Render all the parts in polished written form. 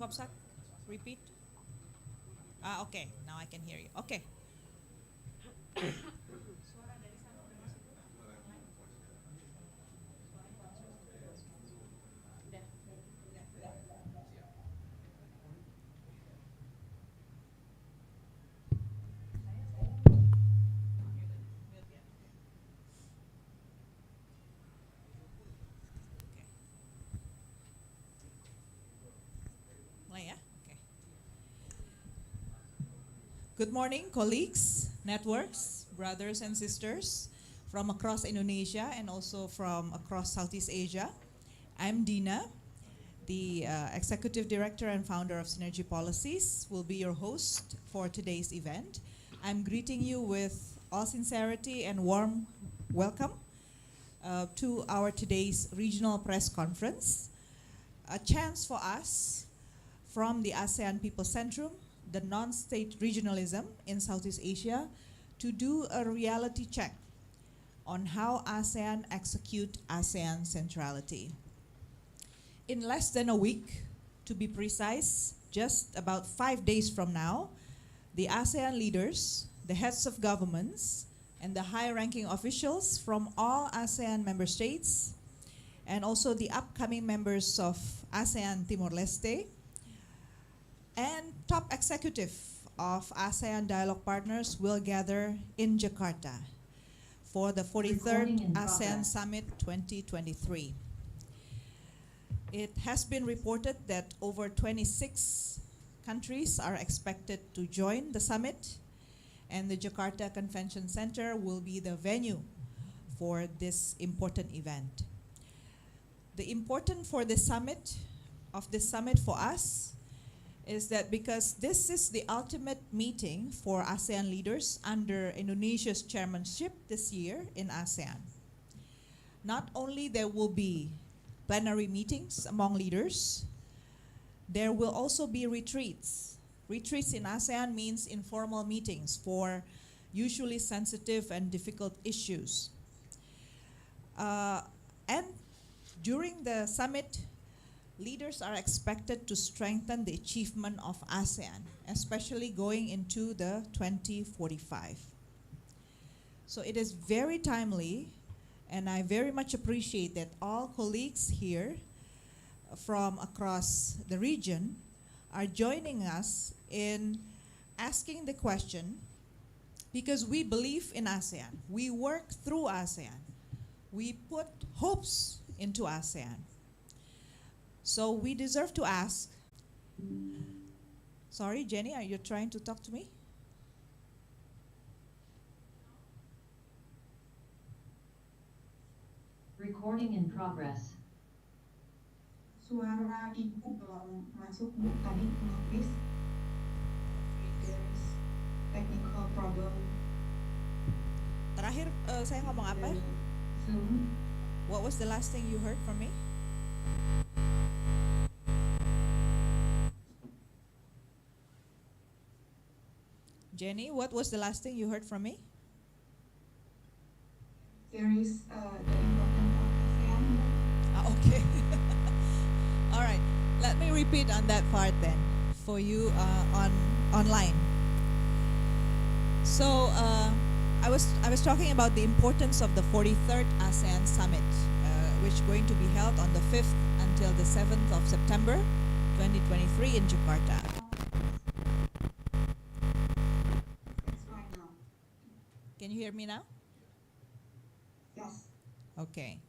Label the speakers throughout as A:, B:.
A: Kopsak, repeat. Okay, now I can hear you. Okay. Mulai ya? Okay. Good morning, colleagues, networks, brothers and sisters from across Indonesia and also from across Southeast Asia. I'm Dina, the Executive Director and Founder of Synergy Policies, will be your host for today's event. I'm greeting you with all sincerity and warm welcome to our today's regional press conference. A chance for us from the ASEAN People Centrum, the non-state regionalism in Southeast Asia, to do a reality check on how ASEAN execute ASEAN Centrality. In less than a week, to be precise, just about 5 days from now, the ASEAN leaders, the heads of governments, and the high-ranking officials from all ASEAN member states, and also the upcoming members of ASEAN Timor-Leste, and top executive of ASEAN Dialog Partners will gather in Jakarta for the 43rd ASEAN Summit 2023. It has been reported that over 26 countries are expected to join the summit, and the Jakarta Convention Center will be the venue for this important event. The important for this summit for us is that because this is the ultimate meeting for ASEAN leaders under Indonesia's chairmanship this year in ASEAN. Not only there will be plenary meetings among leaders, there will also be retreats. Retreats in ASEAN means informal meetings for usually sensitive and difficult issues. And during the summit, leaders are expected to strengthen the achievement of ASEAN, especially going into the 2045. So it is very timely, and I very much appreciate that all colleagues here from across the region are joining us in asking the question, because we believe in ASEAN. We work through ASEAN. We put hopes into ASEAN. So we deserve to ask. Sorry, Jenny, are you trying to talk to me?
B: Recording in progress.
C: Suara ibu belum masuk, Bu. Tadi please. There's technical problem.
A: Terakhir saya ngomong apa?
C: Zoom.
A: What was the last thing you heard from me? Jenny, what was the last thing you heard from me?
C: There is the important of ASEAN.
A: Okay. All right. Let me repeat on that part then for you online. So I was talking about the importance of the 43rd ASEAN Summit, which is going to be held on the 5th until the 7th of September 2023 in Jakarta.
C: It's fine now.
A: Can you hear me now?
C: Yes.
A: Okay.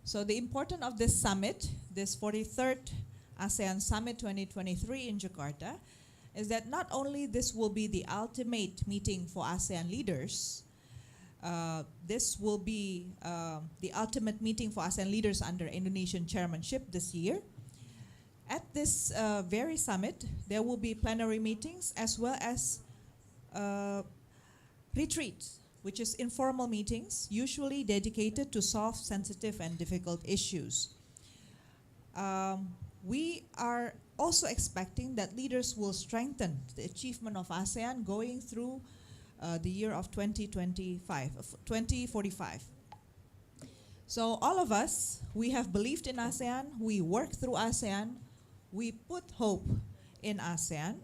A: So the importance of this summit, this 43rd ASEAN Summit 2023 in Jakarta, is that not only this will be the ultimate meeting for ASEAN leaders, this will be the ultimate meeting for ASEAN leaders under Indonesian chairmanship this year. At this very summit, there will be plenary meetings as well as retreats, which is informal meetings, usually dedicated to solve sensitive and difficult issues. We are also expecting that leaders will strengthen the achievement of ASEAN going through the year of 2045. So all of us, we have believed in ASEAN, we work through ASEAN, we put hope in ASEAN,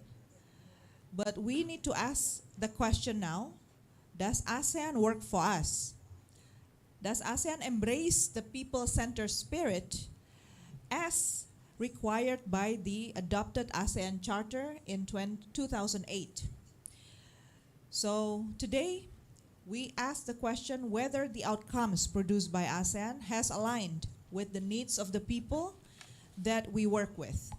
A: but we need to ask the question now, does ASEAN work for us? Does ASEAN embrace the people-centered spirit as required by the adopted ASEAN Charter in 2008? So today, we ask the question whether the outcomes produced by ASEAN has aligned with the needs of the people that we work with.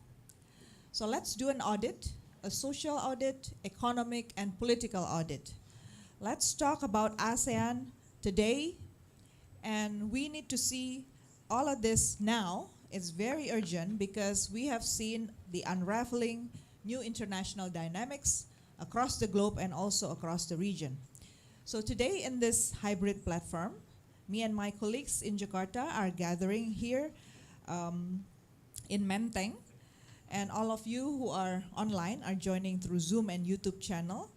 A: So let's do an audit, a social audit, economic and political audit. Let's talk about ASEAN today, and we need to see all of this now. It's very urgent because we have seen the unraveling new international dynamics across the globe and also across the region. So today in this hybrid platform, me and my colleagues in Jakarta are gathering here in Menteng, and all of you who are online are joining through Zoom and YouTube channel.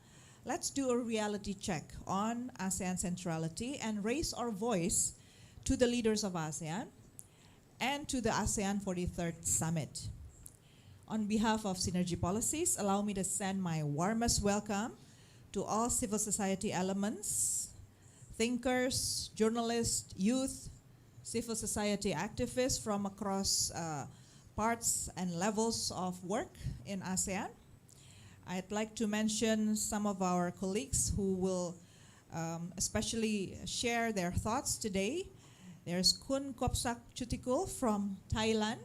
A: Let's do a reality check on ASEAN Centrality and raise our voice to the leaders of ASEAN and to the ASEAN 43rd Summit. On behalf of Synergy Policies, allow me to send my warmest welcome to all civil society elements, thinkers, journalists, youth, civil society activists from across parts and levels of work in ASEAN. I'd like to mention some of our colleagues who will especially share their thoughts today. There's Kun Kopsak Chutikul from Thailand.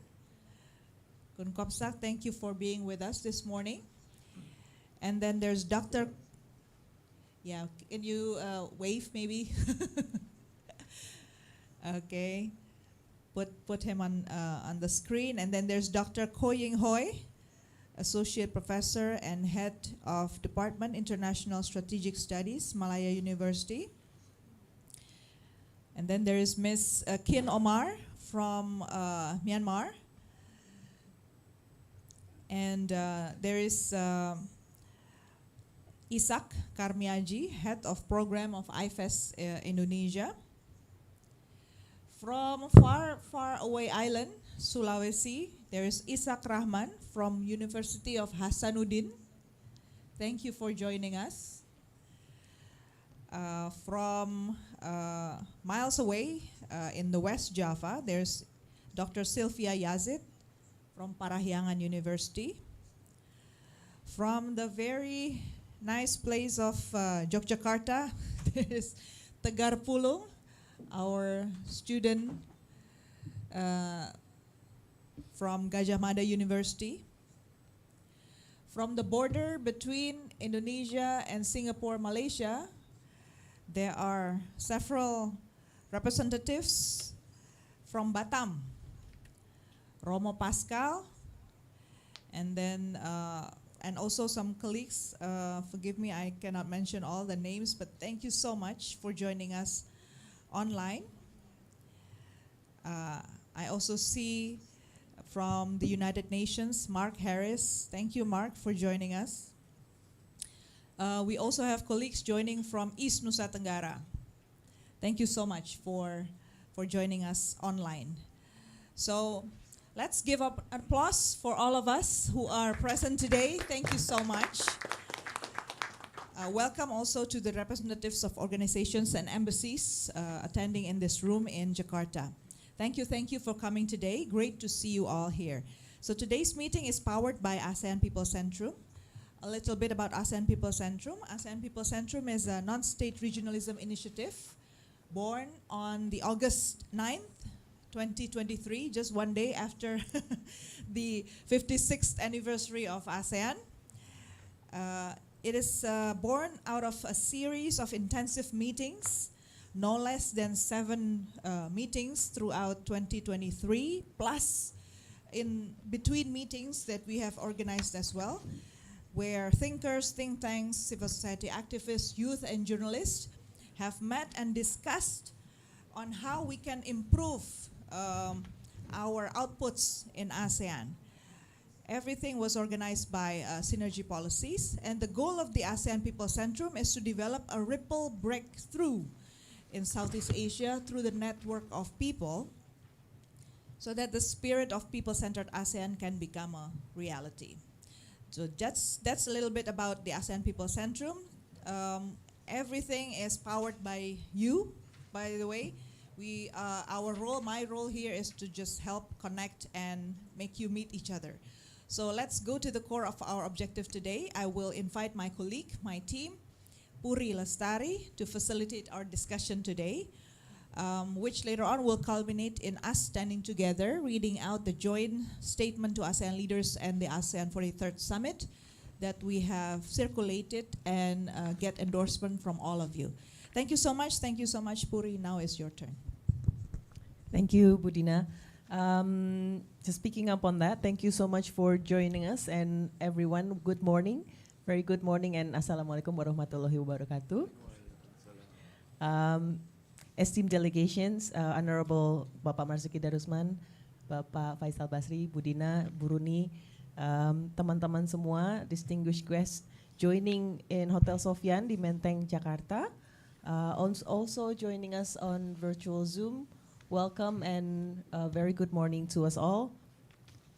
A: Kun Kopsak, thank you for being with us this morning. And then there's Dr. Yeah, can you wave maybe? Okay, put him on the screen. And then there's Dr. Ko Ying Hoi, Associate Professor and Head of Department International Strategic Studies, Malaya University. And then there is Ms. Kin Omar from Myanmar. And there is Isak Karmiaji, Head of Program of IFES Indonesia. From far away island, Sulawesi, there is Isak Rahman from University of Hasanuddin. Thank you for joining us. From miles away in the West Java, there's Dr. Sylvia Yazid from Parahyangan University. From the very nice place of Yogyakarta, there's Tegar Pulung, our student from Gajah Mada University. From the border between Indonesia and Singapore, Malaysia, there are several representatives from Batam. Romo Pascal, and then and also some colleagues. Forgive me, I cannot mention all the names, but thank you so much for joining us online. I also see from the United Nations, Mark Harris. Thank you, Mark, for joining us. We also have colleagues joining from East Nusa Tenggara. Thank you so much for joining us online. So let's give up applause for all of us who are present today. Thank you so much. Welcome also to the representatives of organizations and embassies attending in this room in Jakarta. Thank you for coming today. Great to see you all here. So today's meeting is powered by ASEAN People Centrum. A little bit about ASEAN People Centrum. ASEAN People Centrum is a non-state regionalism initiative born on the August 9th, 2023, just one day after the 56th anniversary of ASEAN. It is born out of a series of intensive meetings, no less than 7 meetings throughout 2023, plus in between meetings that we have organized as well, where thinkers, think tanks, civil society activists, youth and journalists have met and discussed on how we can improve our outputs in ASEAN. Everything was organized by Synergy Policies, and the goal of the ASEAN People Centrum is to develop a ripple breakthrough in Southeast Asia through the network of people so that the spirit of people-centered ASEAN can become a reality. So that's a little bit about the ASEAN People Centrum. Everything is powered by you, by the way. My role here is to just help connect and make you meet each other. So let's go to the core of our objective today. I will invite my colleague, my team, Puri Lestari, to facilitate our discussion today, which later on will culminate in us standing together, reading out the joint statement to ASEAN leaders and the ASEAN 43rd Summit that we have circulated and get endorsement from all of you. Thank you so much. Thank you so much, Puri. Now is your turn.
D: Thank you, Budina. Just picking up on that, thank you so much for joining us, and everyone, good morning. Very good morning and Assalamualaikum warahmatullahi wabarakatuh. Esteemed delegations, Honorable Bapak Marzuki Darusman, Bapak Faisal Basri, Budina, Buruni, teman-teman semua, distinguished guests joining in Hotel Sofyan di Menteng, Jakarta. Also joining us on virtual Zoom, welcome and very good morning to us all.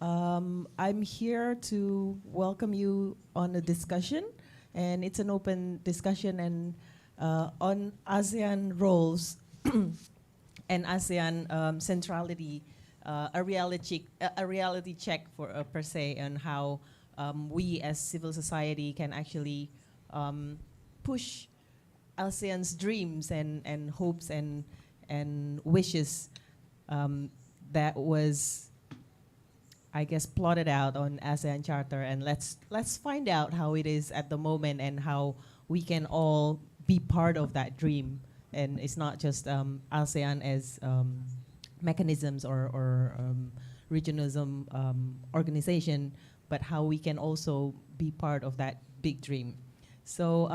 D: I'm here to welcome you on a discussion, and it's an open discussion and on ASEAN roles and ASEAN centrality, a reality check for per se, on how we as civil society can actually push ASEAN's dreams and hopes and wishes that was, I guess, plotted out on ASEAN Charter, and let's find out how it is at the moment and how we can all be part of that dream. And it's not just ASEAN as mechanisms or regionalism organization, but how we can also be part of that big dream. So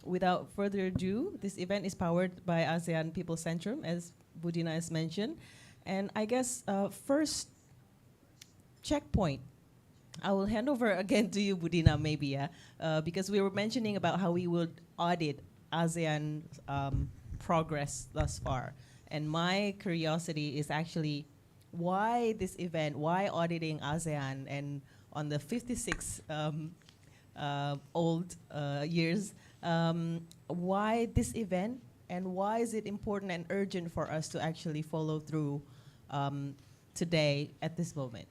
D: without further ado, this event is powered by ASEAN People Centrum, as Budina has mentioned. And I guess first checkpoint, I will hand over again to you, Budina, maybe, yeah? Because we were mentioning about how we would audit ASEAN progress thus far. And my curiosity is actually why this event, why auditing ASEAN, and on the 56 old years, why this event, and why is it important and urgent for us to actually follow through today at this moment?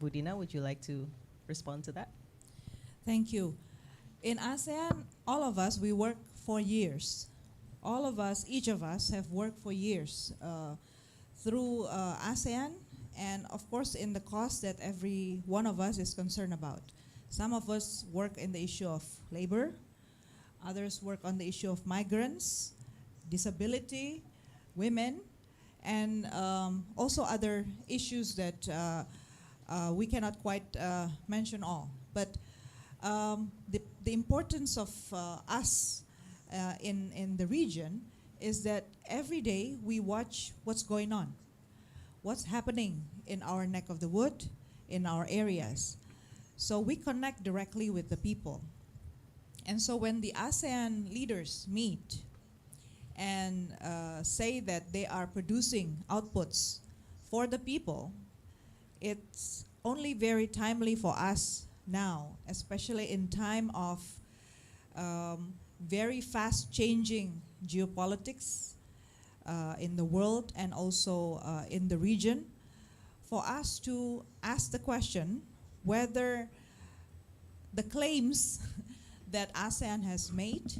D: Budina, would you like to respond to that?
A: Thank you. In ASEAN, all of us, we work for years. All of us, each of us, have worked for years through ASEAN, and of course in the cause that every one of us is concerned about. Some of us work in the issue of labor, others work on the issue of migrants, disability, women, and also other issues that we cannot quite mention all. But the importance of us in the region is that every day we watch what's going on, what's happening in our neck of the wood, in our areas. So we connect directly with the people. And so when the ASEAN leaders meet and say that they are producing outputs for the people, it's only very timely for us now, especially in time of very fast changing geopolitics in the world and also in the region, for us to ask the question whether the claims that ASEAN has made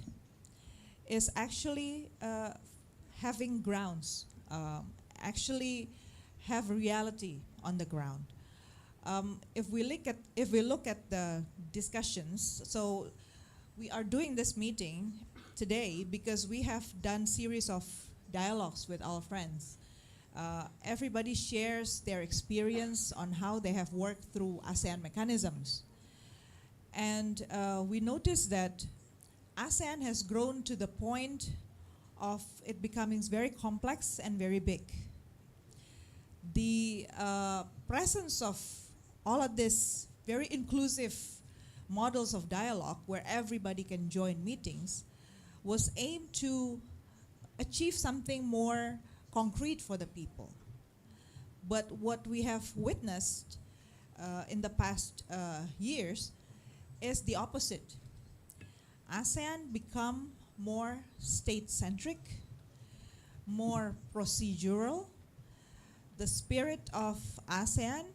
A: is actually having grounds, actually have reality on the ground. If we look at the discussions, so we are doing this meeting today because we have done series of dialogues with our friends. Everybody shares their experience on how they have worked through ASEAN mechanisms. And we noticed that ASEAN has grown to the point of it becoming very complex and very big. The presence of all of this very inclusive models of dialogue where everybody can join meetings was aimed to achieve something more concrete for the people. But what we have witnessed in the past years is the opposite. ASEAN become more state-centric, more procedural. The spirit of ASEAN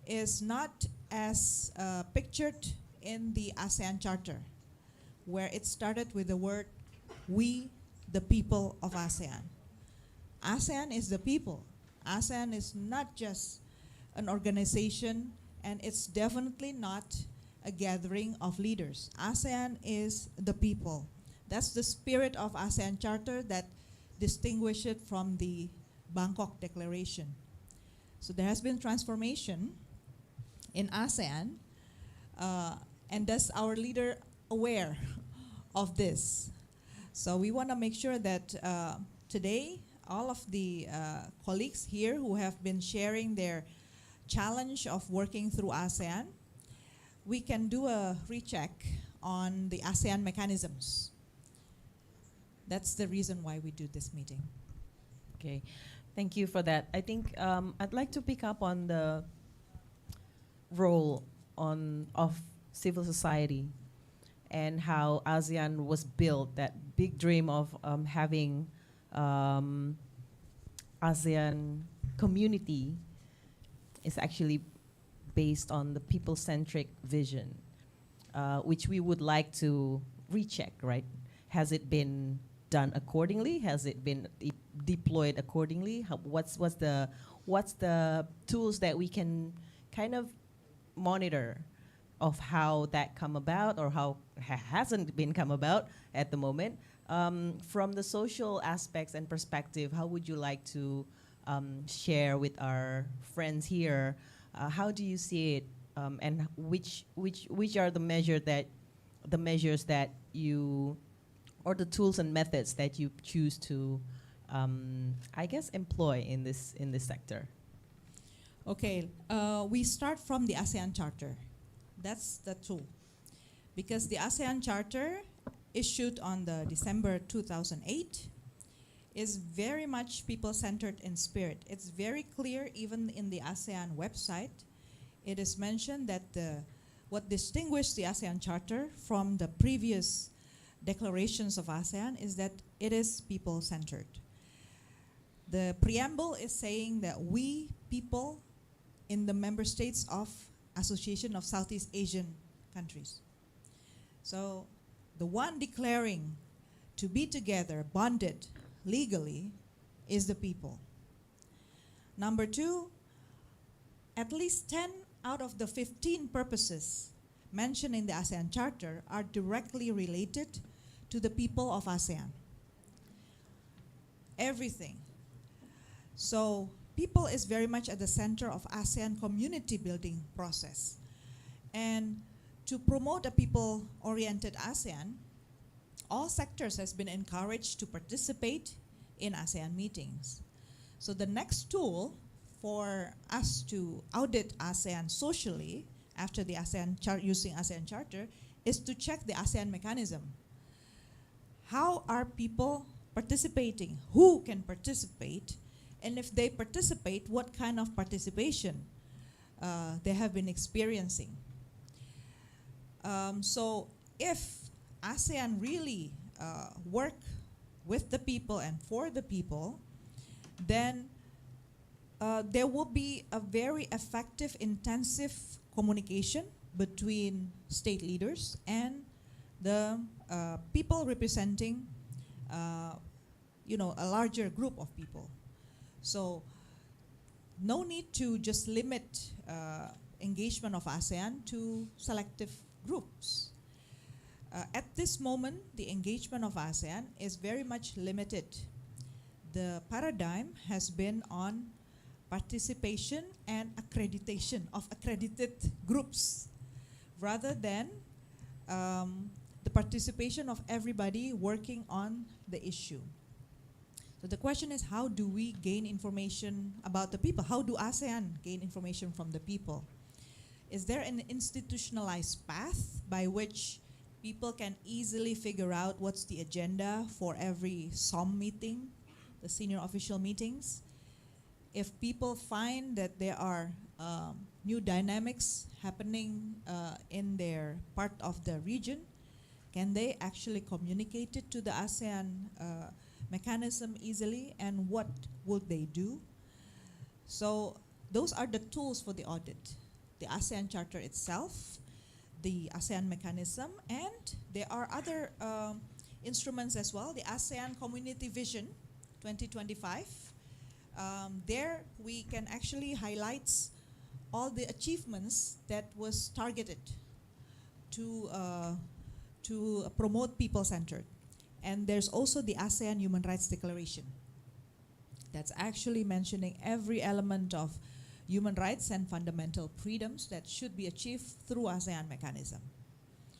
A: is not as pictured in the ASEAN Charter, where it started with the word, we, the people of ASEAN. ASEAN is the people. ASEAN is not just an organization, and it's definitely not a gathering of leaders. ASEAN is the people. That's the spirit of ASEAN Charter that distinguishes it from the Bangkok Declaration. So there has been transformation in ASEAN, and does our leader aware of this? So we want to make sure that today, all of the colleagues here who have been sharing their challenge of working through ASEAN, we can do a recheck on the ASEAN mechanisms. That's the reason why we do this meeting.
D: Okay, thank you for that. I think I'd like to pick up on the role of civil society and how ASEAN was built, that big dream of having ASEAN community is actually based on the people-centric vision, which we would like to recheck, right? Has it been done accordingly? Has it been deployed accordingly? What's the tools that we can kind of monitor of how that come about, or how hasn't been come about at the moment? From the social aspects and perspective, how would you like to share with our friends here? How do you see it, and which are the measures that you, or the tools and methods that you choose to, I guess, employ in this sector?
A: Okay, we start from the ASEAN Charter. That's the tool. Because the ASEAN Charter, issued on the December 2008, is very much people-centered in spirit. It's very clear, even in the ASEAN website, it is mentioned that what distinguished the ASEAN Charter from the previous declarations of ASEAN is that it is people-centered. The preamble is saying that we, people, in the member states of Association of Southeast Asian Countries. So the one declaring to be together, bonded legally, is the people. Number two, at least 10 out of the 15 purposes mentioned in the ASEAN Charter are directly related to the people of ASEAN. Everything. So people is very much at the center of ASEAN community building process. And to promote a people-oriented ASEAN, all sectors has been encouraged to participate in ASEAN meetings. So the next tool for us to audit ASEAN socially after the ASEAN Charter, using ASEAN Charter, is to check the ASEAN mechanism. How are people participating? Who can participate? And if they participate, what kind of participation they have been experiencing? So if ASEAN really work with the people and for the people, then there will be a very effective, intensive communication between state leaders and the people representing a larger group of people. So no need to just limit engagement of ASEAN to selective groups. At this moment, the engagement of ASEAN is very much limited. The paradigm has been on participation and accreditation of accredited groups, rather than the participation of everybody working on the issue. So the question is, how do we gain information about the people? How do ASEAN gain information from the people? Is there an institutionalized path by which people can easily figure out what's the agenda for every SOM meeting, the senior official meetings? if people find that there are new dynamics happening in their part of the region, can they actually communicate it to the ASEAN mechanism easily, and what would they do? So those are the tools for the audit. The ASEAN Charter itself, the ASEAN mechanism, and there are other instruments as well. The ASEAN Community Vision 2025. There we can actually highlight all the achievements that was targeted to promote people-centered. And there's also the ASEAN Human Rights Declaration that's actually mentioning every element of human rights and fundamental freedoms that should be achieved through ASEAN mechanism.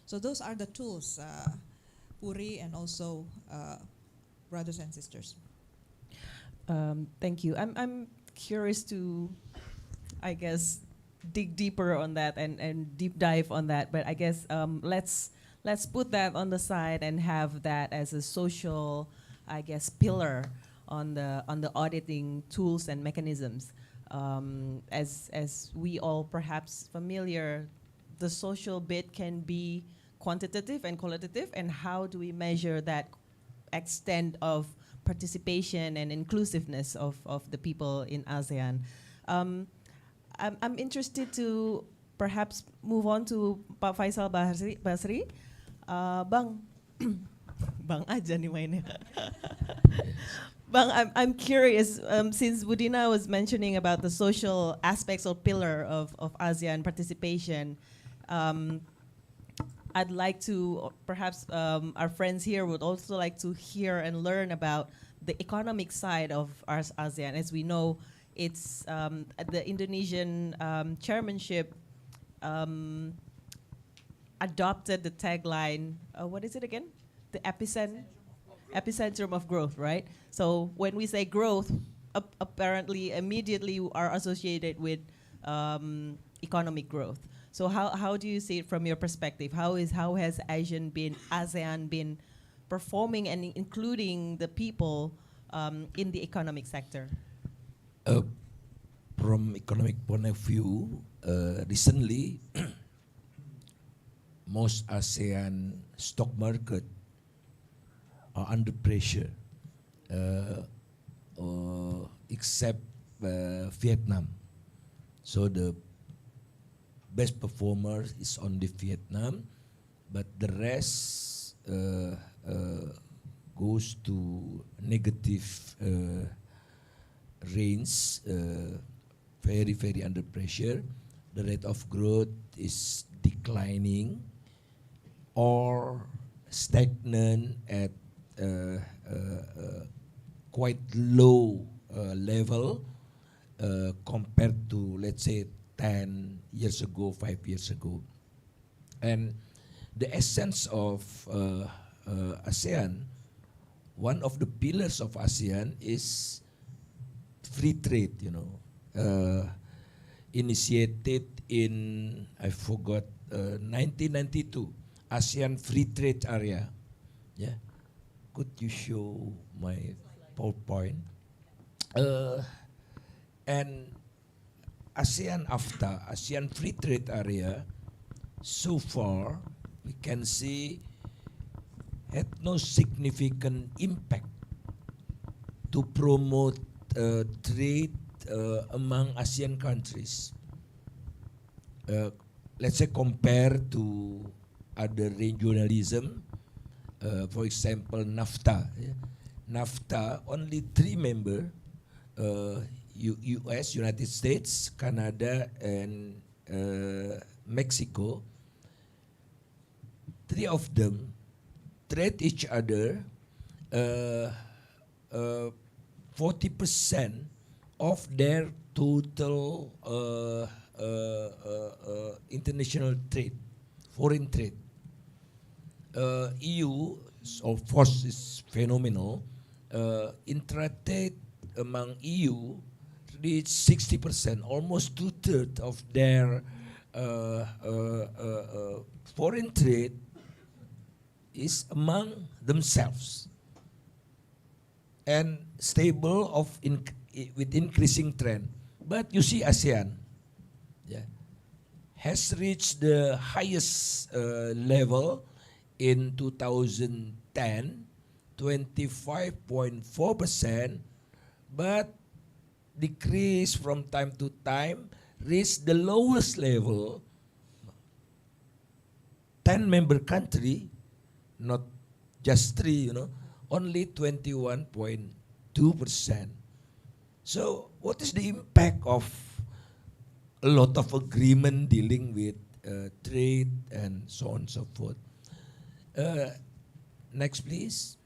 A: So those are the tools, Puri and also brothers and sisters.
D: Thank you. I'm curious to, I guess, dig deeper on that and deep dive on that. But I guess let's put that on the side and have that as a social, I guess, pillar on the auditing tools and mechanisms. As we all perhaps familiar, the social bit can be quantitative and qualitative, and how do we measure that extent of participation and inclusiveness of the people in ASEAN? I'm interested to perhaps move on to Pak Faisal Basri. Bang, Bang aja nih mainnya. Bang, I'm curious, since Budina was mentioning about the social aspects or pillar of ASEAN participation, I'd like to, perhaps our friends here would also like to hear and learn about the economic side of our ASEAN. As we know, it's the Indonesian chairmanship adopted the tagline, what is it again? The epicentrum of growth, right? So when we say growth, apparently immediately are associated with economic growth. So how do you see it from your perspective? How has ASEAN been performing and including the people in the economic sector?
E: From economic point of view, recently, most ASEAN stock market are under pressure, except Vietnam. So the best performer is on the Vietnam, but the rest goes to negative range, very under pressure. The rate of growth is declining or stagnant at quite low level compared to, let's say, 10 years ago, 5 years ago. And the essence of ASEAN, one of the pillars of ASEAN is free trade, initiated in, I forgot, 1992, ASEAN Free Trade Area. Yeah, could you show my PowerPoint? And ASEAN AFTA, ASEAN Free Trade Area, so far we can see had no significant impact to promote trade among ASEAN countries. Let's say compared to other regionalism, for example, NAFTA. Yeah. NAFTA, only 3 members, US, United States, Canada, and Mexico. 3 of them trade each other 40% of their total international trade, foreign trade. EU, of course, is phenomenal. Intra-trade among EU reached 60%, almost 2/3 of their foreign trade is among themselves. And stable of with increasing trend. But you see ASEAN, yeah, has reached the highest level in 2010, 25.4%, but decrease from time to time, reach the lowest level, 10 member country, not just 3, only 21.2%. So what is the impact of a lot of agreement dealing with trade and so on and so forth? Next, please.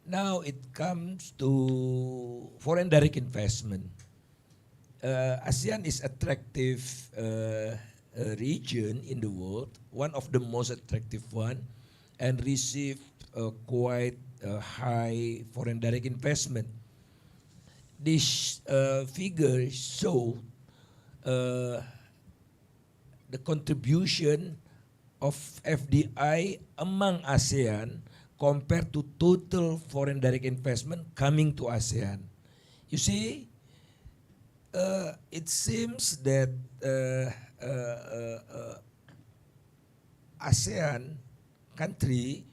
E: Now it comes to foreign direct investment. ASEAN is attractive region in the world, one of the most attractive one, and receive quite high foreign direct investment. This figure show the contribution of FDI among ASEAN compared to total foreign direct investment coming to ASEAN. You see, it seems that ASEAN country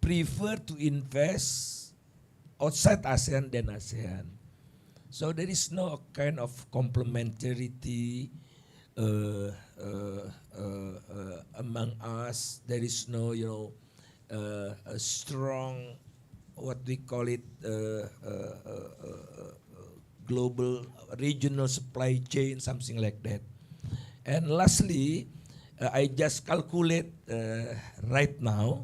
E: prefer to invest outside ASEAN than ASEAN. So there is no kind of complementarity among us. There is no, a strong, what we call it, global regional supply chain, something like that. And lastly, I just calculate right now,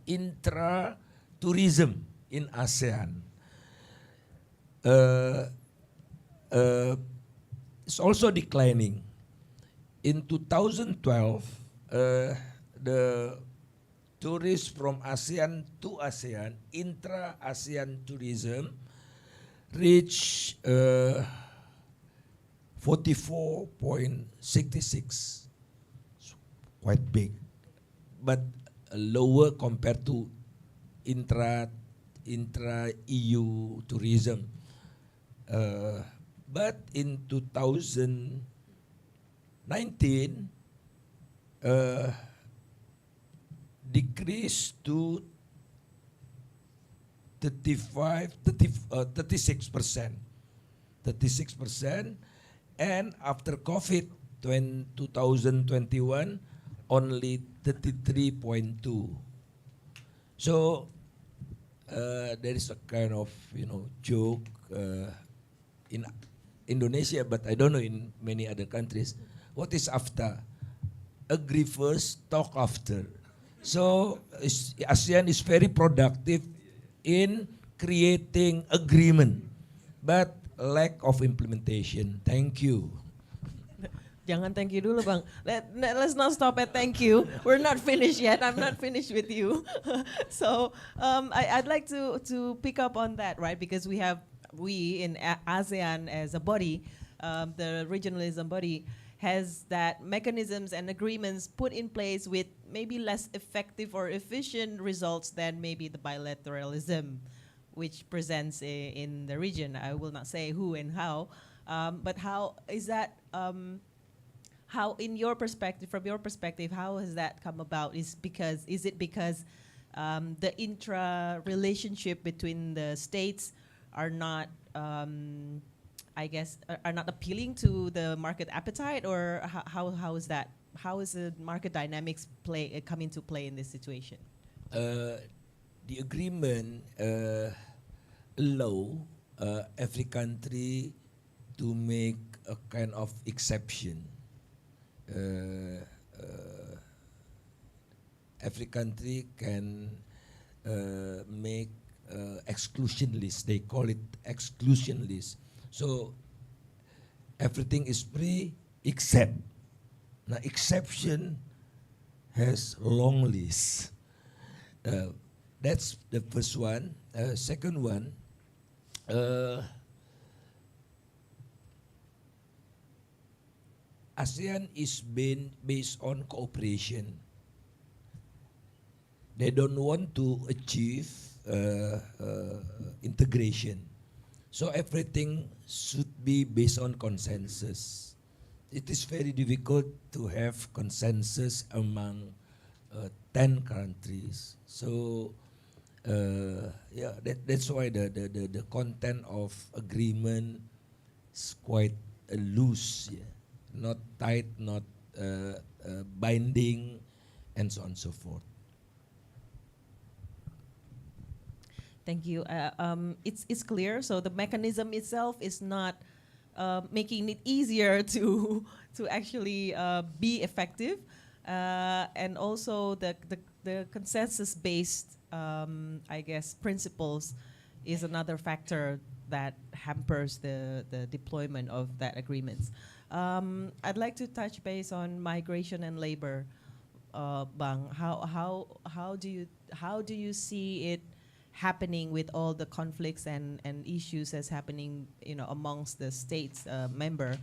E: intra-tourism in ASEAN. It's also declining. In 2012, the tourists from ASEAN to ASEAN, intra-ASEAN tourism, reach 44.66, quite big, but lower compared to intra-EU tourism. But in 2019, decreased to 36%. 36%, and after COVID 2021, only 33.2. So there is a kind of joke in Indonesia, but I don't know in many other countries. What is AFTA? Agree first, talk after. So ASEAN is very productive in creating agreement, but lack of implementation. Thank you.
D: Jangan thank you dulu, Bang. Let's not stop at thank you. We're not finished yet. I'm not finished with you. So I'd like to pick up on that, right? Because we in ASEAN as a body, the regionalism body, has that mechanisms and agreements put in place with maybe less effective or efficient results than maybe the bilateralism which presents in the region. I will not say who and how, but how is that, how in your perspective, from your perspective, how has that come about? Is it because the intra-relationship between the states are not, I guess, are not appealing to the market appetite, or how is that? How is the market dynamics come into play in this situation?
E: The agreement allow every country to make a kind of exception. Every country can make exclusion list. They call it exclusion list. So everything is free except. Now exception has long list. That's the first one. Second one, ASEAN is based on cooperation. they don't want to achieve integration. So everything should be based on consensus. It is very difficult to have consensus among 10 countries. So yeah, that's why the content of agreement is quite loose, yeah? Not tight, not binding, and so on and so forth.
D: Thank you. It's clear. So the mechanism itself is not making it easier to actually be effective, and also the consensus-based, I guess, principles is another factor that hampers the deployment of that agreements. I'd like to touch base on migration and labor, Bang. How do you see it happening with all the conflicts and issues that's happening, amongst the states member?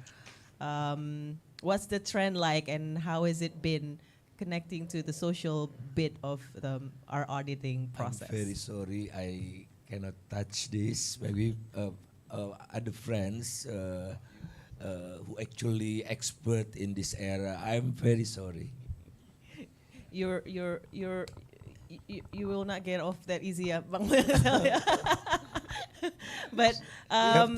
D: What's the trend like, and how has it been connecting to the social bit of our auditing process?
E: I'm very sorry, I cannot touch this. Maybe other friends who actually expert in this area. I'm very sorry.
D: You will not get off that easy, Bang. But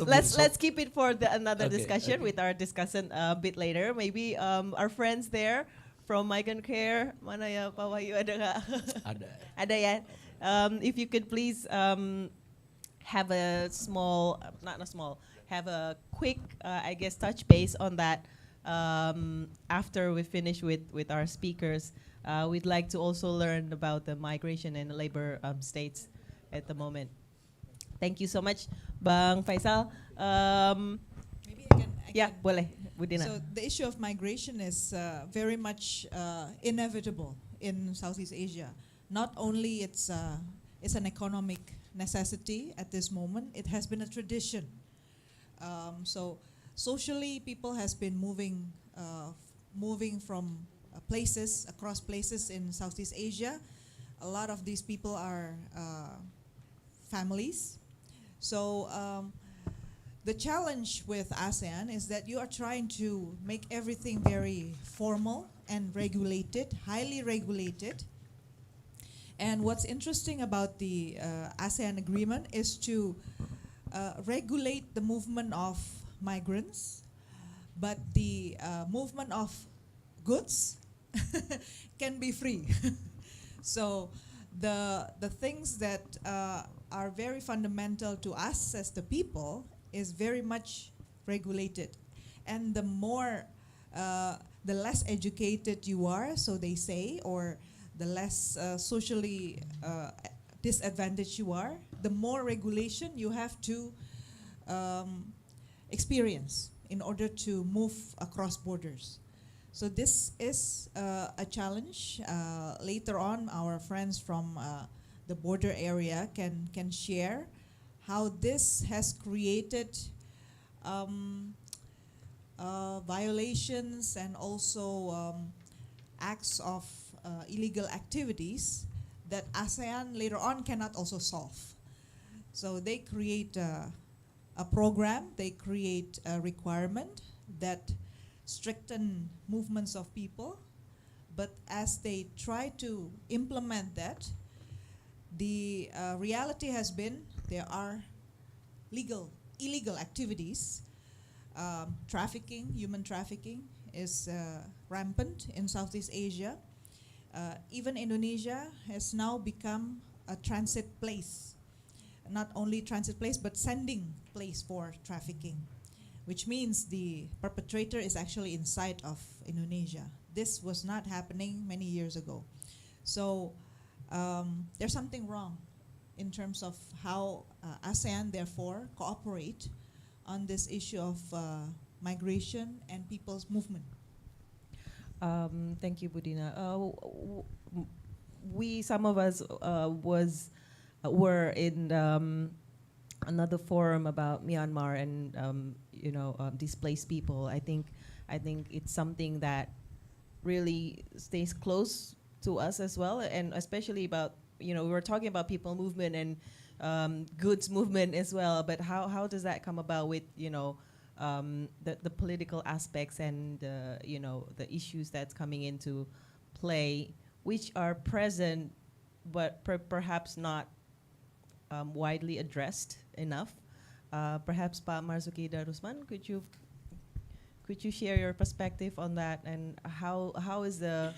D: let's keep it for another discussion with our discussion a bit later. Maybe our friends there from Migrant Care, mana ya Pak Wahyu, ada nggak?
E: Ada.
D: Ada ya. If you could please have a quick, I guess, touch base on that after we finish with our speakers. We'd like to also learn about the migration and labor states at the moment. Thank you so much, Bang Faisal.
A: Maybe I
D: Yeah,
A: can.
D: boleh, Budina.
A: So the issue of migration is very much inevitable in Southeast Asia. Not only it's an economic necessity at this moment, it has been a tradition. So socially, people has been moving from places, across places in Southeast Asia. A lot of these people are families. So the challenge with ASEAN is that you are trying to make everything very formal and regulated, highly regulated. And what's interesting about the ASEAN agreement is to regulate the movement of migrants, but the movement of goods can be free. So the things that are very fundamental to us as the people is very much regulated. And the more, the less educated you are, so they say, or the less socially disadvantaged you are, the more regulation you have to experience in order to move across borders. So this is a challenge. Later on, our friends from the border area can share how this has created violations and also acts of illegal activities that ASEAN later on cannot also solve. So they create a program, they create a requirement that stricten movements of people, but as they try to implement that, the reality has been there are illegal activities. Trafficking, human trafficking is rampant in Southeast Asia. Even Indonesia has now become a transit place. Not only transit place, but sending place for trafficking, which means the perpetrator is actually inside of Indonesia. This was not happening many years ago. So there's something wrong in terms of how ASEAN therefore cooperate on this issue of migration and people's movement.
D: Thank you, Budina. Some of us were in another forum about Myanmar and displaced people. I think it's something that really stays close to us as well, and especially about, we were talking about people movement and goods movement as well, but how does that come about with, the political aspects and, the issues that's coming into play, which are present, but perhaps not widely addressed enough. Perhaps Pak Marzuki Darusman, could you share your perspective on that, and how is the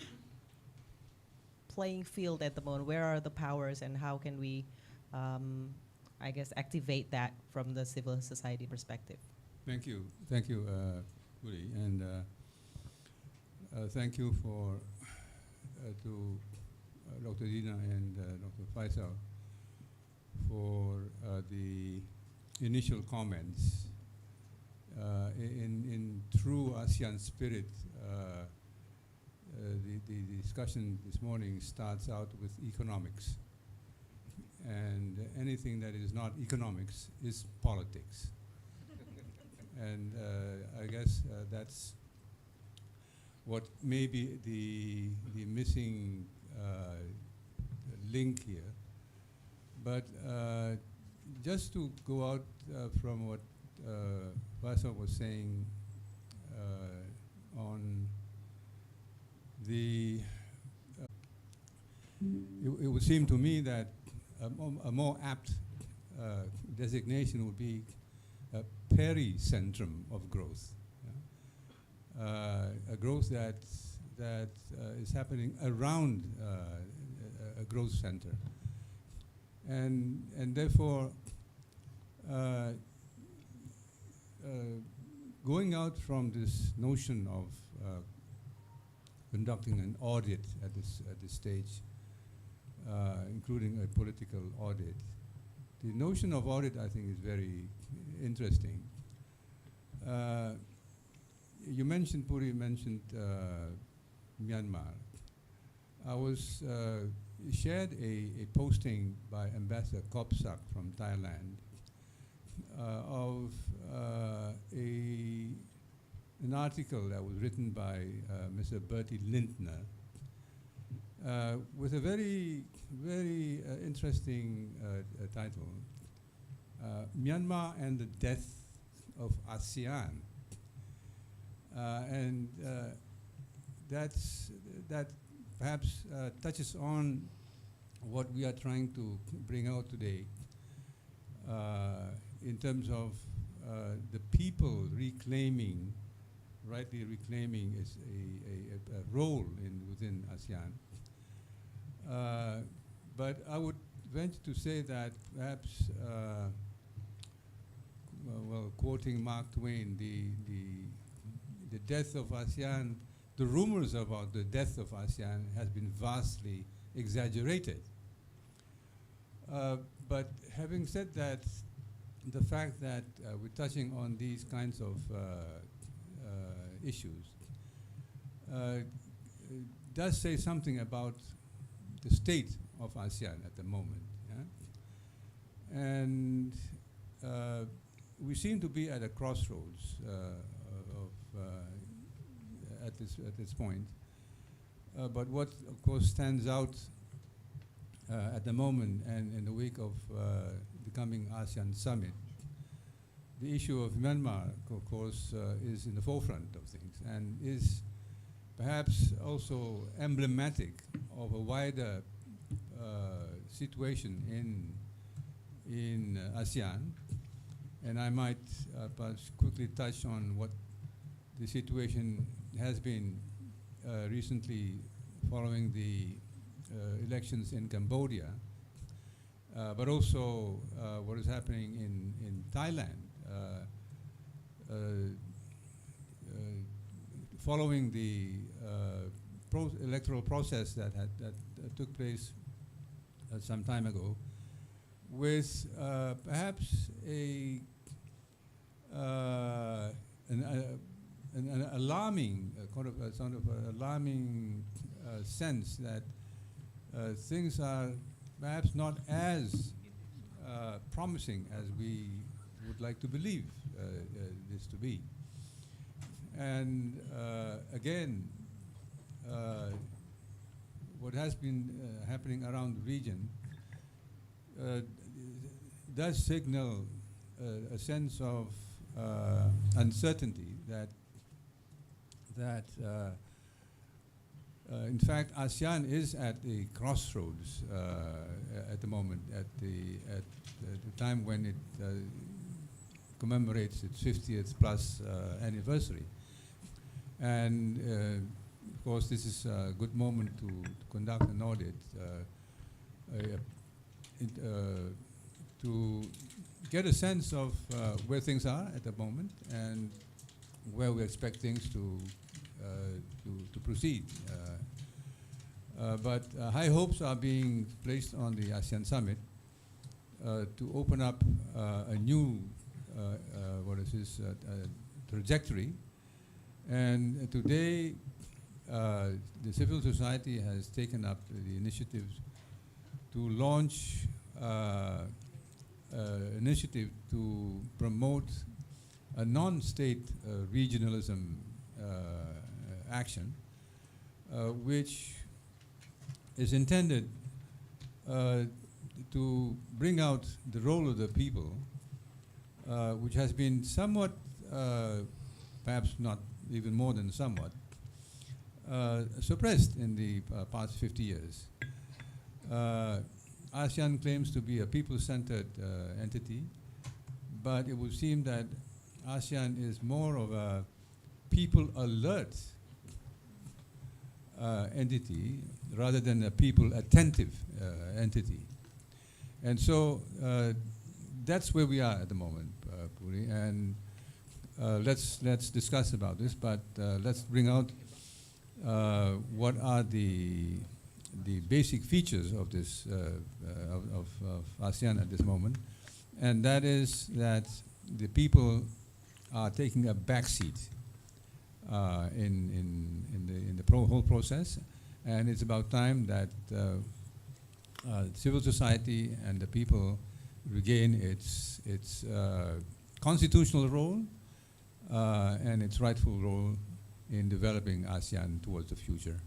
D: playing field at the moment? Where are the powers, and how can we, I guess, activate that from the civil society perspective?
F: Thank you, Puri, and thank you for to Dr. Dina and Dr. Faisal for the initial comments. In true ASEAN spirit, the discussion this morning starts out with economics, and anything that is not economics is politics. And I guess that's what may be the missing link here. But just to go out from what Faisal was saying on the, it would seem to me that a more apt designation would be a pericentrum of growth, a growth that is happening around a growth center, and therefore going out from this notion of conducting an audit at this stage, including a political audit. The notion of audit, I think, is very interesting. You mentioned, Puri mentioned Myanmar. I was shared a posting by Ambassador Kopsak from Thailand of an article that was written by Mr. Bertie Lintner with a very, very interesting title, Myanmar and the Death of ASEAN. And that perhaps touches on what we are trying to bring out today in terms of the people rightly reclaiming is a role within ASEAN. But I would venture to say that perhaps, well, quoting Mark Twain, the death of ASEAN, the rumors about the death of ASEAN has been vastly exaggerated. But having said that, the fact that we're touching on these kinds of issues does say something about the state of ASEAN at the moment. Yeah? And we seem to be at a crossroads at this point. But what, of course, stands out at the moment and in the wake of the coming ASEAN Summit, the issue of Myanmar, of course, is in the forefront of things and is perhaps also emblematic of a wider situation in ASEAN. And I might perhaps quickly touch on what the situation has been recently following the elections in Cambodia, but also what is happening in Thailand, following the electoral process that took place some time ago, with perhaps an alarming alarming sense that things are perhaps not as promising as we would like to believe this to be. And again, what has been happening around the region uh, does signal a sense of uncertainty that in fact ASEAN is at a crossroads at the moment, at the time when it commemorates its 50th plus anniversary. And of course, this is a good moment to conduct an audit to get a sense of where things are at the moment and where we expect things to proceed. But high hopes are being placed on the ASEAN Summit to open up a new trajectory. And today, the civil society has taken up the initiative to launch initiative to promote a non-state regionalism action, which is intended to bring out the role of the people, which has been somewhat, perhaps not even more than somewhat, suppressed in the past 50 years. ASEAN claims to be a people-centered entity, but it would seem that ASEAN is more of a people-alert entity rather than a people-attentive entity. And so that's where we are at the moment, Puri. And let's discuss about this, but let's bring out what are the basic features of this of ASEAN at this moment, and that is that the people are taking a backseat in the whole process, and it's about time that civil society and the people regain its constitutional role and its rightful role in developing ASEAN towards the future.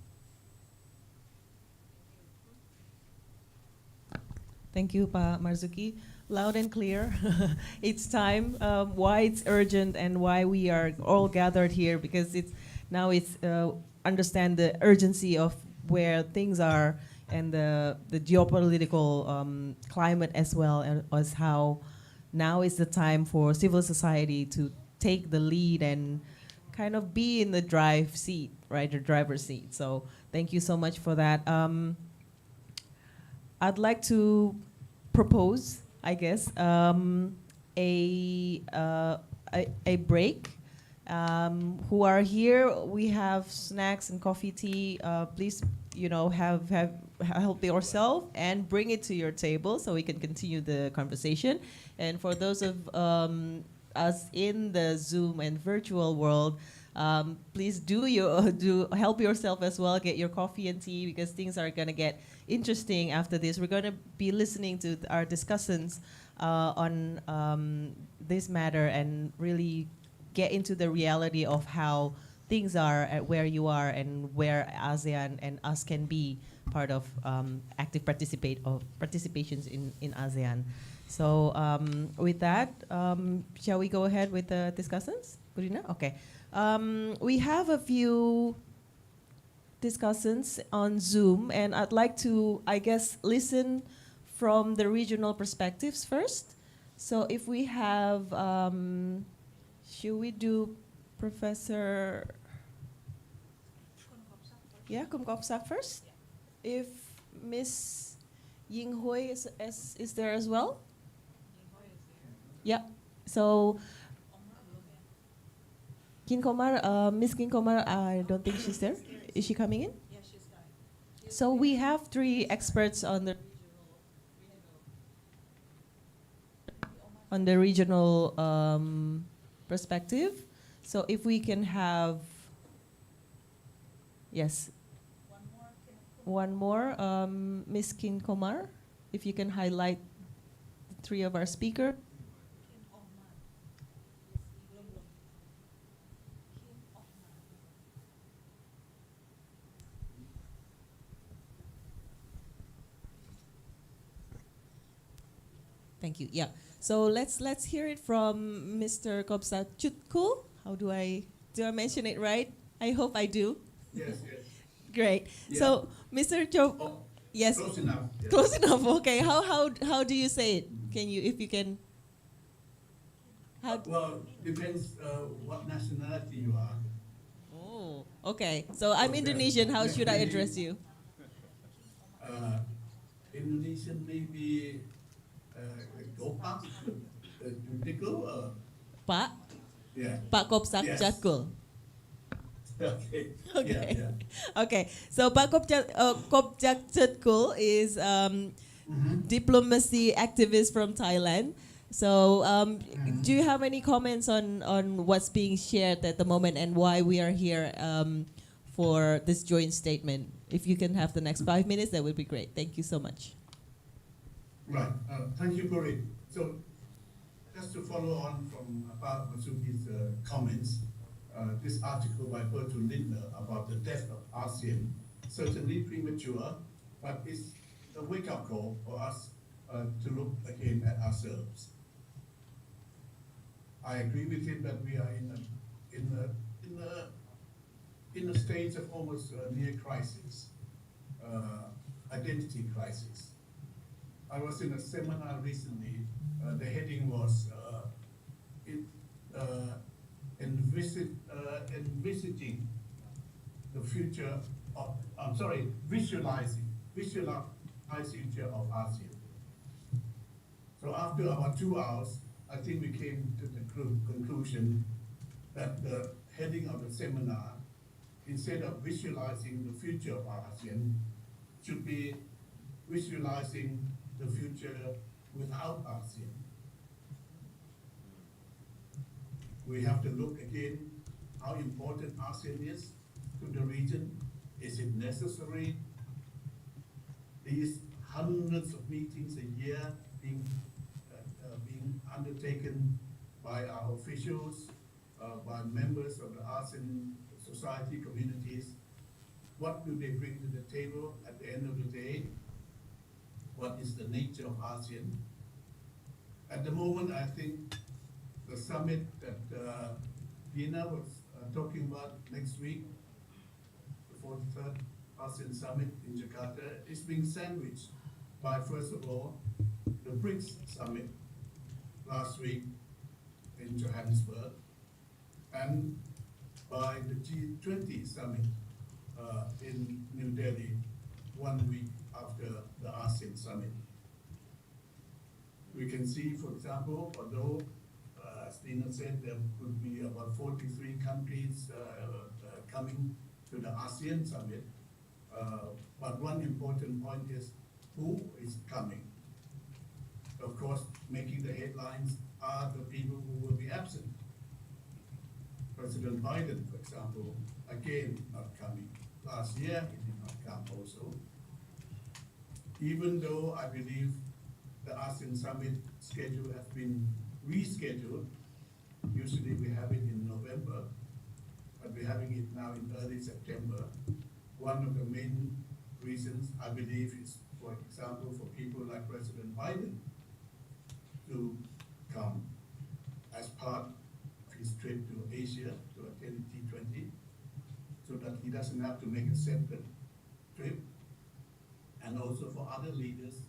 D: Thank you, Pa Marzuki. Loud and clear. It's time. Why it's urgent and why we are all gathered here, because it's understand the urgency of where things are and the geopolitical climate as well, and as how now is the time for civil society to take the lead and kind of be in the driver's seat. So thank you so much for that. I'd like to propose, I guess, a break. Who are here? We have snacks and coffee, tea. Please, help yourself and bring it to your table so we can continue the conversation. And for those of us in the Zoom and virtual world, please do help yourself as well. Get your coffee and tea, because things are gonna get interesting after this. We're gonna be listening to our discussions on this matter and really get into the reality of how things are at where you are and where ASEAN and us can be part of active participations in ASEAN. So with that, shall we go ahead with the discussions? Budina? Okay. We have a few discussants on Zoom, and I'd like to, I guess, listen from the regional perspectives first. So if we have, should we do Professor Kumkopsak first? If Miss Ying Hui is there as well? Yeah. So Kin Komar, Miss Kin Komar, I don't think she's there. Is she coming in?
A: Yeah, she's coming.
D: So we have three experts on the regional perspective. So if we can have, yes, one more, Ms. Kin Komar, if you can highlight the three of our speakers. Thank you. Yeah. So let's hear it from Mr. Kopsachutku. How do I mention it right? I hope I do.
G: Yes, yes.
D: Great.
G: Yeah.
D: So Mr. Chop,
G: Oh,
D: yes,
G: close enough. Yes.
D: close enough. Okay. How do you say it? Can you, if you can? How?
G: Well, depends what nationality you are.
D: Oh, okay. So I'm
G: Okay.
D: Indonesian. How should I
G: Maybe-
D: address you?
G: Indonesian maybe Gopak, Tiko,
D: Pak
G: yeah.
D: Pak Kopsachutku.
G: Okay.
D: Okay.
G: Yeah, yeah.
D: Okay. So Pak Kopsachutku is diplomacy activist from Thailand. So do you have any comments on what's being shared at the moment and why we are here for this joint statement? If you can have the next 5 minutes, that would be great. Thank you so much.
G: Right. Thank you, Corey. So, just to follow on from Pak Masuki's comments, this article by Bertrand Lindner about the death of ASEAN, certainly premature, but it's a wake-up call for us to look again at ourselves. I agree with him that we are in a stage of almost near crisis, identity crisis. I was in a seminar recently. The heading was envisaging the future of. Visualizing future of ASEAN. So after about 2 hours, I think we came to the conclusion that the heading of the seminar, instead of visualizing the future of ASEAN, should be visualizing the future without ASEAN. We have to look again how important ASEAN is to the region. Is it necessary? These hundreds of meetings a year being undertaken by our officials, by members of the ASEAN society communities, what do they bring to the table at the end of the day? What is the nature of ASEAN? At the moment, I think the summit that Dina was talking about next week, the 43rd ASEAN Summit in Jakarta, is being sandwiched by, first of all, the BRICS Summit last week in Johannesburg, and by the G20 Summit in New Delhi 1 week after the ASEAN Summit. We can see, for example, although, as Dina said, there could be about 43 countries coming to the ASEAN Summit, but one important point is who is coming. Of course, making the headlines are the people who will be absent. President Biden, for example, again not coming. Last year he did not come also. Even though I believe the ASEAN Summit schedule has been rescheduled, usually we have it in November, but we're having it now in early September. One of the main reasons I believe is, for example, for people like President Biden to come as part of his trip to Asia to attend G20, so that he doesn't have to make a separate trip, and also for other leaders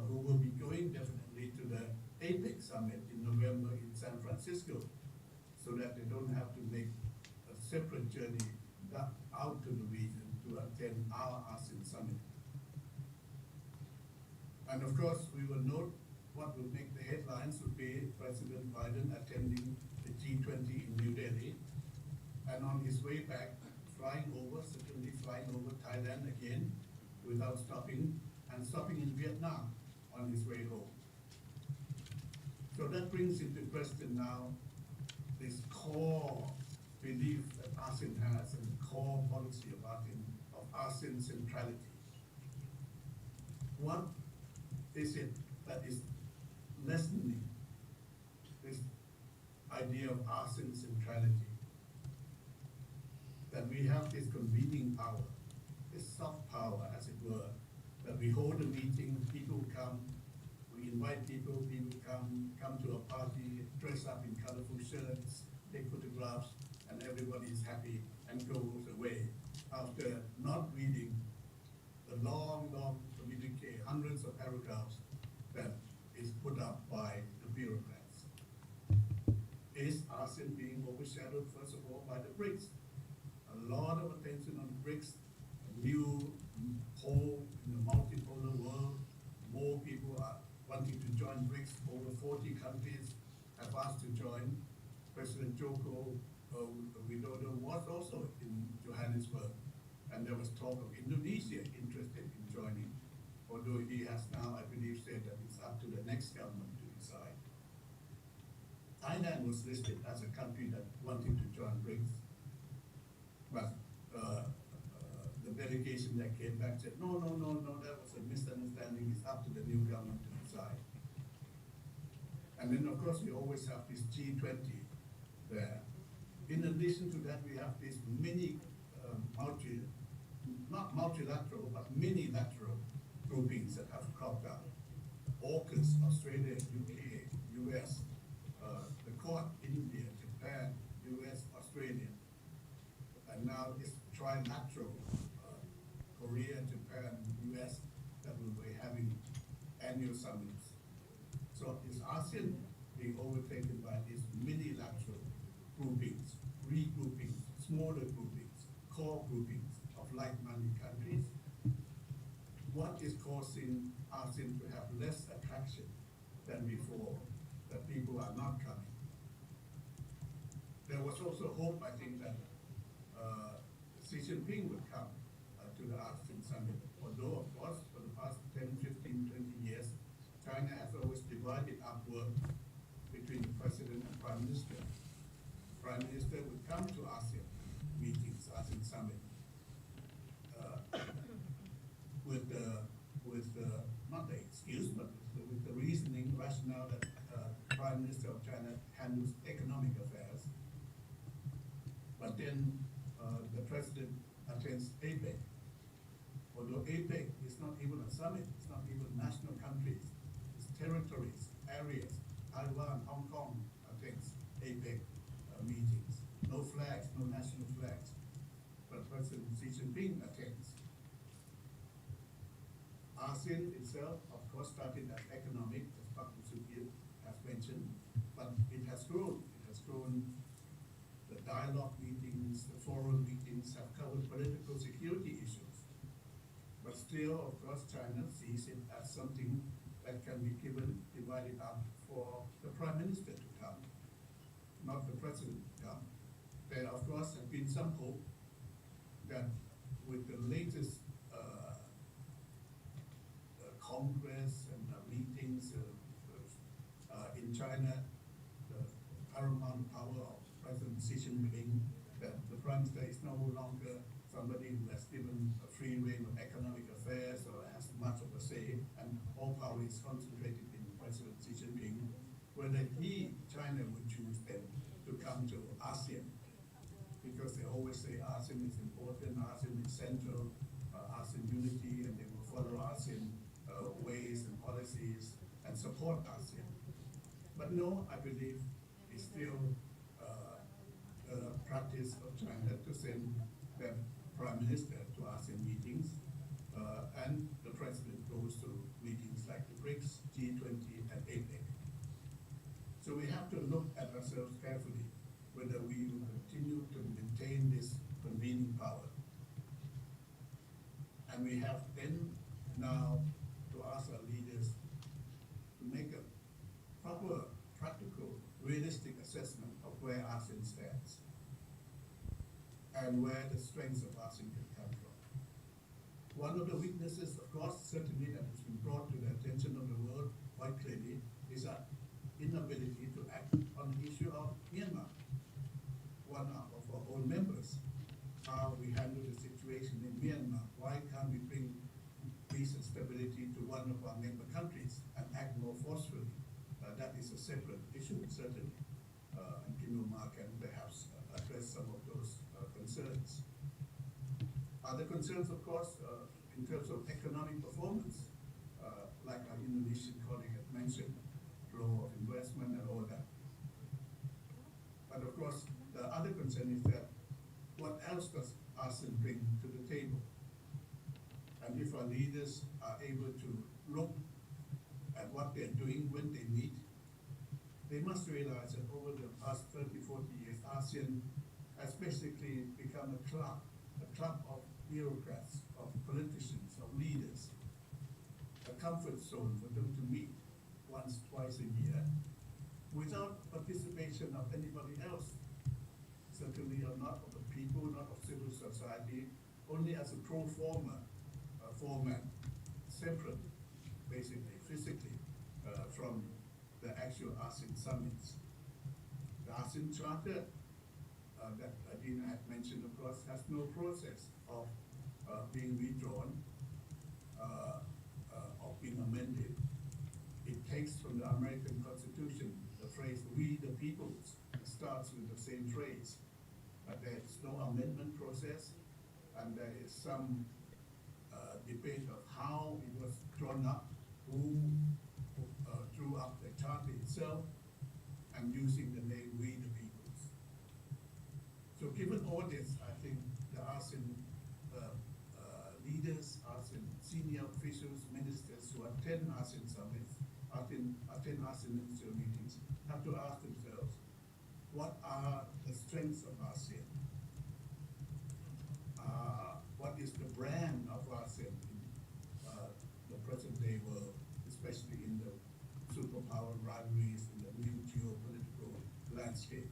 G: who will be going definitely to the APEC Summit in November in San Francisco, so that they don't have to make a separate journey out to the region to attend our ASEAN Summit. And of course, we will note what will make the headlines would be President Biden attending the G20 in New Delhi, and on his way back, certainly flying over Thailand again without stopping, and stopping in Vietnam on his way home. So that brings into question now this core belief that ASEAN has and the core policy of ASEAN centrality. What is it that is lessening this idea of ASEAN centrality? That we have this convening power, this soft power, as it were, that we hold a meeting, people come, we invite people, people come to a party, dress up in colorful shirts, take photographs, and everybody is happy and goes away after not reading the long, long communique, hundreds of paragraphs that is put up by the bureaucrats. Is ASEAN being overshadowed, first of all, by the BRICS? A lot of attention on BRICS, a new pole in the multipolar world. More people are wanting to join BRICS. Over 40 countries have asked to join. President Joko Widodo was also in Johannesburg, and there was talk of Indonesia interested in joining, although he has now, I believe, said that it's up to the next government to decide. Thailand was listed as a country that wanted to join BRICS, but the delegation that came back said, no, that was a misunderstanding, it's up to the new government to decide. And then, of course, we always have this G20 there. In addition to that, we have these many not multilateral, but mini-lateral groupings that have cropped up. AUKUS, Australia, UK, US, the Quad, India, Japan, US, Australia. And now this trilateral, Korea, Japan, US, that will be having annual summits. So is ASEAN being overtaken by these mini-lateral groupings, regroupings, smaller groupings, core groupings of like-minded countries? What is causing ASEAN to have less attraction than before, that people are not coming? There was also hope, I think, that Xi Jinping would come to the ASEAN Summit, although, of course, for the past 10, 15, 20 years, China has always divided up work between the president and prime minister. Prime minister would come to ASEAN meetings, ASEAN Summit, with not the excuse, but with the reasoning, rationale that Prime Minister of China handles economic affairs. But then the president attends APEC. Although APEC is not even a summit, it's not even national countries, it's territories, areas. Taiwan, Hong Kong attends APEC meetings. No flags, no national flags. But President Xi Jinping attends. ASEAN itself, of course, started as economic, as Pak Sukhir has mentioned, but it has grown. It has grown. The dialogue meetings, the forum meetings have covered political security issues. But still, of course, China sees it as something that can be divided up for the prime minister to come, not the president to come. There, of course, has been some hope that with the latest Congress and meetings in China, the paramount power of President Xi Jinping, that the prime minister is no longer somebody who has given a free rein of economic affairs or has much of a say, and all power is concentrated in President Xi Jinping, whether China would choose them to come to ASEAN, because they always say ASEAN is important, ASEAN is central, ASEAN unity, and they will follow ASEAN ways and policies and support ASEAN. But no, I believe it's still practice of China to send their prime minister to ASEAN meetings, and the president goes to meetings like the BRICS, G20, and APEC. So we have to look at ourselves carefully, whether we will continue to maintain this convening power. And we have then now to ask our leaders to make a proper, practical, realistic assessment of where ASEAN stands and where the strengths of ASEAN can come from. One of the weaknesses, of course, certainly that has been brought to the attention of the world quite clearly is our inability to act on the issue of Myanmar, one of our own members. How we handle the situation in Myanmar. Why can't we bring peace and stability to one of our member countries and act more forcefully? That is a separate issue, certainly. And Kim Yong-ma can perhaps address some of those concerns. Other concerns, of course, in terms of economic performance, like our Indonesian colleague had mentioned, flow of investment and all that. But of course, the other concern is that what else does ASEAN bring to the table? And if our leaders are able to look at what they're doing when they meet, they must realize that over the past 30, 40 years, ASEAN has basically become a club of bureaucrats, of politicians, of leaders, a comfort zone for them to meet once, twice a year, without participation of anybody else. Certainly not of the people, not of civil society, only as a pro forma format, separate, basically, physically, from the actual ASEAN summits. The ASEAN Charter that Adina had mentioned, of course, has no process of being redrawn, of being amended. It takes from the American Constitution the phrase, "we the peoples." It starts with the same phrase. But there is no amendment process, and there is some debate of how it was drawn up, who drew up the charter itself, and using the name "we the peoples." So given all this, I think the ASEAN leaders, ASEAN senior officials, ministers who attend ASEAN summits, attend ASEAN ministerial meetings, have to ask themselves, what are the strengths of ASEAN? What is the brand of ASEAN in the present day world, especially in the superpower rivalries, in the new geopolitical landscape?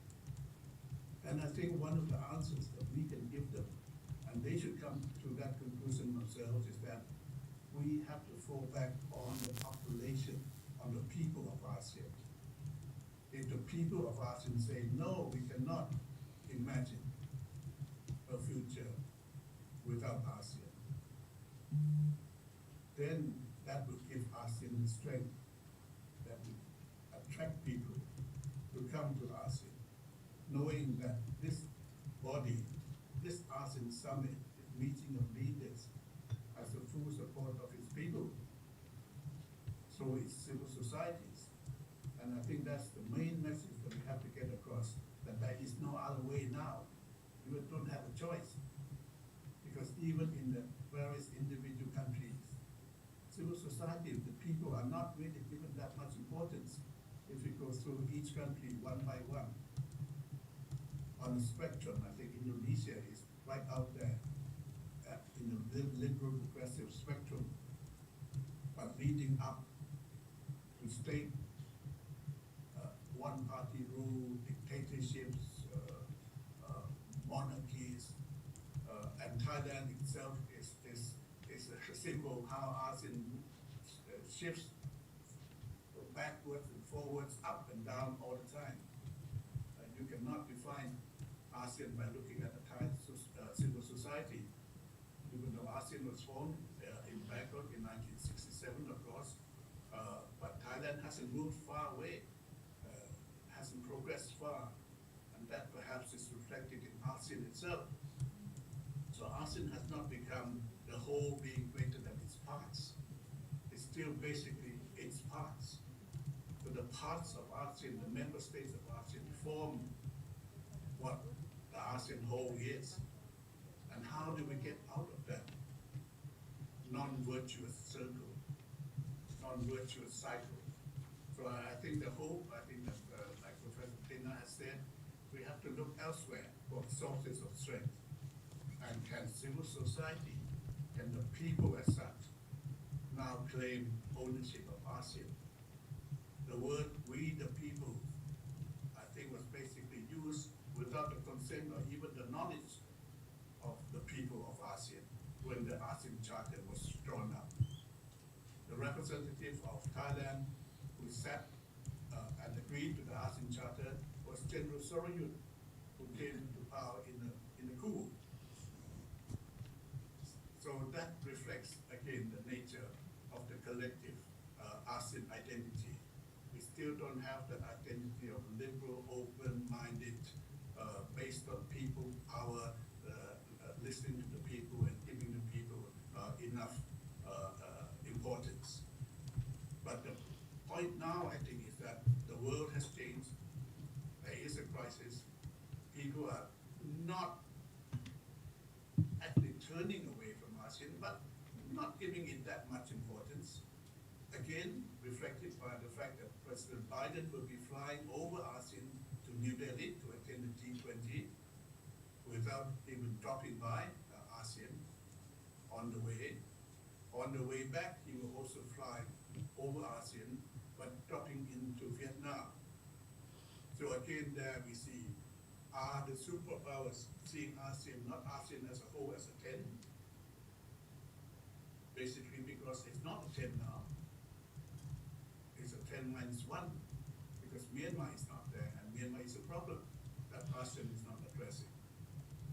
G: And I think one of the answers that we can give them, and they should come to that conclusion themselves, is that we have to fall back on the population, on the people of ASEAN. If the people of ASEAN say, no, we cannot imagine a future without ASEAN, then that would give ASEAN the strength that would attract people to come to ASEAN, knowing that this body, this ASEAN Summit, this meeting of leaders, has the full support of its people, so its civil societies. And I think that's the main message that we have to get across, that there is no other way now. You don't have a choice. Because even in the various individual countries, civil society, the people are not really given that much importance if we go through each country one by one. On the spectrum, I think Indonesia is right out there in the liberal progressive spectrum, but leading up to state one-party rule, dictatorships, monarchies, and Thailand itself is a symbol of how ASEAN shifts backwards and forwards, up and down all the time. You cannot define ASEAN by looking at the Thai civil society. Even though ASEAN was formed in Bangkok in 1967, of course, but Thailand hasn't moved far away, hasn't progressed far, and that perhaps is reflected in ASEAN itself. So ASEAN has not become the whole being greater than its parts. It's still basically its parts. So the parts of ASEAN, the member states of ASEAN, form what the ASEAN whole is. And how do we get out of that non-virtuous circle, non-virtuous cycle? So I think the hope, I think that like Professor Tina has said, we have to look elsewhere for sources of strength. And can civil society, can the people as such, now claim ownership of ASEAN? The word "we the people," I think, was basically used without the consent or even the knowledge of the people of ASEAN when the ASEAN Charter was drawn up. The representative of Thailand who sat and agreed to the ASEAN Charter was General Soroyut, who came to power in a coup. So that reflects, again, the nature of the collective ASEAN identity. We still don't have that identity of liberal, open-minded, based on people power, listening to the people and giving the people enough importance. But the point point now, I think, is that the world has changed. There is a crisis. People are not actually turning away from ASEAN, but not giving it that much importance. Again, reflected by the fact that President Biden will be flying over ASEAN to New Delhi to attend the G20 without even dropping by ASEAN on the way. On the way back, he will also fly over ASEAN, but dropping into Vietnam. So again, there we see, are the superpowers seeing ASEAN, not ASEAN as a whole, as a 10? Basically because it's not a 10 now. It's a 10 minus 1, because Myanmar is not there, and Myanmar is a problem that ASEAN is not addressing.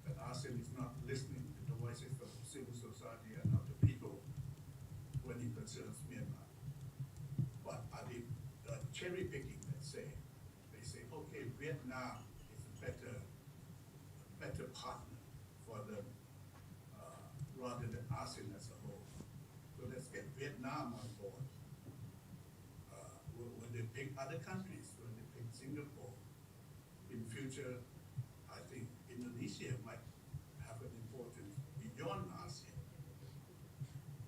G: That ASEAN is not listening to the voices of civil society and of the people when it concerns Myanmar. But are they cherry picking, let's say? They say, okay, Vietnam is a better partner for them rather than ASEAN as a whole. So let's get Vietnam on board. When they pick other countries, when they pick Singapore, in future, I think Indonesia might have an importance beyond ASEAN.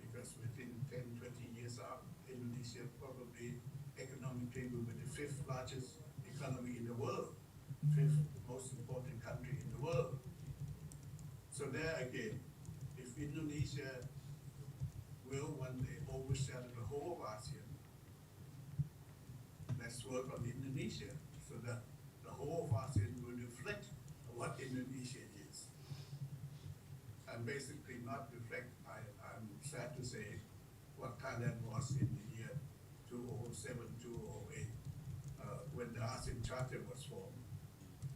G: Because within 10, 20 years out, Indonesia probably economically will be the 5th largest economy in the world, 5th most important country in the world. So there again, if Indonesia will one day overshadow the whole of ASEAN, let's work on Indonesia so that the whole of ASEAN will reflect what Indonesia is. And basically not reflect, I'm sad to say, what Thailand was in the year 2007, 2008, when the ASEAN Charter was formed,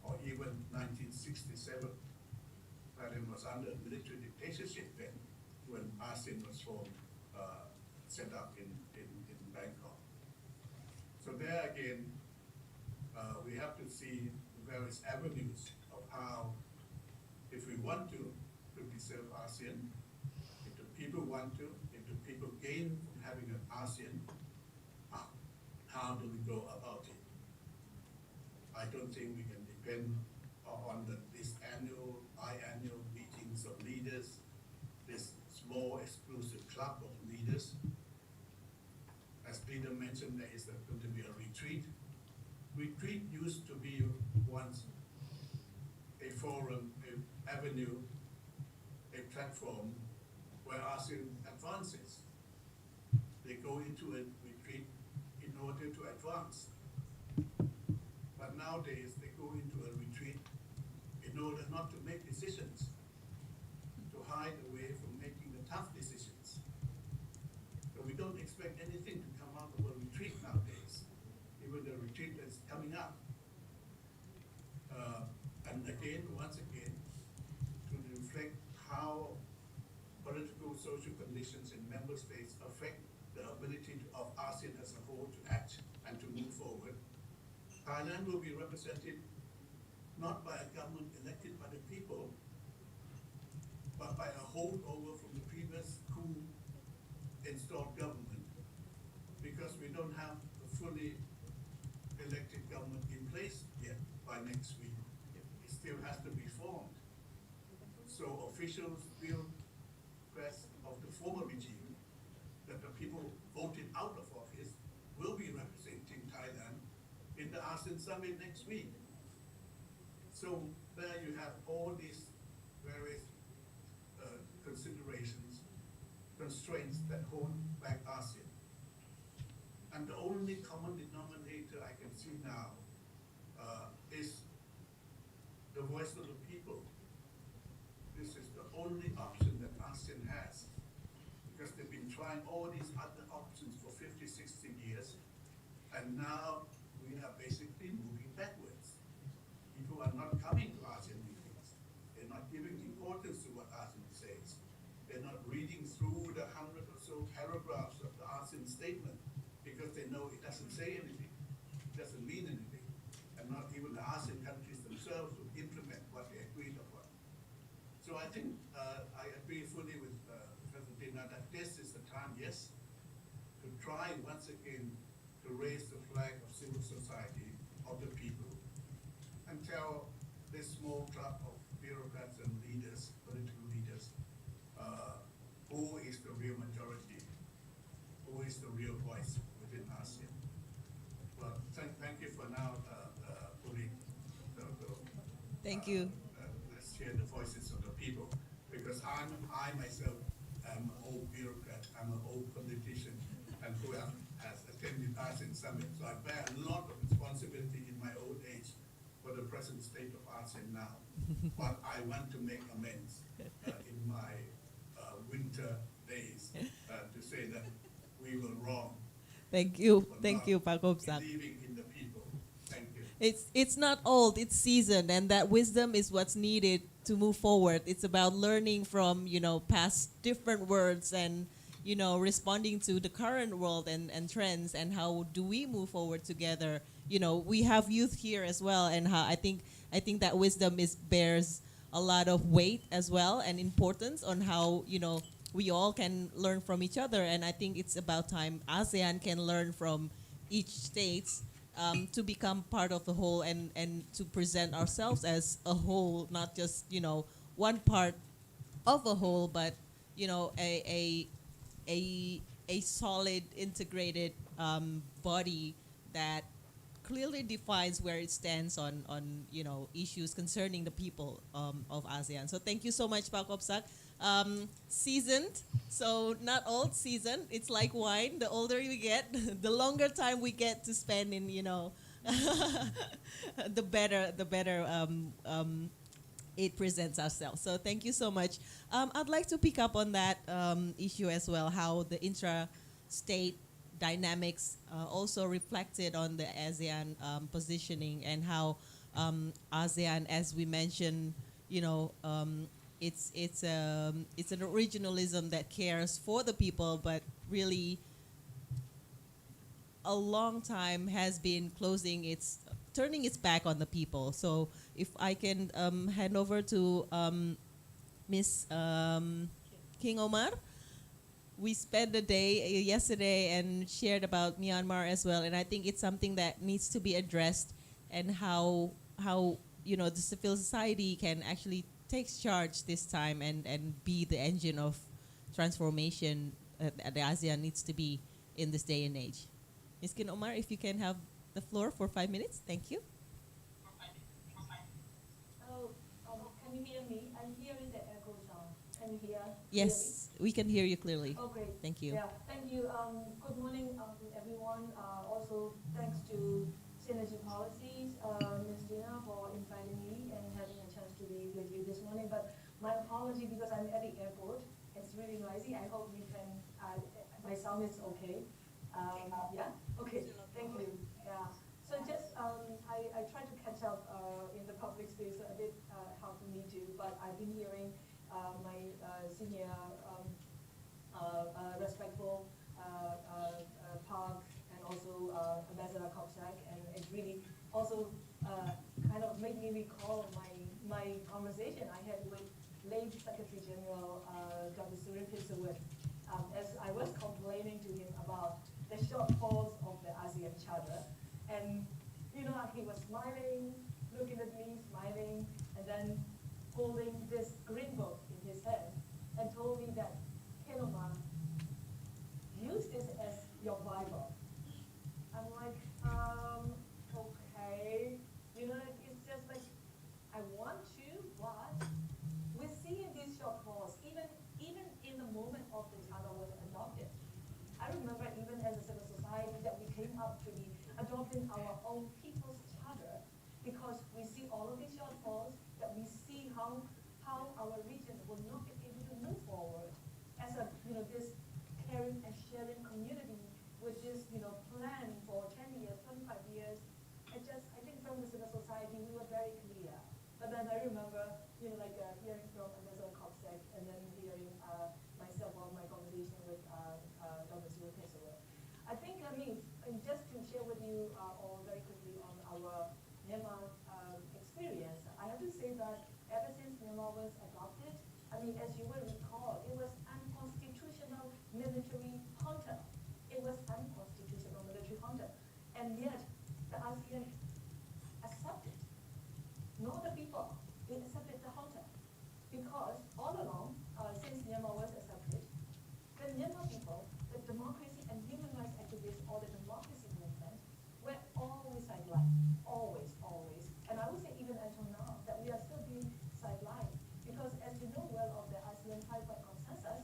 G: or even 1967. Thailand was under military dictatorship then, when ASEAN was formed, set up in Bangkok. So there again, we have to see the various avenues of how, if we want to preserve ASEAN, if the people want to, if the people gain from having an ASEAN, how do we go about it? I don't think we can depend on these biannual meetings of leaders, this small exclusive club of leaders. As Peter mentioned, there is going to be a retreat. Retreat used to be once a forum, an avenue, a platform where ASEAN advances. They go into a retreat in order to advance. But nowadays, they go into a retreat in order not to make decisions, to hide away from making the tough decisions. So we don't expect anything to come out of a retreat nowadays, even the retreat that's coming up. And again, once again, to reflect how political, social conditions in member states affect the ability of ASEAN as a whole to act and to move forward. Thailand will be represented not by a government elected by the people, but by a holdover from the previous coup-installed government, because we don't have a fully elected government in place yet by next week. It still has to be formed. So officials will press of the former regime that the people voted out of office will be representing Thailand in the ASEAN Summit next week. So there you have all these various considerations, constraints that hold back ASEAN. And the only common denominator I can see now is the voice of the people. This is the only option that ASEAN has, because they've been trying all these other options for 50, 60 years, and now we are basically moving backwards. People are not coming to ASEAN meetings. They're not giving importance to what ASEAN says. They're not reading through the 100 or so paragraphs of the ASEAN statement, because they know it doesn't say anything, it doesn't mean anything, and not even the ASEAN countries themselves will implement what they agreed upon. So I think I agree fully with President Dina that this is the time, yes, to try once again to raise the flag of civil society, of the people, and tell this small club of bureaucrats and leaders, political leaders, who is the real majority, who is the real voice within ASEAN. Well, thank you for now, putting
A: Thank you.
G: let's hear the voices of the people, because I myself am an old bureaucrat, I'm an old politician, and who has attended ASEAN Summit, so I bear a lot of responsibility in my old age for the present state of ASEAN now. But I want to make amends in my winter days to say that we were wrong.
D: Thank you,
G: for
D: thank
G: not
D: you, Pak Gopsak.
G: believing in the people. Thank you.
D: It's not old, it's seasoned, and that wisdom is what's needed to move forward. It's about learning from, past different words and, responding to the current world and trends, and how do we move forward together. We have youth here as well, and how I think that wisdom bears a lot of weight as well and importance on how, we all can learn from each other. And I think it's about time ASEAN can learn from each states to become part of the whole, and to present ourselves as a whole, not just, one part of a whole, but, a solid, integrated body that clearly defines where it stands on issues concerning the people of ASEAN. So thank you so much, Pak Gopsak. Seasoned, so not old, seasoned. It's like wine. The older we get, the longer time we get to spend in, the better it presents ourselves. So thank you so much. I'd like to pick up on that issue as well, how the intra-state dynamics also reflected on the ASEAN positioning, and how ASEAN, as we mentioned, it's an regionalism that cares for the people, but really a long time has been turning its back on the people. So if I can hand over to Miss King Omar. We spent the day yesterday and shared about Myanmar as well, and I think it's something that needs to be addressed, and how the civil society can actually take charge this time and be the engine of transformation that the ASEAN needs to be in this day and age. Ms. Kin Omar, if you can have the floor for 5 minutes, thank you.
H: Oh, can you hear me? I'm hearing the echo sound. Can you hear?
D: Yes, we can hear you clearly.
H: Oh, great.
D: Thank you.
H: Yeah, thank you. Good morning, everyone. Also, thanks to Synergy Policies, Ms. Dina, for inviting me and having a chance to be with you this morning. But my apology because I'm at the airport. It's really noisy. I hope you can, my sound is okay. Yeah? Okay, thank you. Yeah. So just, I tried to catch up in the public space a bit hard for me too, but I've been hearing my senior respectful Park and also Ambassador Kopsak, and it really also kind of made me recall my conversation I had with late Secretary General Dr. Surya Pinsawat, as I was complaining to him about the shortfalls of the ASEAN Charter, and he was smiling, looking at me, smiling, and then holding this green book in his hand and told me that, Kenoma, use this as your Bible. I'm like, okay. It's just like, I want to, but we're seeing these shortfalls, even in the moment of the charter was adopted. I remember even as a civil society that we came up to be adopting our own people's charter, because we see all of these shortfalls, that we see how our region will not be able to move forward as a this caring and sharing community with this plan for 10 years, 25 years. I think from the civil society we were very clear. But then I remember hearing from Ambassador Kopsak, and then hearing myself on my conversation with Dr. Surya Pinsawat. I think just to share with you all very quickly on our Myanmar experience, I have to say that ever since Myanmar was adopted, as you will recall, it was unconstitutional military junta. It was unconstitutional military junta. and yet the ASEAN accepted, not the people, they accepted the junta. Because all along, since Myanmar was accepted, the Myanmar people, the democracy and human rights activists, or the democracy movement, were always sidelined, always, always. And I would say even until now, that we are still being sidelined. Because as you know well of the ASEAN 5-point consensus,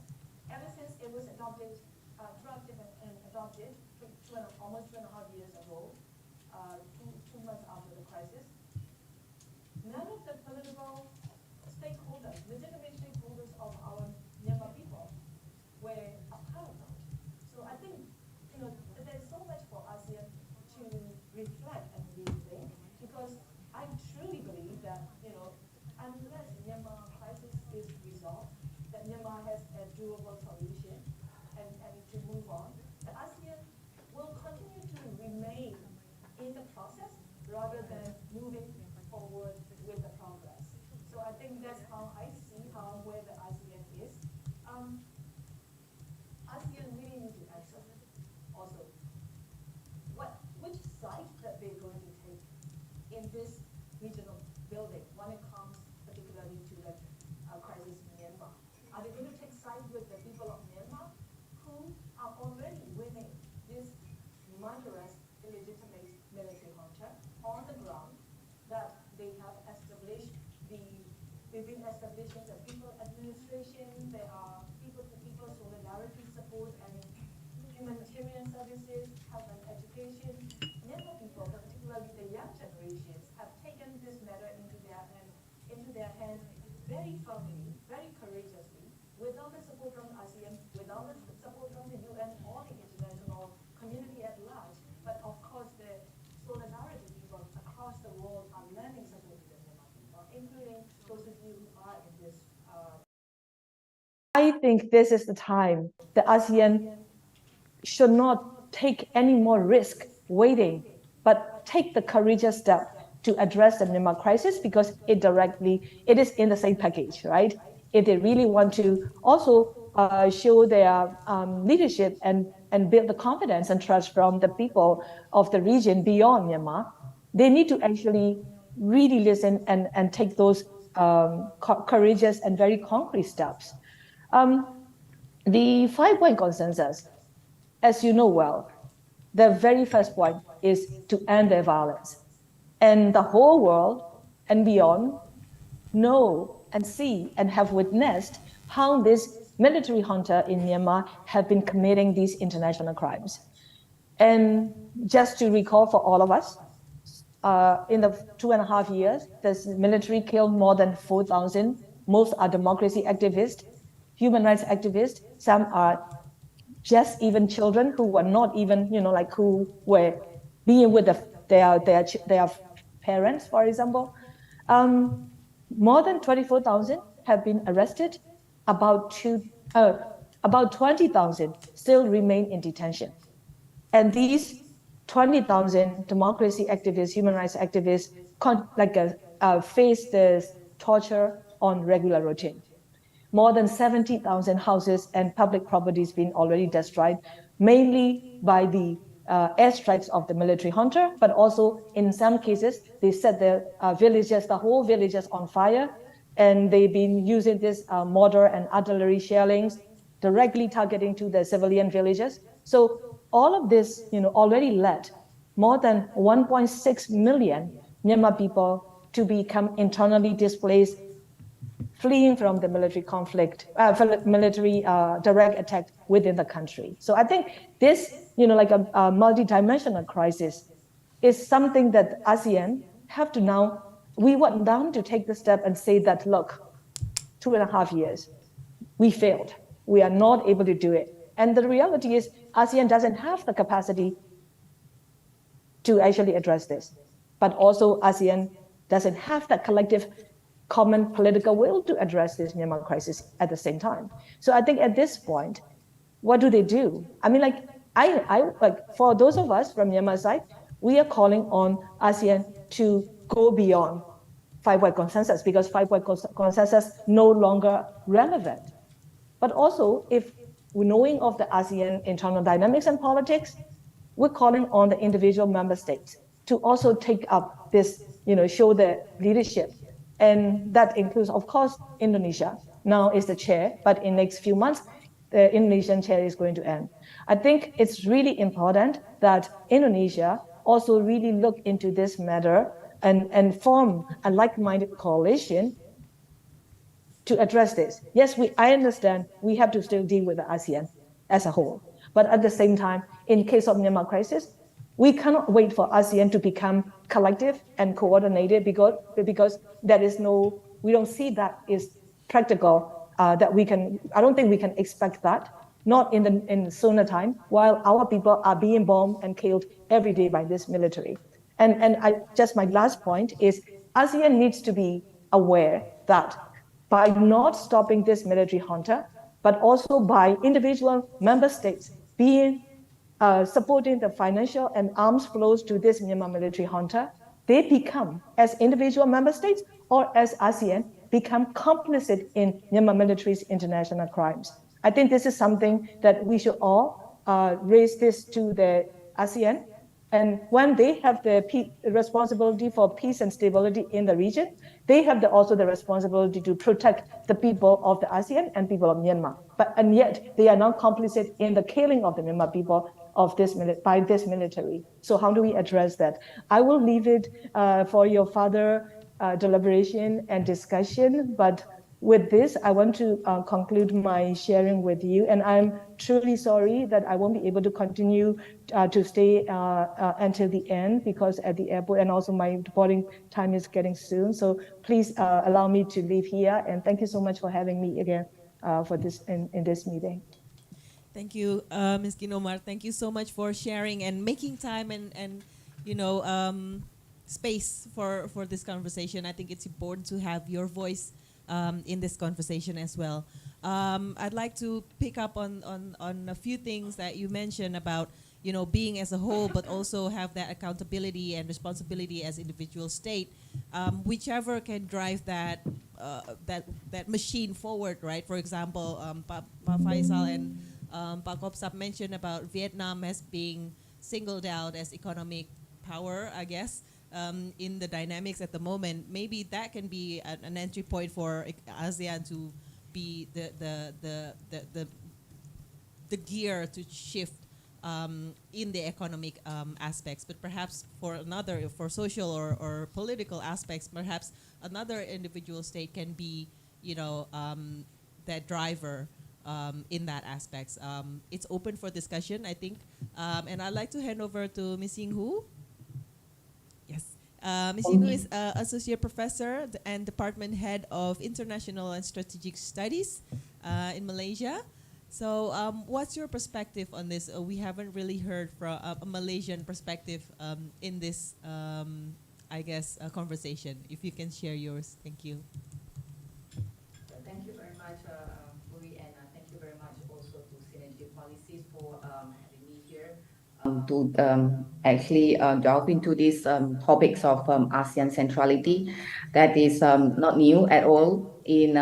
H: ever since it was adopted, drafted and adopted almost 2.5 years ago, two months after the crisis, none of the political stakeholders, legitimate stakeholders of our Myanmar people were a part of that. So I think, there's so much for ASEAN to reflect and rethink, because I truly believe that, unless Myanmar crisis is resolved, that Myanmar has a doable solution and to move on, the ASEAN will continue to remain in the process rather than moving forward with the progress. So I think that's how I see where the ASEAN is. ASEAN really needs to answer also which side that they're going to take in this regional building when it comes particularly to the crisis in Myanmar. Are they going to take side with the people of Myanmar who are already winning this murderous, illegitimate military junta on the ground, that they have established they've been establishing the people administration, there are people-to-people solidarity support and humanitarian services, health and education. Myanmar people, particularly the young generations, have taken this matter into their hands very firmly, very courageously, without the support from ASEAN, without the support from the UN or the international community at large. But of course, the solidarity people across the world are lending support to the Myanmar people, including those of you who are in this.
I: I think this is the time the ASEAN should not take any more risk waiting, but take the courageous step to address the Myanmar crisis, because it is in the same package, right? If they really want to also show their leadership and build the confidence and trust from the people of the region beyond Myanmar, they need to actually really listen and take those courageous and very concrete steps. The 5-point consensus, as you know well, the very first point is to end the violence. And the whole world and beyond know and see and have witnessed how this military junta in Myanmar have been committing these international crimes. And just to recall for all of us, in the 2.5 years, this military killed more than 4,000. Most are democracy activists, human rights activists. Some are just even children who were not even, who were being with their parents, for example. More than 24,000 have been arrested. About 20,000 still remain in detention. And these 20,000 democracy activists, human rights activists, face this torture on regular routine. More than 70,000 houses and public properties being already destroyed, mainly by the airstrikes of the military junta, but also in some cases, they set the whole villages on fire, and they've been using this mortar and artillery shellings directly targeting to the civilian villages. So all of this, already led more than 1.6 million Myanmar people to become internally displaced, fleeing from the military conflict, military direct attack within the country. So I think this, a multi-dimensional crisis is something that ASEAN have to now, we want them to take the step and say that, look, 2.5 years, we failed. We are not able to do it. And the reality is ASEAN doesn't have the capacity to actually address this. But also ASEAN doesn't have that collective common political will to address this Myanmar crisis at the same time. So I think at this point, what do? I mean, for those of us from Myanmar side, we are calling on ASEAN to go beyond 5-point consensus, because 5-point consensus no longer relevant. But also, if knowing of the ASEAN internal dynamics and politics, we're calling on the individual member states to also take up this, show the leadership. And that includes, of course, Indonesia. Now is the chair, but in next few months, the Indonesian chair is going to end. I think it's really important that Indonesia also really look into this matter and form a like-minded coalition to address this. Yes, I understand we have to still deal with the ASEAN as a whole. But at the same time, in case of Myanmar crisis, we cannot wait for ASEAN to become collective and coordinated because we don't see that is practical, I don't think we can expect that, not in sooner time, while our people are being bombed and killed every day by this military. And my last point is ASEAN needs to be aware that by not stopping this military junta, but also by individual member states being supporting the financial and arms flows to this Myanmar military junta, they become, as individual member states or as ASEAN, become complicit in Myanmar military's international crimes. I think this is something that we should all raise this to the ASEAN. And when they have the responsibility for peace and stability in the region, they have also the responsibility to protect the people of the ASEAN and people of Myanmar. And yet they are now complicit in the killing of the Myanmar people by this military. So how do we address that? I will leave it for your further deliberation and discussion, but with this, I want to conclude my sharing with you, and I'm truly sorry that I won't be able to continue to stay until the end because at the airport, and also my boarding time is getting soon. So please allow me to leave here, and thank you so much for having me again for this in this meeting.
D: Thank you, Ms. Ginomar. Thank you so much for sharing and making time and space for this conversation. I think it's important to have your voice in this conversation as well. I'd like to pick up on a few things that you mentioned about being as a whole, but also have that accountability and responsibility as individual state, whichever can drive that machine forward, right? For example, Pa Faisal and Pa Kopsap mentioned about Vietnam as being singled out as economic power, I guess. In the dynamics at the moment, maybe that can be an entry point for ASEAN to be the gear to shift in the economic aspects. But perhaps for social or political aspects, perhaps another individual state can be, that driver in that aspects. It's open for discussion, I think. And I'd like to hand over to Ms. Ying Hu. Yes. Ms. Ying Hu is Associate Professor and Department Head of International and Strategic Studies in Malaysia. So what's your perspective on this? We haven't really heard from a Malaysian perspective in this, conversation. If you can share yours. Thank you.
J: Thank you very much, Uri, and thank you very much also to Synergy Policies for having me here. To actually delve into these topics of ASEAN centrality. That is not new at all. In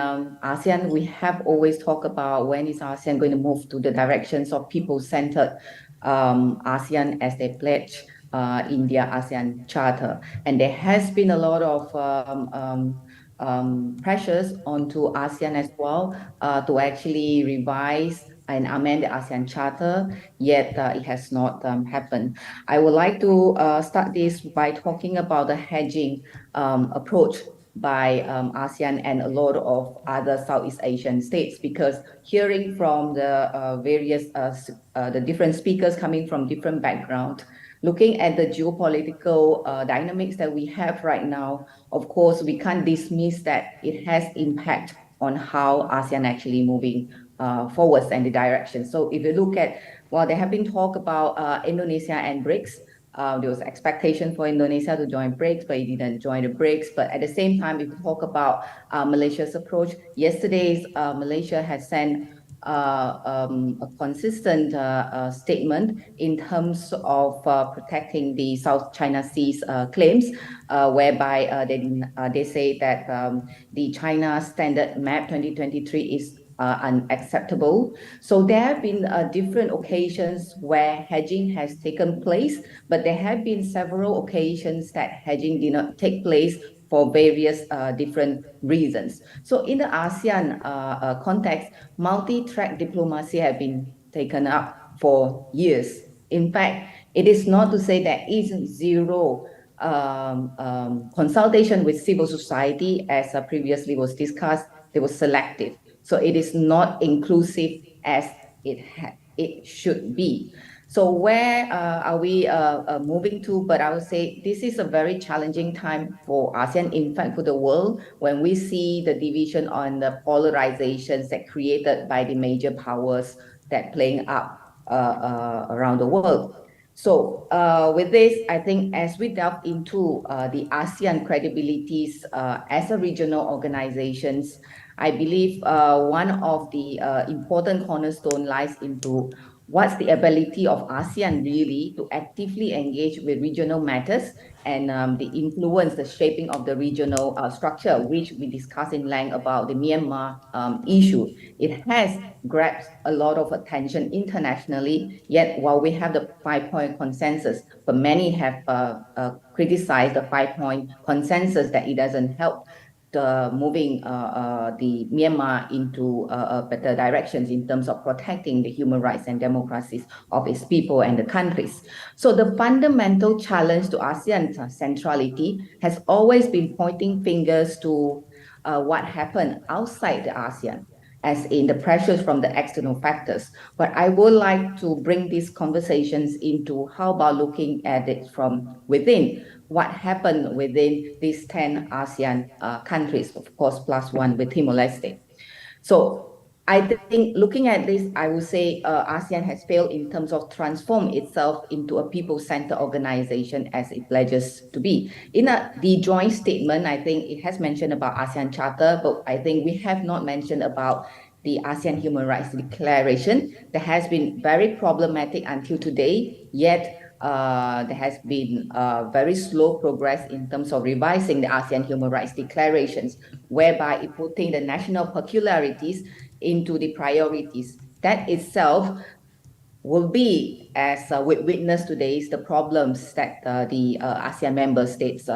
J: ASEAN, we have always talked about when is ASEAN going to move to the directions of people-centered ASEAN as they pledge in their ASEAN Charter. And there has been a lot of pressures onto ASEAN as well to actually revise and amend the ASEAN Charter, yet it has not happened. I would like to start this by talking about the hedging approach by ASEAN and a lot of other Southeast Asian states, because hearing from the the different speakers coming from different backgrounds, looking at the geopolitical dynamics that we have right now, of course, we can't dismiss that it has impact on how ASEAN actually moving forwards and the direction. So if you look at, while there have been talk about Indonesia and BRICS, there was expectation for Indonesia to join BRICS, but it didn't join the BRICS. But at the same time, if you talk about Malaysia's approach, yesterday's Malaysia has sent a consistent statement in terms of protecting the South China Sea's claims, whereby they say that the China Standard Map 2023 is unacceptable. So there have been different occasions where hedging has taken place, but there have been several occasions that hedging did not take place for various different reasons. So in the ASEAN context, multi-track diplomacy have been taken up for years. In fact, it is not to say there isn't zero consultation with civil society, as previously was discussed. They were selective. So it is not inclusive as it should be. So where are we moving to? But I would say this is a very challenging time for ASEAN, in fact, for the world, when we see the division on the polarizations that created by the major powers that playing up around the world. So with this, I think as we delve into the ASEAN credibilities as a regional organizations, I believe one of the important cornerstone lies into what's the ability of ASEAN really to actively engage with regional matters and the influence, the shaping of the regional structure, which we discussed in length about the Myanmar issue. It has grabbed a lot of attention internationally, yet while we have the 5-point consensus, but many have criticized the 5-point consensus that it doesn't help moving the Myanmar into better directions in terms of protecting the human rights and democracies of its people and the countries. So the fundamental challenge to ASEAN centrality has always been pointing fingers to what happened outside the ASEAN, as in the pressures from the external factors. But I would like to bring these conversations into how about looking at it from within, what happened within these 10 ASEAN countries, of course, plus one with Timor-Leste. So I think looking at this, I would say ASEAN has failed in terms of transform itself into a people-centered organization as it pledges to be. In the joint statement, I think it has mentioned about ASEAN Charter, but I think we have not mentioned about the ASEAN Human Rights Declaration that has been very problematic until today, yet there has been very slow progress in terms of revising the ASEAN Human Rights Declarations, whereby it putting the national peculiarities into the priorities. That itself will be, as we witness today, is the problems that the ASEAN member states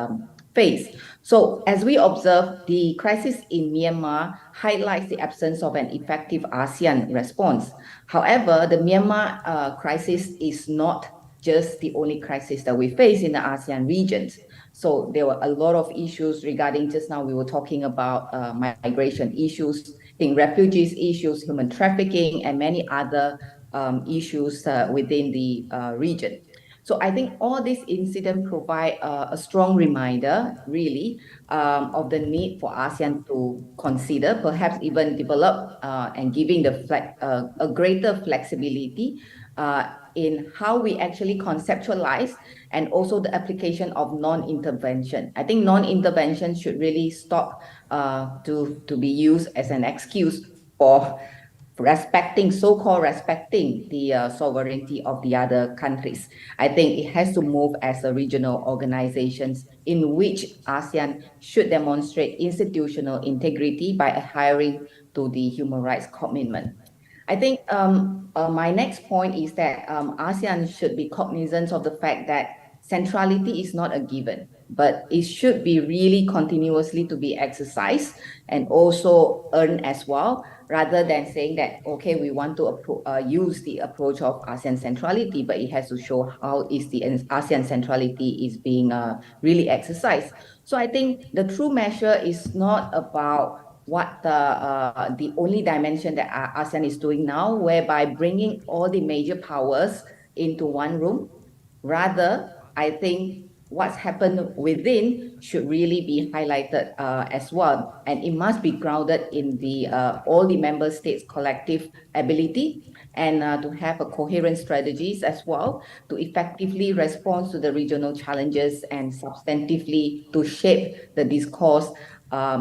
J: face. So as we observe, the crisis in Myanmar highlights the absence of an effective ASEAN response. However, the Myanmar crisis is not just the only crisis that we face in the ASEAN regions. So there were a lot of issues regarding, just now we were talking about migration issues, refugees issues, human trafficking, and many other issues within the region. So I think all these incidents provide a strong reminder, really, of the need for ASEAN to consider, perhaps even develop and giving a greater flexibility in how we actually conceptualize and also the application of non-intervention. I think non-intervention should really stop to be used as an excuse for so-called respecting the sovereignty of the other countries. I think it has to move as a regional organizations in which ASEAN should demonstrate institutional integrity by adhering to the human rights commitment. I think my next point is that ASEAN should be cognizant of the fact that centrality is not a given, but it should be really continuously to be exercised and also earned as well, rather than saying that, okay, we want to use the approach of ASEAN centrality, but it has to show how is the ASEAN centrality is being really exercised. So I think the true measure is not about what the only dimension that ASEAN is doing now, whereby bringing all the major powers into one room. Rather, I think what's happened within should really be highlighted as well, and it must be grounded in the all the member states' collective ability and to have a coherent strategies as well to effectively respond to the regional challenges and substantively to shape the discourse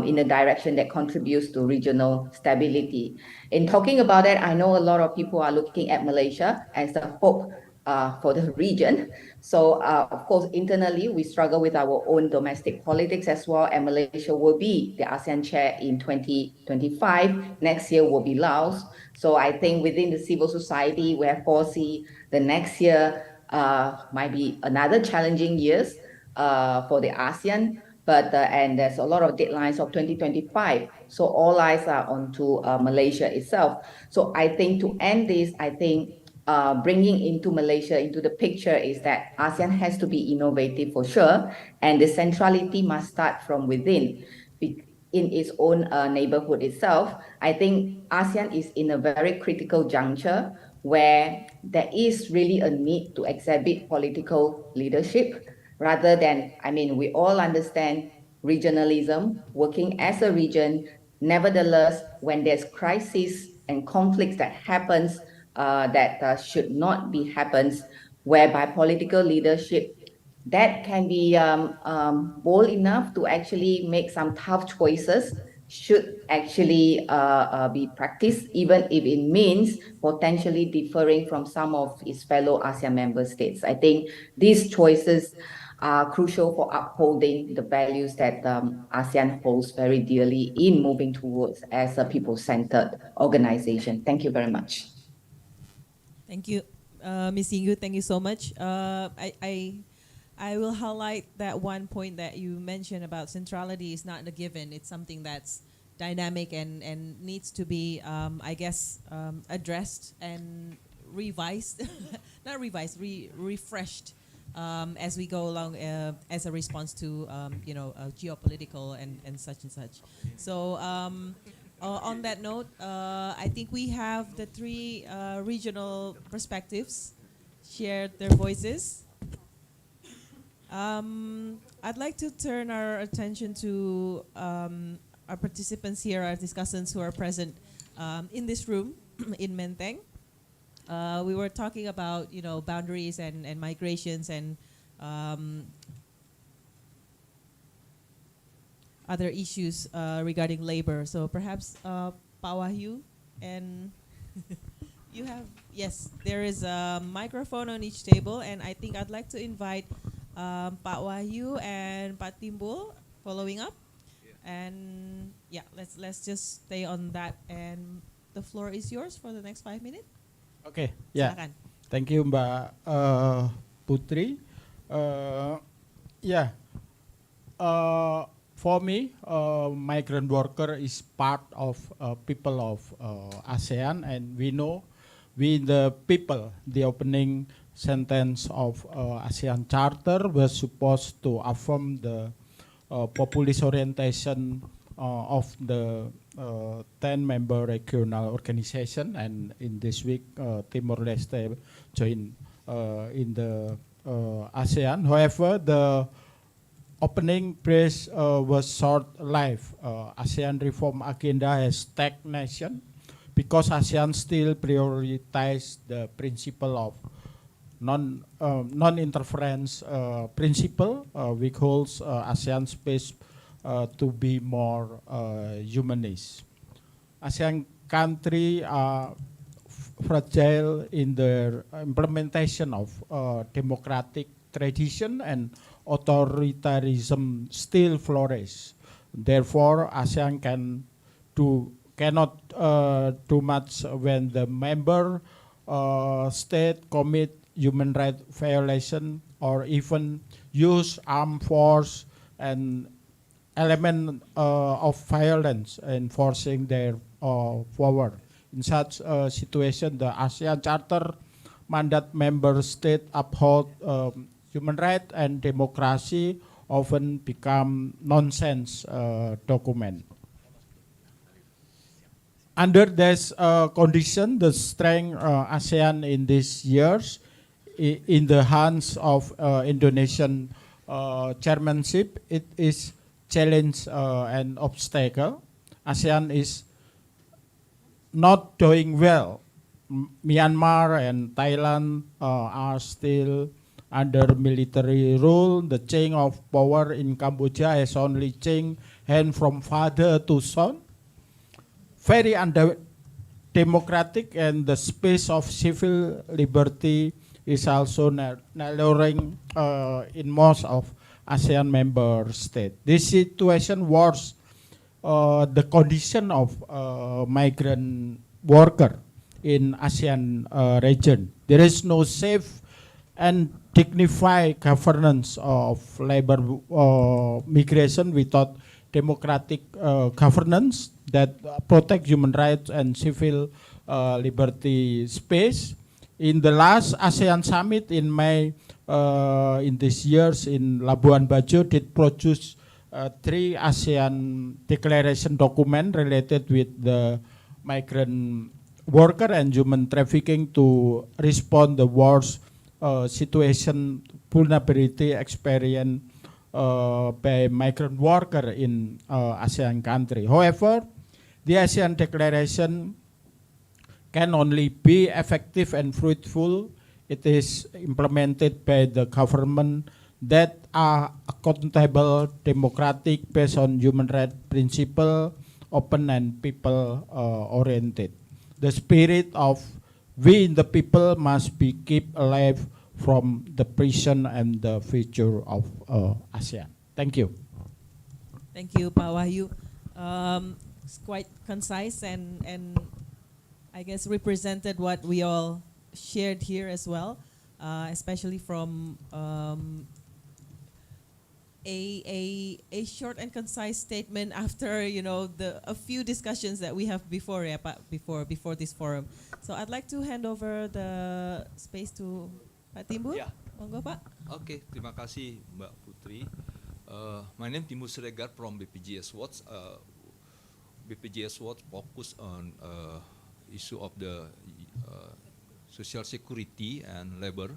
J: in a direction that contributes to regional stability. In talking about that, I know a lot of people are looking at Malaysia as the hope for the region. So, of course, internally, we struggle with our own domestic politics as well, and Malaysia will be the ASEAN chair in 2025. Next year will be Laos. So I think within the civil society, we have foresee the next year might be another challenging years for the ASEAN, but and there's a lot of deadlines of 2025. So all eyes are onto Malaysia itself. So I think to end this, I think bringing into Malaysia into the picture is that ASEAN has to be innovative for sure, and the centrality must start from within. In its own neighborhood itself, I think ASEAN is in a very critical juncture where there is really a need to exhibit political leadership rather than, I mean, we all understand regionalism, working as a region. Nevertheless, when there's crisis and conflicts that happens that should not be happens, whereby political leadership that can be bold enough to actually make some tough choices should actually be practiced, even if it means potentially differing from some of its fellow ASEAN member states. I think these choices are crucial for upholding the values that ASEAN holds very dearly in moving towards as a people-centered organization. Thank you very much.
D: Thank you, Ms. Yinggu. Thank you so much. I will highlight that one point that you mentioned about centrality is not a given. It's something that's dynamic and needs to be, I guess, addressed and revised, not revised, refreshed as we go along as a response to, geopolitical and such and such. So on that note, I think we have the three regional perspectives shared their voices. I'd like to turn our attention to our participants here, our discussants who are present in this room in Menteng. We were talking about, boundaries and migrations and other issues regarding labor. So perhaps Pak Wahyu and you have, yes, there is a microphone on each table, and I think I'd like to invite Pak Wahyu and Pak Timbul following up. And yeah, let's just stay on that, and the floor is yours for the next 5 minutes.
K: Okay, yeah.
D: Silakan.
K: Thank you, Mbak Putri. For me, migrant worker is part of people of ASEAN, and we know the people, the opening sentence of ASEAN Charter was supposed to affirm the populist orientation of the 10-member regional organization, and in this week, Timor-Leste joined in the ASEAN. However, the opening press was short-lived. ASEAN reform agenda has stagnation because ASEAN still prioritize the principle of non-interference principle, which holds ASEAN space to be more humanist. ASEAN countries are fragile in the implementation of democratic tradition, and authoritarianism still flourish. Therefore, ASEAN cannot do much when the member state commit human rights violation or even use armed force and element of violence enforcing their power. In such a situation, the ASEAN Charter mandate member state uphold human rights and democracy often become nonsense document. Under this condition, the strength ASEAN in these years in the hands of Indonesian chairmanship, it is challenge and obstacle. ASEAN is not doing well. Myanmar and Thailand are still under military rule. The chain of power in Cambodia has only changed hand from father to son. Very undemocratic, and the space of civil liberty is also narrowing in most of ASEAN member states. This situation was the condition of migrant worker in ASEAN region. There is no safe and dignified governance of labor migration without democratic governance that protect human rights and civil liberty space. In the last ASEAN Summit in May in this years in Labuan Bajo did produce 3 ASEAN declaration document related with the migrant worker and human trafficking to respond the worst situation vulnerability experience by migrant worker in ASEAN country. However, the ASEAN declaration can only be effective and fruitful. It is implemented by the government that are accountable, democratic, based on human rights principle, open and people oriented. The spirit of we the people must be kept alive from the present and the future of ASEAN. Thank you.
D: Thank you, Pak Wahyu. It's quite concise and I guess represented what we all shared here as well, especially from a short and concise statement after a few discussions that we have before before this forum. So I'd like to hand over the space to Pak Timbul.
L: Ya.
D: Monggo Pak.
L: Oke, terima kasih Mbak Putri. My name Timbul Siregar from BPJS Watch. BPJS Watch focus on issue of the social security and labor,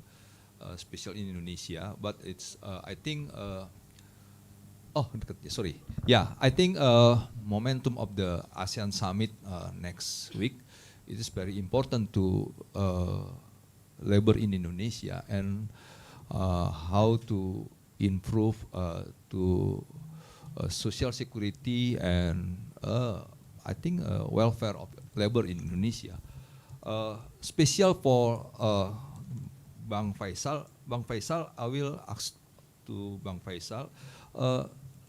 L: especially in Indonesia. But it's I think I think momentum of the ASEAN Summit next week, it is very important to labor in Indonesia and how to improve to social security and I think welfare of labor in Indonesia. Special for Bang Faisal. Bang Faisal, I will ask to Bang Faisal.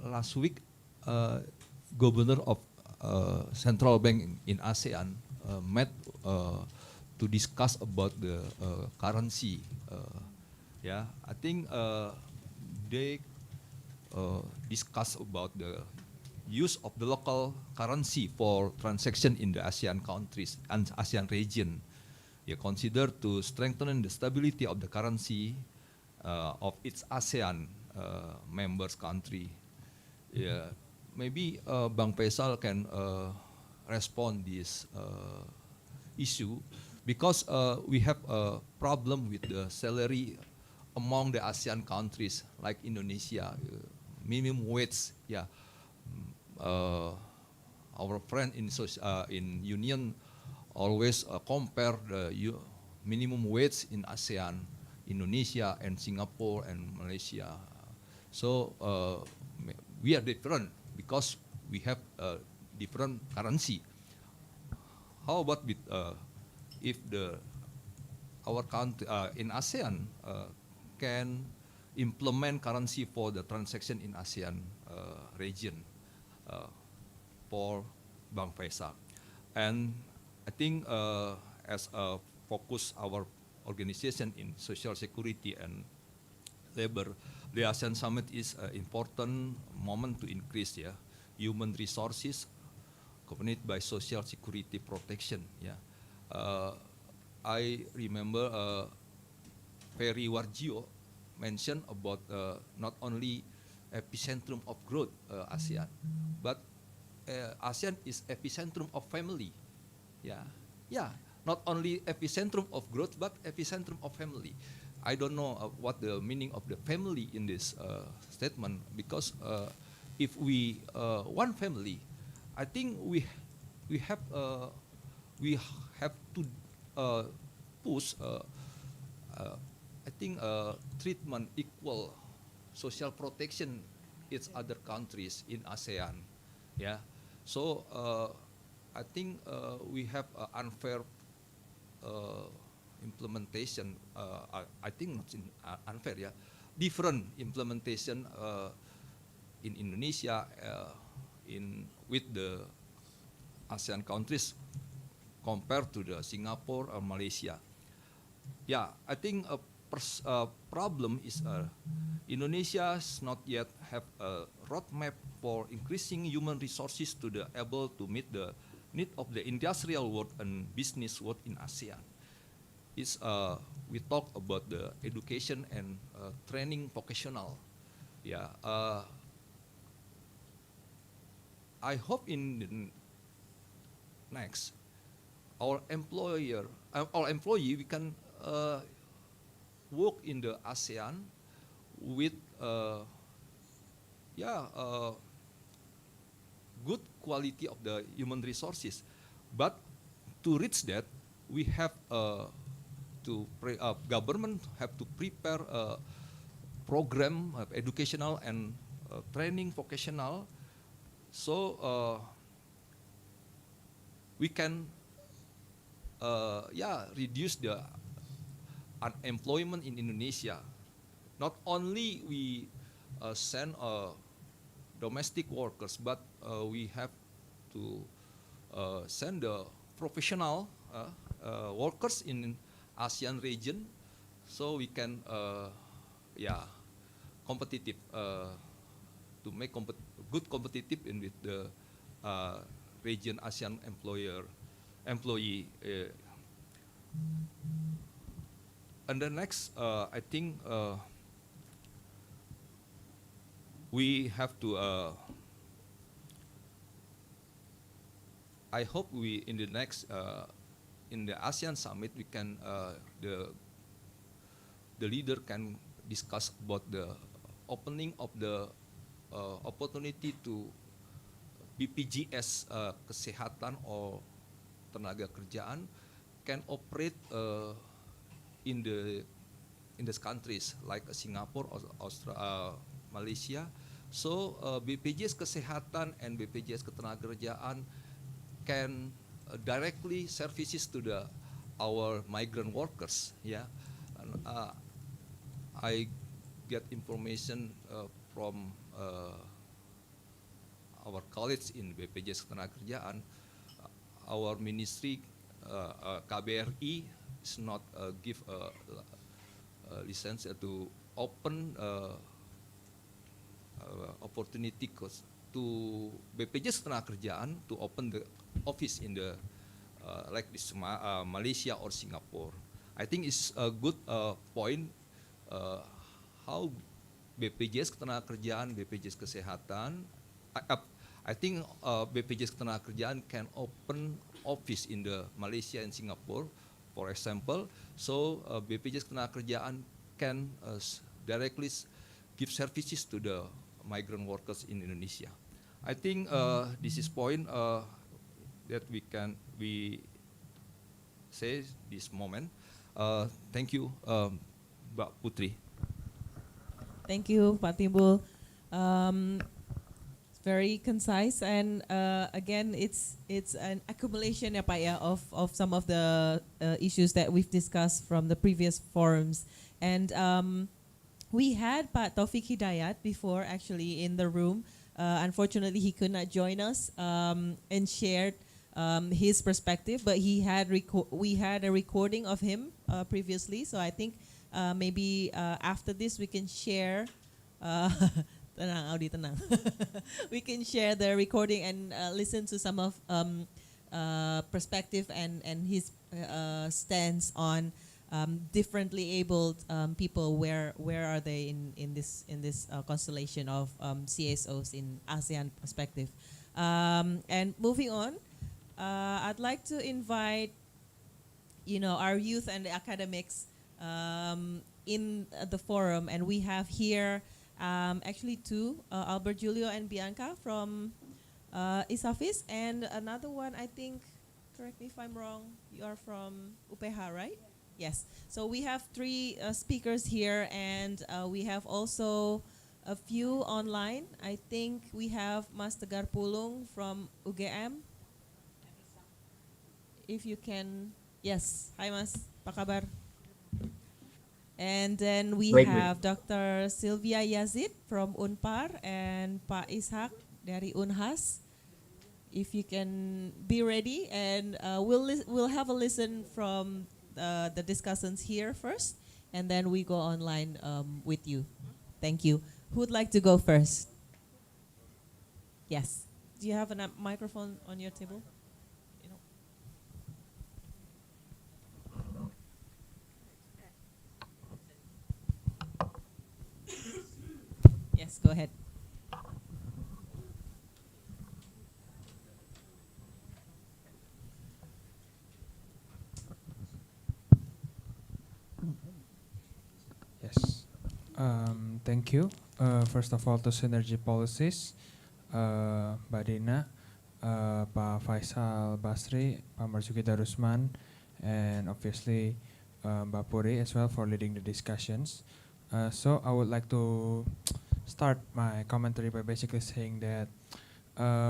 L: Last week, Governor of Central Bank in ASEAN met to discuss about the currency. I think they discuss about the use of the local currency for transaction in the ASEAN countries and ASEAN region. Consider to strengthen the stability of the currency of its ASEAN members country. Maybe Bang Faisal can respond this issue because we have a problem with the salary among the ASEAN countries like Indonesia, minimum wage. Our friend in Union always compare the minimum wage in ASEAN, Indonesia and Singapore and Malaysia. So we are different because we have a different currency. How about with if our country in ASEAN can implement currency for the transaction in ASEAN region for Bang Faisal? And I think as a focus our organization in social security and labor, the ASEAN Summit is an important moment to increase human resources accompanied by social security protection. I remember Ferry Warjio mentioned about not only epicentrum of growth ASEAN, but ASEAN is epicentrum of family. Not only epicentrum of growth, but epicentrum of family. I don't know what the meaning of the family in this statement, because if we one family, I think we have to push I think treatment equal social protection its other countries in ASEAN. So I think we have unfair implementation. I think not unfair, yeah. Different implementation in Indonesia with the ASEAN countries compared to the Singapore or Malaysia. Yeah, I think a problem is Indonesia has not yet have a roadmap for increasing human resources to the able to meet the need of the industrial world and business world in ASEAN. It's we talk about the education and training vocational. Yeah, I hope in the next our employee we can work in the ASEAN with good quality of the human resources. But to reach that, we have government have to prepare a program of educational and training vocational, so we can reduce the unemployment in Indonesia. Not only we send domestic workers, but we have to send the professional workers in ASEAN region, so we can competitive to make good competitive in with the region ASEAN employee. And the next, I think we have to. I hope we in the next in the ASEAN Summit we can the leader can discuss about the opening of the opportunity to BPJS kesehatan or tenaga kerjaan can operate in these countries like Singapore or Malaysia. So BPJS kesehatan and BPJS ketenagakerjaan can directly services to our migrant workers. Yeah, and, I get information from our colleagues in BPJS ketenagakerjaan. Our ministry KBRI is not give a license to open opportunity to BPJS ketenagakerjaan to open the office in the like this Malaysia or Singapore. I think it's a good point how BPJS ketenagakerjaan, BPJS kesehatan. I think BPJS ketenagakerjaan can open office in the Malaysia and Singapore, for example. So BPJS ketenagakerjaan can directly give services to the migrant workers in Indonesia. I think this is point that we say this moment. Thank you, Mbak Putri.
D: Thank you, Pak Timbul. Very concise, and again, it's an accumulation, ya Pak, ya, of some of the issues that we've discussed from the previous forums. And we had Pak Taufik Hidayat before actually in the room. Unfortunately, he could not join us and shared his perspective, but we had a recording of him previously. So I think maybe after this we can share. Tenang, Audi, tenang. We can share the recording and listen to some of perspective and his stance on differently abled people. Where are they in this constellation of CSOs in ASEAN perspective? And moving on, I'd like to invite our youth and the academics in the forum, and we have here. Actually two, Albert Julio and Bianca from ISAFIS, and another one, I think, correct me if I'm wrong, you are from UPH, right? Yes. So we have three speakers here, and we have also a few online. I think we have Mas Tegar Pulung from UGM. If you can, yes. Hi, Mas. Apa kabar? And then we
M: Baik,
D: have Dr. Sylvia Yazid from Unpar and Pak Ishak dari Unhas. If you can be ready, and we'll have a listen from the discussants here first, and then we go online with you. Thank you. Who would like to go first? Yes. Do you have a microphone on your table? You know. Yes, go ahead.
N: Yes. Thank you. First of all, to Synergy Policies, Mbak Dina, Pak Faisal Basri, Pak Marzuki Darusman, and obviously Mbak Puri as well for leading the discussions. So I would like to start my commentary by basically saying that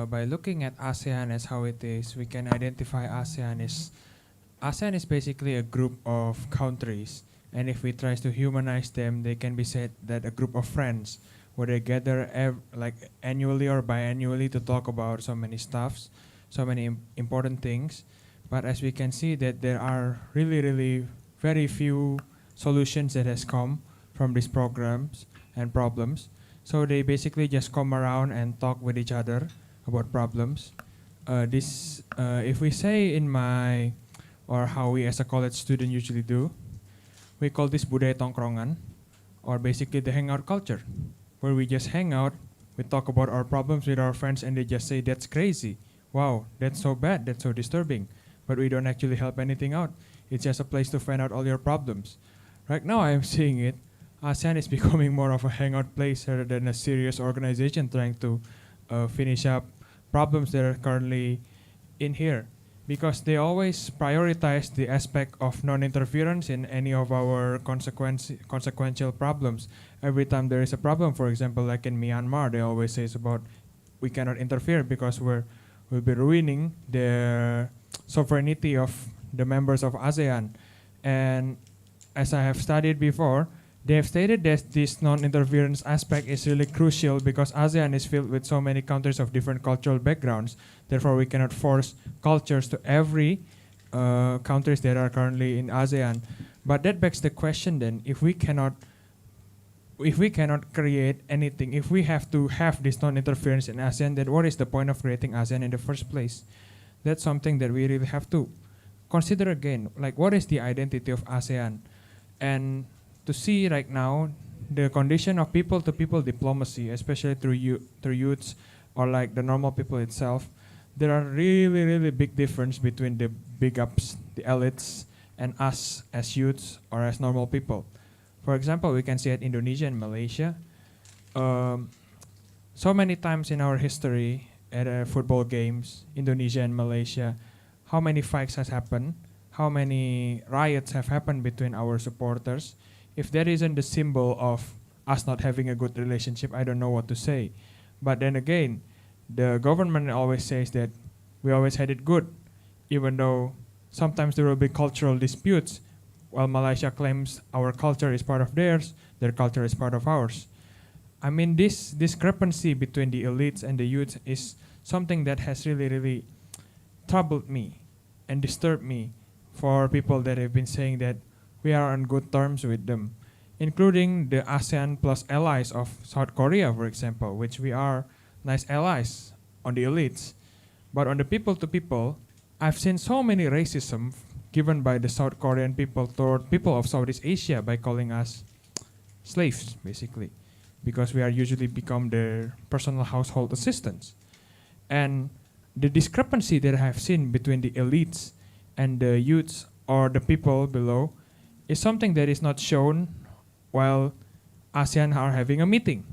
N: by looking at ASEAN as how it is, we can identify ASEAN is basically a group of countries. And if we try to humanize them, they can be said that a group of friends where they gather like annually or biannually to talk about so many stuffs, so many important things. But as we can see that there are really very few solutions that has come from these programs and problems. So they basically just come around and talk with each other about problems. If we say in my, or how we as a college student usually do, we call this budaya tongkrongan, or basically the hangout culture, where we just hang out, we talk about our problems with our friends, and they just say, that's crazy, wow, that's so bad, that's so disturbing, but we don't actually help anything out. It's just a place to find out all your problems. Right now I'm seeing it, ASEAN is becoming more of a hangout place rather than a serious organization trying to finish up problems that are currently in here. Because they always prioritize the aspect of non-interference in any of our consequential problems. Every time there is a problem, for example, like in Myanmar, they always say it's about we cannot interfere because we'll be ruining the sovereignty of the members of ASEAN. And as I have studied before, they have stated that this non-interference aspect is really crucial because ASEAN is filled with so many countries of different cultural backgrounds. Therefore, we cannot force cultures to every countries that are currently in ASEAN. But that begs the question then, if we cannot create anything, if we have to have this non-interference in ASEAN, then what is the point of creating ASEAN in the first place? That's something that we really have to consider again. Like, what is the identity of ASEAN? And to see right now the condition of people-to-people diplomacy, especially through youths or like the normal people itself, there are really big difference between the big ups, the elites, and us as youths or as normal people. For example, we can see at Indonesia and Malaysia. So many times in our history at football games, Indonesia and Malaysia, how many fights has happened, how many riots have happened between our supporters. If that isn't the symbol of us not having a good relationship, I don't know what to say. But then again, the government always says that we always had it good, even though sometimes there will be cultural disputes, while Malaysia claims our culture is part of theirs, their culture is part of ours. I mean, this discrepancy between the elites and the youth is something that has really troubled me and disturbed me for people that have been saying that we are on good terms with them, including the ASEAN plus allies of South Korea, for example, which we are nice allies on the elites. But on the people-to-people, I've seen so many racism given by the South Korean people toward people of Southeast Asia by calling us slaves, basically, because we are usually become their personal household assistants. And the discrepancy that I have seen between the elites and the youths or the people below is something that is not shown while ASEAN are having a meeting.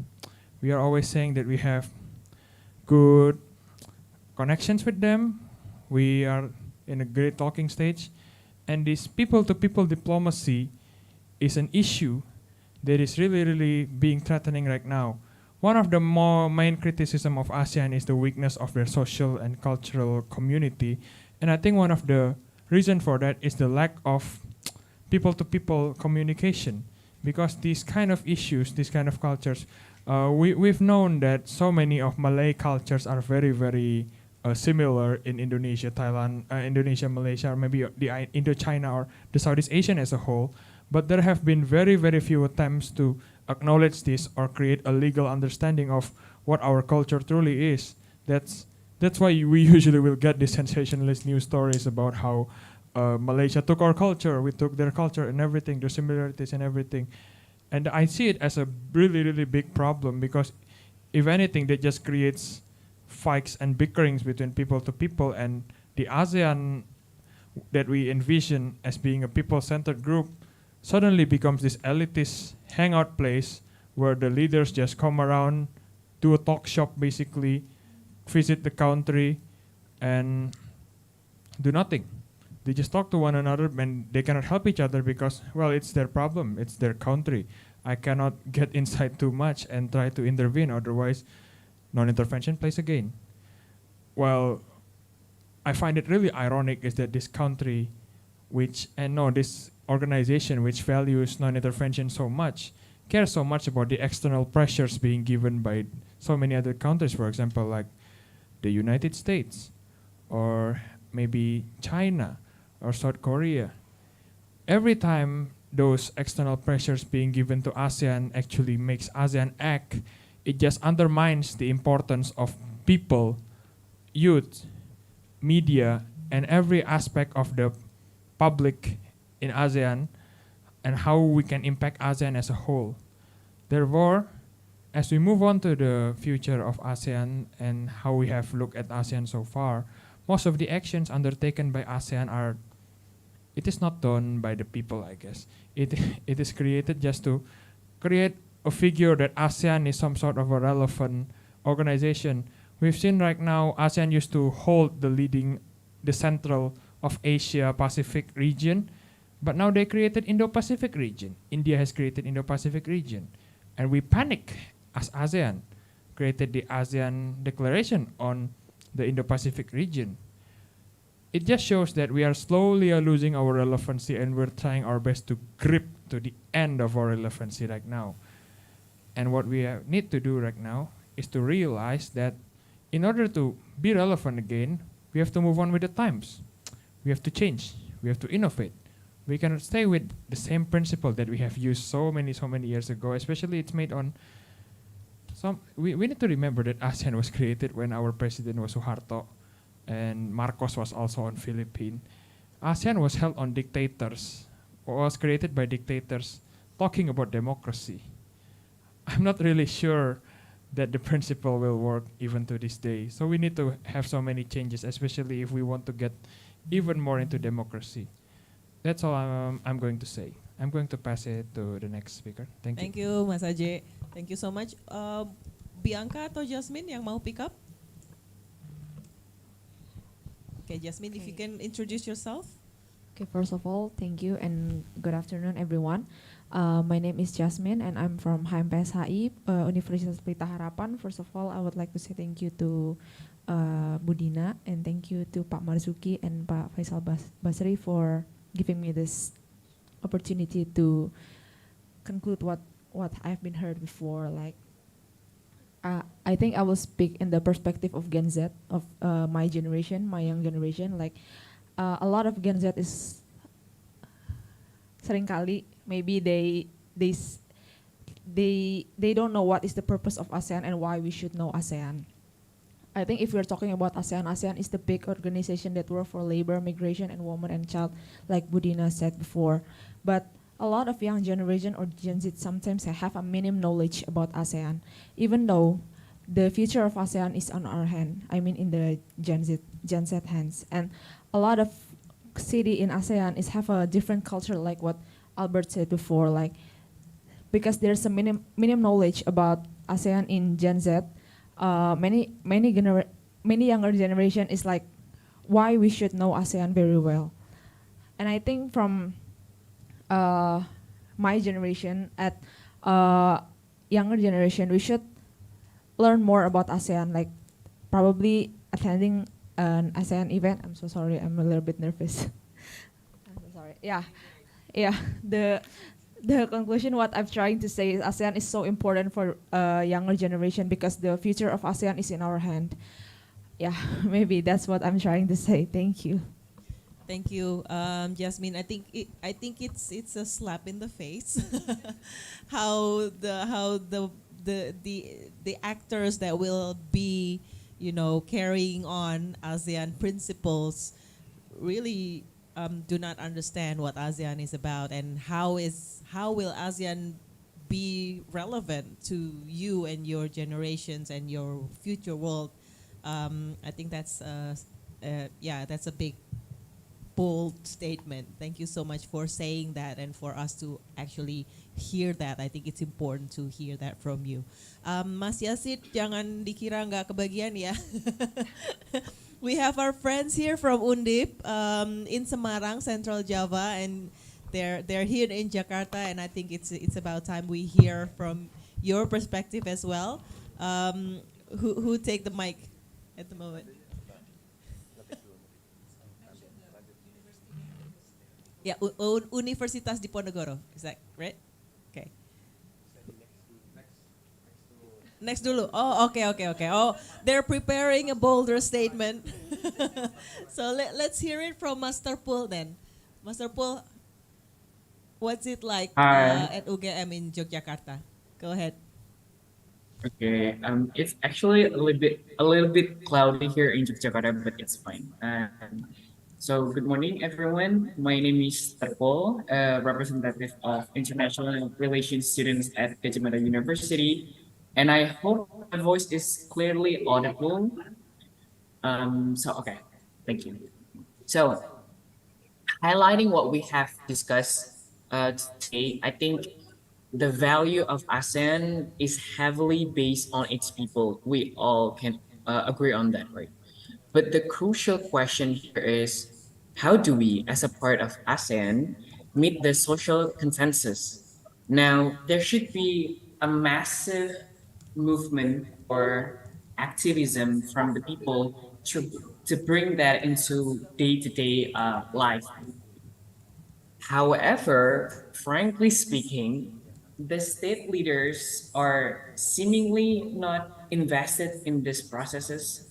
N: We are always saying that we have good connections with them, we are in a great talking stage, and this people-to-people diplomacy is an issue that is really being threatening right now. One of the main criticism of ASEAN is the weakness of their social and cultural community, and I think one of the reason for that is the lack of people-to-people communication, because these kind of issues, these kind of cultures, we've known that so many of Malay cultures are very, very similar in Indonesia, Thailand, Indonesia, Malaysia, or maybe Indochina or the Southeast Asian as a whole. But there have been very, very few attempts to acknowledge this or create a legal understanding of what our culture truly is. That's why we usually will get these sensationalist news stories about how Malaysia took our culture, we took their culture and everything, the similarities and everything. And I see it as a really, really big problem, because if anything, that just creates fights and bickerings between people to people, and the ASEAN that we envision as being a people-centered group suddenly becomes this elitist hangout place where the leaders just come around, do a talk shop basically, visit the country, and do nothing. They just talk to one another, and they cannot help each other because, well, it's their problem, it's their country. I cannot get inside too much and try to intervene, otherwise non-intervention plays again. Well, I find it really ironic is that this country, this organization which values non-intervention so much, cares so much about the external pressures being given by so many other countries, for example, like the United States, or maybe China, or South Korea. Every time those external pressures being given to ASEAN actually makes ASEAN act, it just undermines the importance of people, youth, media, and every aspect of the public in ASEAN, and how we can impact ASEAN as a whole. Therefore, as we move on to the future of ASEAN and how we have looked at ASEAN so far, most of the actions undertaken by ASEAN it is not done by the people, I guess. It is created just to create a figure that ASEAN is some sort of a relevant organization. We've seen right now ASEAN used to hold the central of Asia Pacific region, but now they created Indo-Pacific region. India has created Indo-Pacific region, and we panic as ASEAN, created the ASEAN Declaration on the Indo-Pacific region. It just shows that we are slowly losing our relevancy, and we're trying our best to grip to the end of our relevancy right now. And what we need to do right now is to realize that in order to be relevant again, we have to move on with the times. We have to change. We have to innovate. We cannot stay with the same principle that we have used so many years ago, especially it's made on we need to remember that ASEAN was created when our president was Suharto, and Marcos was also on Philippines. ASEAN was held on dictators, or was created by dictators talking about democracy. I'm not really sure that the principle will work even to this day. So we need to have so many changes, especially if we want to get even more into democracy. That's all I'm going to say. I'm going to pass it to the next speaker. Thank you.
D: Thank you, Mas Ajay. Thank you so much. Bianca atau Jasmine yang mau pick up? Okay, Jasmine, if you can introduce yourself.
M: Okay, first of all, thank you and good afternoon, everyone. My name is Jasmine and I'm from HMPS HI, Universitas Pelita Harapan. First of all, I would like to say thank you to Budina and thank you to Pak Marzuki and Pak Faisal Basri for giving me this opportunity to conclude what I've been heard before. Like, I think I will speak in the perspective of Gen Z, of my generation, my young generation. Like, a lot of Gen Z is seringkali maybe they don't know what is the purpose of ASEAN and why we should know ASEAN. I think if we're talking about ASEAN, ASEAN is the big organization that work for labor, migration, and woman and child, like Budina said before. But a lot of young generation or Gen Z sometimes have a minimum knowledge about ASEAN, even though the future of ASEAN is on our hand. I mean, in the Gen Z hands. And a lot of city in ASEAN have a different culture, like what Albert said before. Like, because there's a minimum knowledge about ASEAN in Gen Z. Many younger generation is like, why we should know ASEAN very well. And I think from my generation at younger generation, we should learn more about ASEAN, like probably attending an ASEAN event. I'm so sorry, I'm a little bit nervous. I'm so sorry. Yeah, yeah, the conclusion what I'm trying to say is ASEAN is so important for younger generation because the future of ASEAN is in our hand. Yeah, maybe that's what I'm trying to say. Thank you.
D: Thank you, Jasmine. I think it's a slap in the face. How the actors that will be, carrying on ASEAN principles really do not understand what ASEAN is about and how will ASEAN be relevant to you and your generations and your future world. I think that's that's a big bold statement. Thank you so much for saying that and for us to actually hear that. I think it's important to hear that from you. Mas Yasid, jangan dikira nggak kebagian ya. We have our friends here from Undip in Semarang, Central Java, and they're here in Jakarta, and I think it's about time we hear from your perspective as well. Who take the mic at the moment? Yeah, Universitas Diponegoro. Is that right? Okay. Next dulu. Oh, okay. Oh, they're preparing a bolder statement. So let's hear it from Master Pool then. Master Pool, what's it like at UGM in Yogyakarta? Go ahead.
O: Okay, it's actually a little bit cloudy here in Jakarta, but it's fine. So good morning, everyone. My name is Terpol, representative of International Relations students at Gajah Mada University, and I hope my voice is clearly audible. Okay, thank you. So highlighting what we have discussed today, I think the value of ASEAN is heavily based on its people. We all can agree on that, right? But the crucial question here is how do we, as a part of ASEAN, meet the social consensus? Now, there should be a massive movement or activism from the people to bring that into day-to-day life. However, frankly speaking, the state leaders are seemingly not invested in these processes.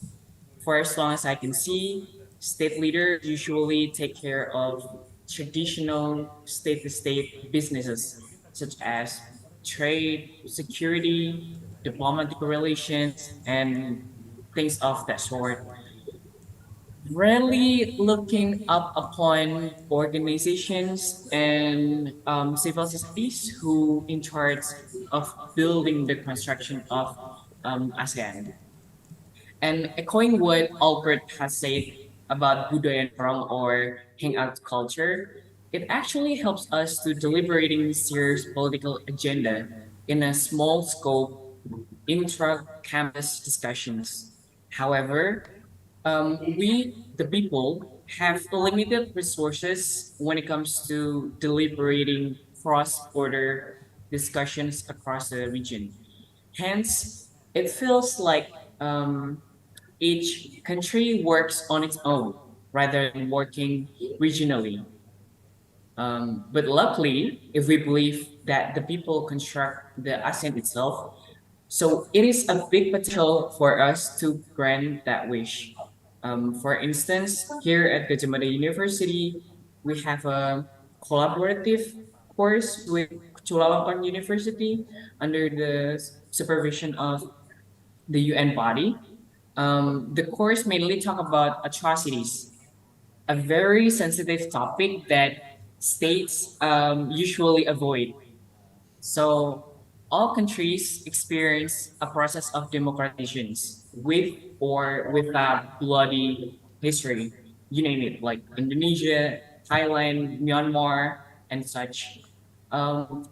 O: For as long as I can see, state leaders usually take care of traditional state-to-state businesses such as trade, security, diplomatic relations, and things of that sort, rarely looking up upon organizations and civil societies who in charge of building the construction of ASEAN. And echoing what Albert has said about budaya nongkrong or hangout culture, it actually helps us to deliberating serious political agenda in a small scope intra-campus discussions. However, we, the people, have limited resources when it comes to deliberating cross-border discussions across the region. Hence, it feels like each country works on its own rather than working regionally. But luckily, if we believe that the people construct the ASEAN itself, so it is a big potential for us to grant that wish. For instance, here at Gajah Mada University, we have a collaborative course with Chulalongkorn University under the supervision of the UN body. The course mainly talk about atrocities, a very sensitive topic that states usually avoid. So all countries experience a process of democratizations with or without bloody history. You name it, like Indonesia, Thailand, Myanmar, and such.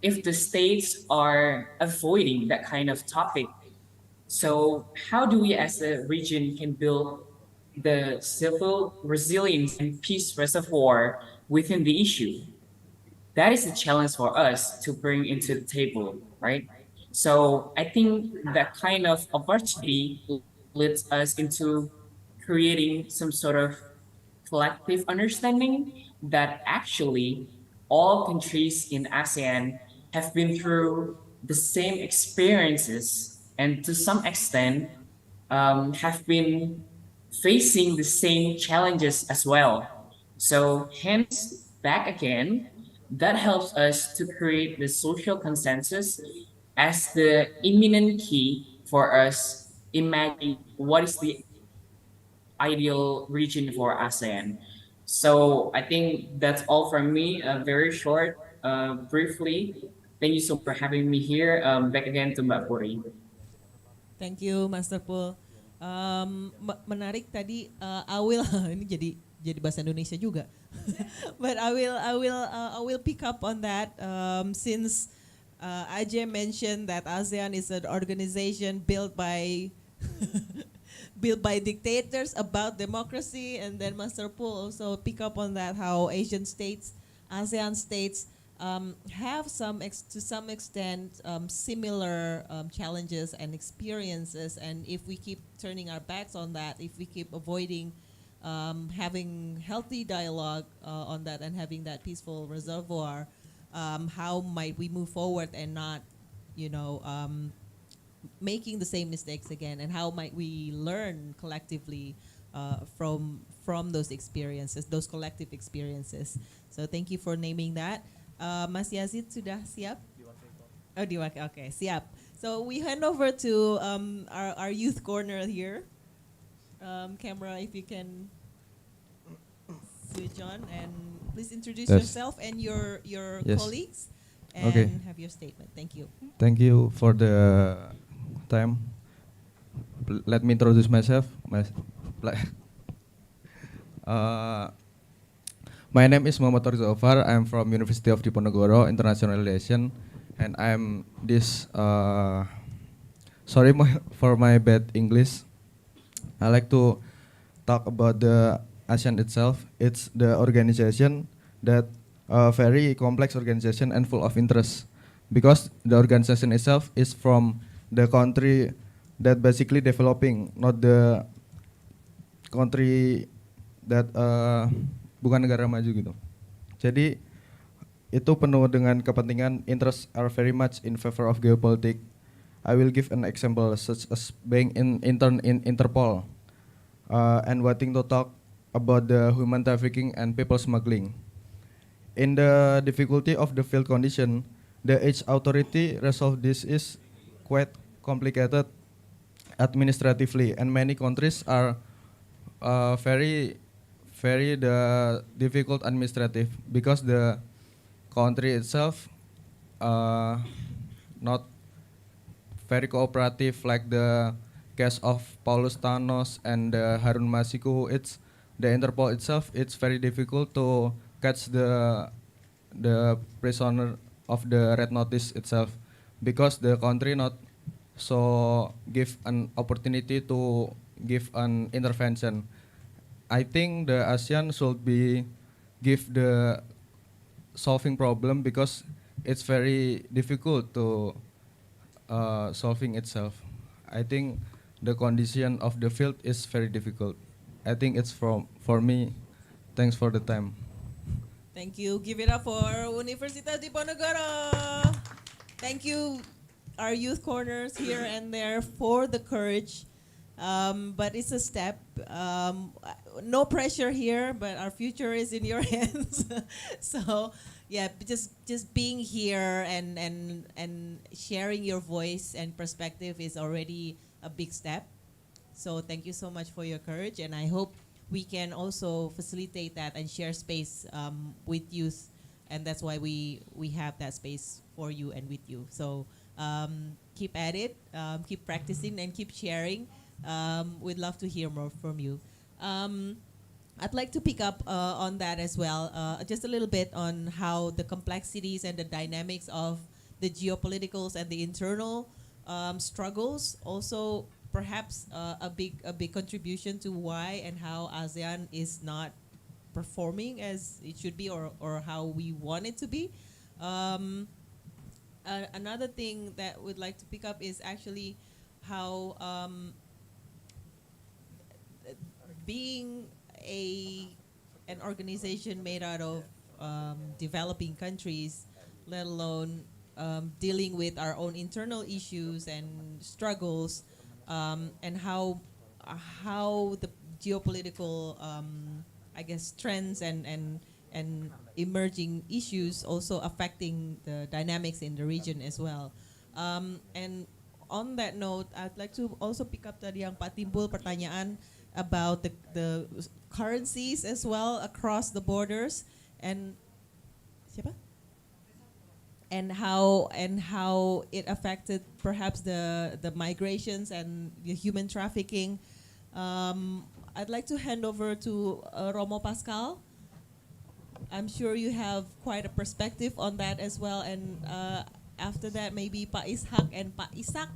O: If the states are avoiding that kind of topic, so how do we as a region can build the civil resilience and peace reservoir within the issue? That is a challenge for us to bring into the table, right? So I think that kind of opportunity leads us into creating some sort of collective understanding that actually all countries in ASEAN have been through the same experiences and to some extent have been facing the same challenges as well. So hence, back again, that helps us to create the social consensus as the imminent key for us imagining what is the ideal region for ASEAN. So I think that's all from me. Very short, briefly. Thank you so much for having me here. Back again to Mbak Puri.
D: Thank you, Master Pool. Menarik tadi. I will ini jadi bahasa Indonesia juga. But I will pick up on that since Ajay mentioned that ASEAN is an organization built by built by dictators about democracy, and then Master Pool also pick up on that how Asian states, ASEAN states have to some extent similar challenges and experiences, and if we keep turning our backs on that, if we keep avoiding having healthy dialogue on that and having that peaceful reservoir, how might we move forward and not, making the same mistakes again, and how might we learn collectively from those experiences, those collective experiences. So thank you for naming that. Mas Yazid sudah siap? Oh, diwakil. Okay, siap. So we hand over to our youth corner here. Camera, if you can switch on, and please introduce yourself and your colleagues, and have your statement. Thank you.
P: Thank you for the time. Let me introduce myself. My name is Muhammad Toriz Ofar. I'm from University of Diponegoro, International Relation, and I'm this. Sorry for my bad English. I like to talk about the ASEAN itself. It's the organization that very complex organization and full of interest, because the organization itself is from the country that basically developing, not the country that bukan negara maju gitu. Jadi itu penuh dengan kepentingan, interests are very much in favor of geopolitics. I will give an example such as being intern in Interpol and wanting to talk about the human trafficking and people smuggling. In the difficulty of the field condition, the each authority resolve this is quite complicated administratively, and many countries are very difficult administrative, because the country itself not very cooperative, like the case of Paulus Thanos and Harun Masiku. It's the Interpol itself. It's very difficult to catch the prisoner of the red notice itself, because the country not so give an opportunity to give an intervention. I think the ASEAN should be give the solving problem, because it's very difficult to solving itself. I think the condition of the field is very difficult. I think it's for me. Thanks for the time.
D: Thank you. Give it up for Universitas Diponegoro. Thank you, our youth corners here and there, for the courage. But it's a step. No pressure here, but our future is in your hands. So yeah, just being here and sharing your voice and perspective is already a big step. So thank you so much for your courage, and I hope we can also facilitate that and share space with youth, and that's why we have that space for you and with you. So keep at it, keep practicing, and keep sharing. We'd love to hear more from you. I'd like to pick up on that as well, just a little bit on how the complexities and the dynamics of the geopoliticals and the internal struggles also perhaps a big contribution to why and how ASEAN is not performing as it should be, or how we want it to be. Another thing that we'd like to pick up is actually how being an organization made out of
A: developing countries, let alone dealing with our own internal issues and struggles, and how the geopolitical, I guess, trends and emerging issues also affecting the dynamics in the region as well. And on that note, I'd like to also pick up tadi yang Pak Timbul pertanyaan about the currencies as well across the borders, and siapa? And how it affected perhaps the migrations and the human trafficking. I'd like to hand over to Romo Pascal. I'm sure you have quite a perspective on that as well, and after that maybe Pak Ishak and Pak Isak,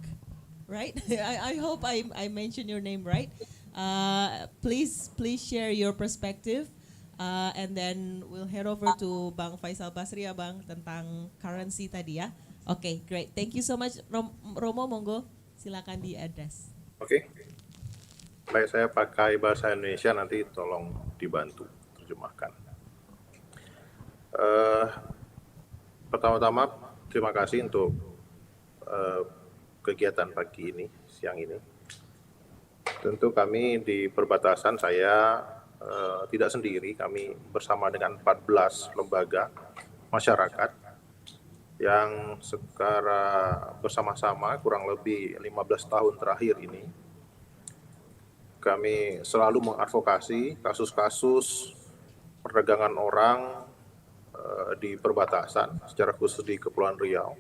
A: right? I hope I mentioned your name right. Please share your perspective, and then we'll head over to Bang Faisal Basri ya Bang tentang currency tadi ya. Okay, great. Thank you so much. Romo, monggo silakan di-address.
Q: Oke. Baik, saya pakai bahasa Indonesia, nanti tolong dibantu terjemahkan. Pertama-tama terima kasih untuk kegiatan pagi ini, siang ini. Tentu kami di perbatasan, saya tidak sendiri, kami bersama dengan 14 lembaga masyarakat yang secara bersama-sama kurang lebih 15 tahun terakhir ini kami selalu mengadvokasi kasus-kasus perdagangan orang di perbatasan, secara khusus di Kepulauan Riau.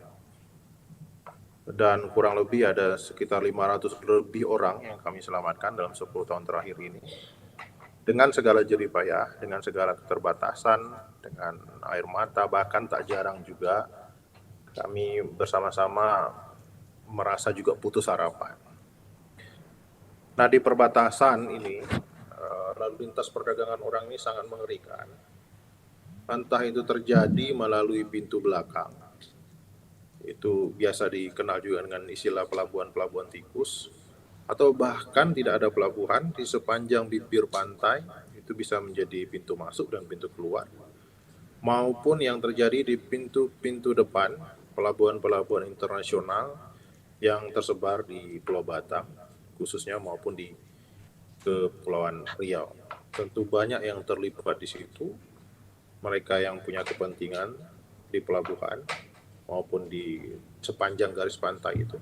Q: Dan kurang lebih ada sekitar 500 lebih orang yang kami selamatkan dalam 10 tahun terakhir ini. Dengan segala jerih payah, dengan segala keterbatasan, dengan air mata, bahkan tak jarang juga kami bersama-sama merasa juga putus harapan. Nah, di perbatasan ini, lalu lintas perdagangan orang ini sangat mengerikan. Entah itu terjadi melalui pintu belakang, itu biasa dikenal juga dengan istilah pelabuhan-pelabuhan tikus, atau bahkan tidak ada pelabuhan di sepanjang bibir pantai, itu bisa menjadi pintu masuk dan pintu keluar, maupun yang terjadi di pintu-pintu depan pelabuhan-pelabuhan internasional yang tersebar di Pulau Batam khususnya maupun di Kepulauan Riau. Tentu banyak yang terlibat di situ, mereka yang punya kepentingan di pelabuhan maupun di sepanjang garis pantai itu,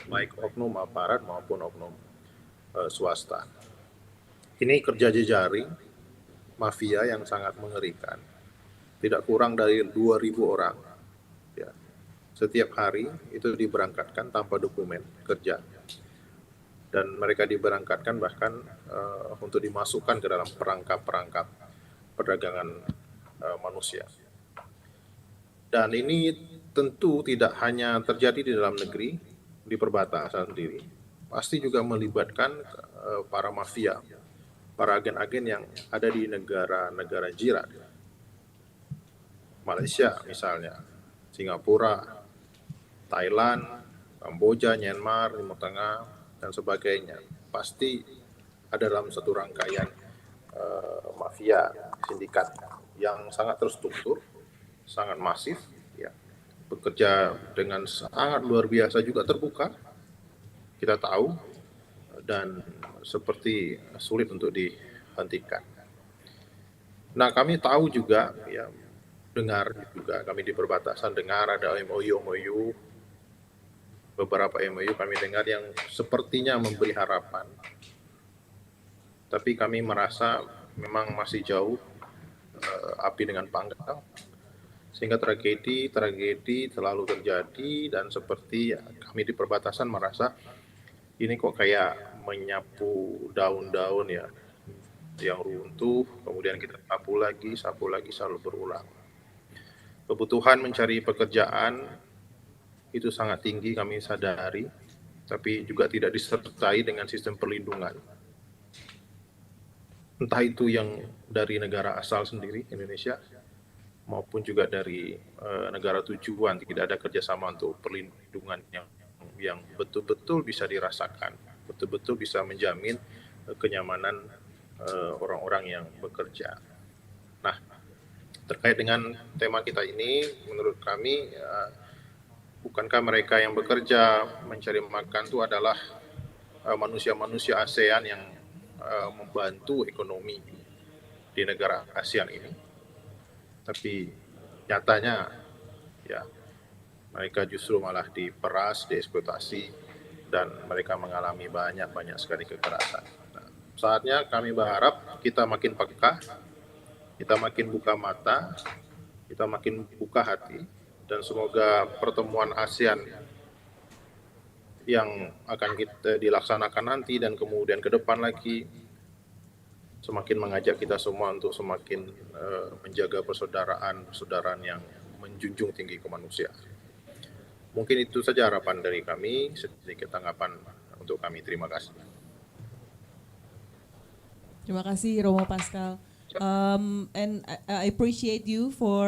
Q: baik oknum aparat maupun oknum swasta. Ini kerja jejaring mafia yang sangat mengerikan. Tidak kurang dari 2.000 orang. Ya. Setiap hari itu diberangkatkan tanpa dokumen kerja. Dan mereka diberangkatkan bahkan untuk dimasukkan ke dalam perangkap-perangkap perdagangan manusia. Dan ini tentu tidak hanya terjadi di dalam negeri, di perbatasan sendiri. Pasti juga melibatkan para mafia, para agen-agen yang ada di negara-negara jiran. Malaysia misalnya, Singapura, Thailand, Kamboja, Myanmar, Timur Tengah, dan sebagainya. Pasti ada dalam satu rangkaian mafia, sindikat yang sangat terstruktur, sangat masif, ya, bekerja dengan sangat luar biasa juga terbuka, kita tahu, dan seperti sulit untuk dihentikan. Nah, kami tahu juga, ya, dengar juga, kami di perbatasan dengar ada MOU, beberapa MOU kami dengar yang sepertinya memberi harapan. Tapi kami merasa memang masih jauh api dengan panggang. Sehingga tragedi selalu terjadi, dan seperti ya, kami di perbatasan merasa ini kok kayak menyapu daun-daun ya yang runtuh, kemudian kita sapu lagi selalu berulang. Kebutuhan mencari pekerjaan itu sangat tinggi, kami sadari, tapi juga tidak disertai dengan sistem perlindungan. Entah itu yang dari negara asal sendiri, Indonesia, maupun juga dari negara tujuan, tidak ada kerjasama untuk perlindungan yang betul-betul bisa dirasakan, betul-betul bisa menjamin kenyamanan orang-orang yang bekerja. Nah, Terkait dengan tema kita ini, menurut kami, bukankah mereka yang bekerja mencari makan itu adalah manusia-manusia ASEAN yang membantu ekonomi di negara ASEAN ini? Tapi nyatanya, ya, mereka justru malah diperas, dieksploitasi, dan mereka mengalami banyak sekali kekerasan. Nah, saatnya kami berharap kita makin peka, kita makin buka mata, kita makin buka hati, dan semoga pertemuan ASEAN yang akan kita dilaksanakan nanti dan kemudian ke depan lagi semakin mengajak kita semua untuk semakin menjaga persaudaraan yang menjunjung tinggi kemanusiaan. Mungkin itu saja harapan dari kami, sedikit tanggapan untuk kami. Terima kasih.
A: Terima kasih Romo Pascal. And I appreciate you for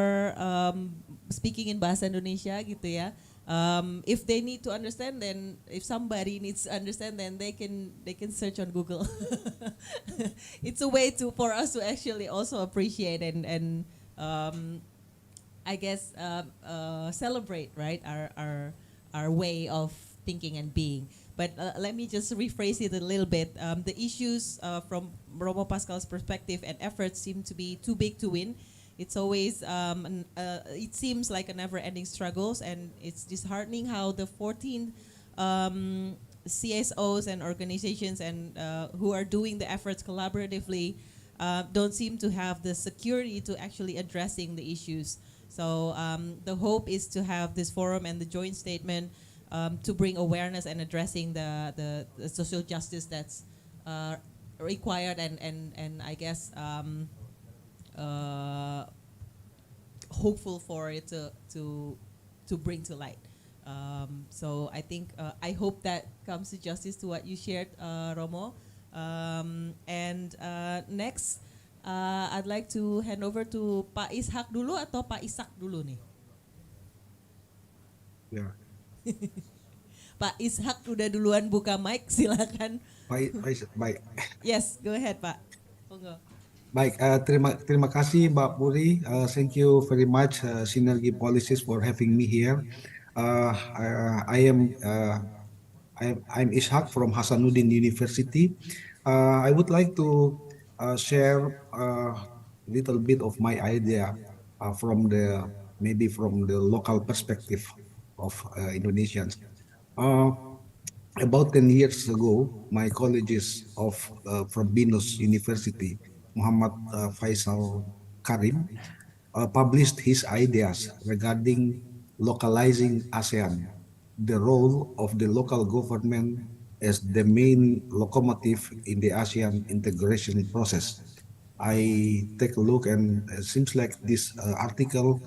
A: speaking in bahasa Indonesia gitu ya. If they need to understand, then if somebody needs to understand, then they can search on Google. It's a way for us to actually also appreciate and I guess celebrate, right, our way of thinking and being. But let me just rephrase it a little bit. The issues from Romo Pascal's perspective and efforts seem to be too big to win. It's always, it seems like a never-ending struggles, and it's disheartening how the 14 CSOs and organizations and who are doing the efforts collaboratively don't seem to have the security to actually addressing the issues. So the hope is to have this forum and the joint statement to bring awareness and addressing the social justice that's required and I guess hopeful for it to bring to light. So I think I hope that comes to justice to what you shared, Romo. And next, I'd like to hand over to Pak Ishak dulu atau Pak Ishak dulu nih?
R: Ya.
A: Pak Ishak udah duluan buka mic, silakan.
R: Baik.
A: Yes, go ahead Pak. Monggo.
R: Baik, terima kasih Mbak Puri. Thank you very much Synergy Policies for having me here. I'm Ishak from Hasanuddin University. I would like to share a little bit of my idea from the local perspective of Indonesians. About 10 years ago, my colleagues from Binus University, Muhammad Faisal Karim, published his ideas regarding localizing ASEAN, the role of the local government as the main locomotive in the ASEAN integration process. I take a look and it seems like this article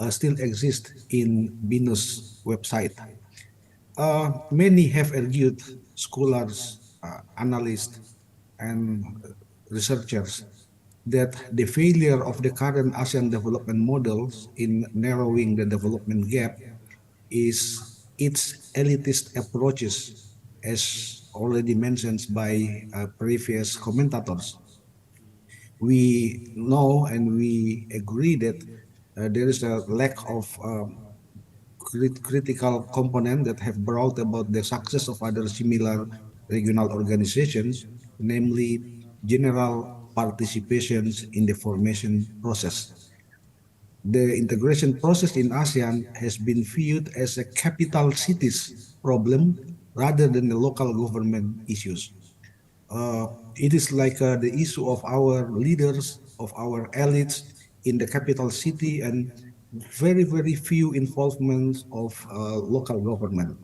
R: still exists in Binus website. Many have argued, scholars, analysts, and researchers, that the failure of the current ASEAN development models in narrowing the development gap is its elitist approaches, as already mentioned by previous commentators. We know and we agree that there is a lack of critical component that have brought about the success of other similar regional organizations, namely general participations in the formation process. The integration process in ASEAN has been viewed as a capital cities problem rather than the local government issues. It is like the issue of our leaders, of our elites in the capital city, and very few involvements of local government.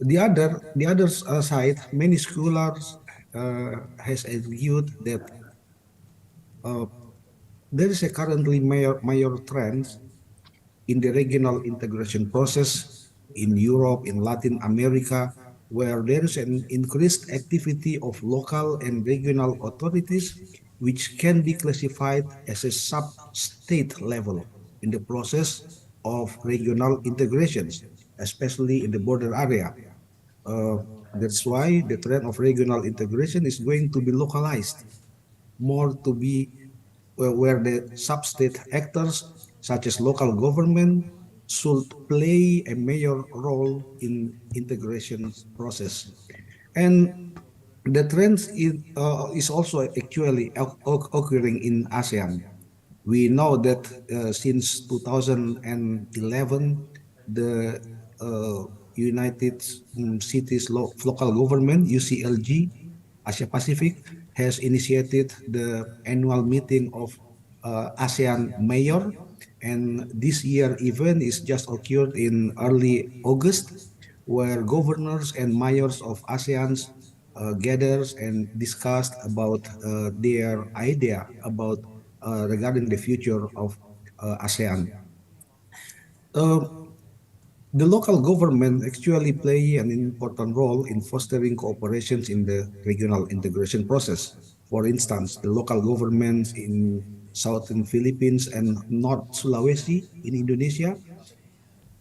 R: The other side, many scholars has argued that there is a currently major trend in the regional integration process in Europe, in Latin America, where there is an increased activity of local and regional authorities, which can be classified as a sub-state level in the process of regional integrations, especially in the border area. That's why the trend of regional integration is going to be localized, more to be where the sub-state actors, such as local government, should play a major role in integration process. And the trends is also actually occurring in ASEAN. We know that since 2011, the United Cities Local Government, UCLG, Asia Pacific, has initiated the annual meeting of ASEAN Mayor. And this year event is just occurred in early August, where governors and mayors of ASEAN's gathers and discussed about their idea about regarding the future of ASEAN. Uh, the local government actually play an important role in fostering cooperations in the regional integration process. For instance, the local governments in southern Philippines and North Sulawesi in Indonesia,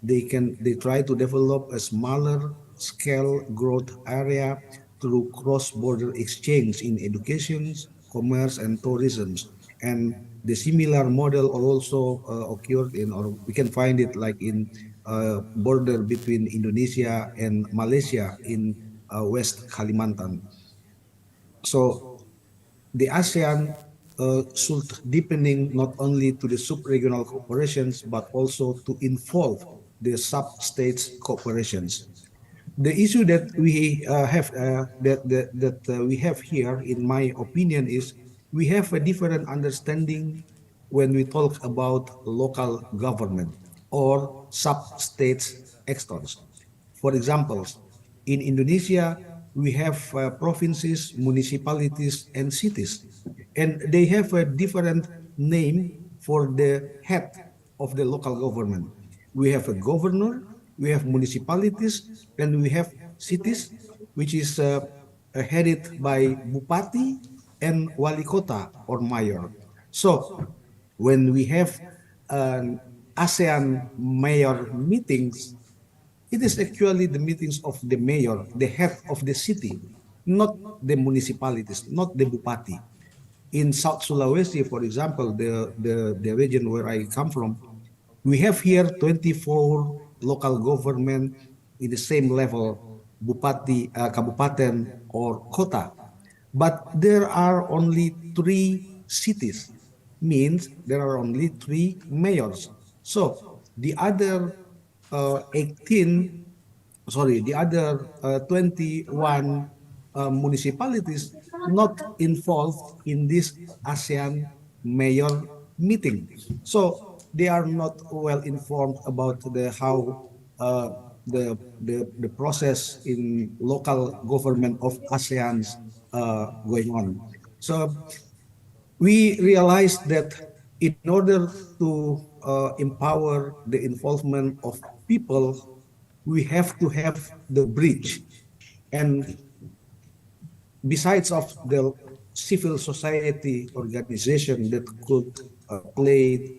R: they try to develop a smaller scale growth area through cross-border exchange in education, commerce, and tourism. And the similar model also occurred in, or we can find it like in border between Indonesia and Malaysia in West Kalimantan. So the ASEAN should deepening not only to the sub-regional cooperations, but also to involve the sub-states cooperations. The issue that we have we have here, in my opinion, is we have a different understanding when we talk about local government or sub-states actors. For example, in Indonesia, we have provinces, municipalities, and cities, and they have a different name for the head of the local government. We have a governor, we have municipalities, and we have cities, which is headed by bupati and wali kota or mayor. So when we have an ASEAN mayor meetings, it is actually the meetings of the mayor, the head of the city, not the municipalities, not the bupati. In South Sulawesi, for example, the region where I come from, we have here 24 local government in the same level, bupati, kabupaten, or kota. But there are only 3 cities, means there are only 3 mayors. So the other 18, sorry, the other 21 municipalities not involved in this ASEAN mayor meeting. So they are not well informed about the how the process in local government of ASEAN's going on. So we realized that in order to empower the involvement of people, we have to have the bridge. And besides of the civil society organization that could play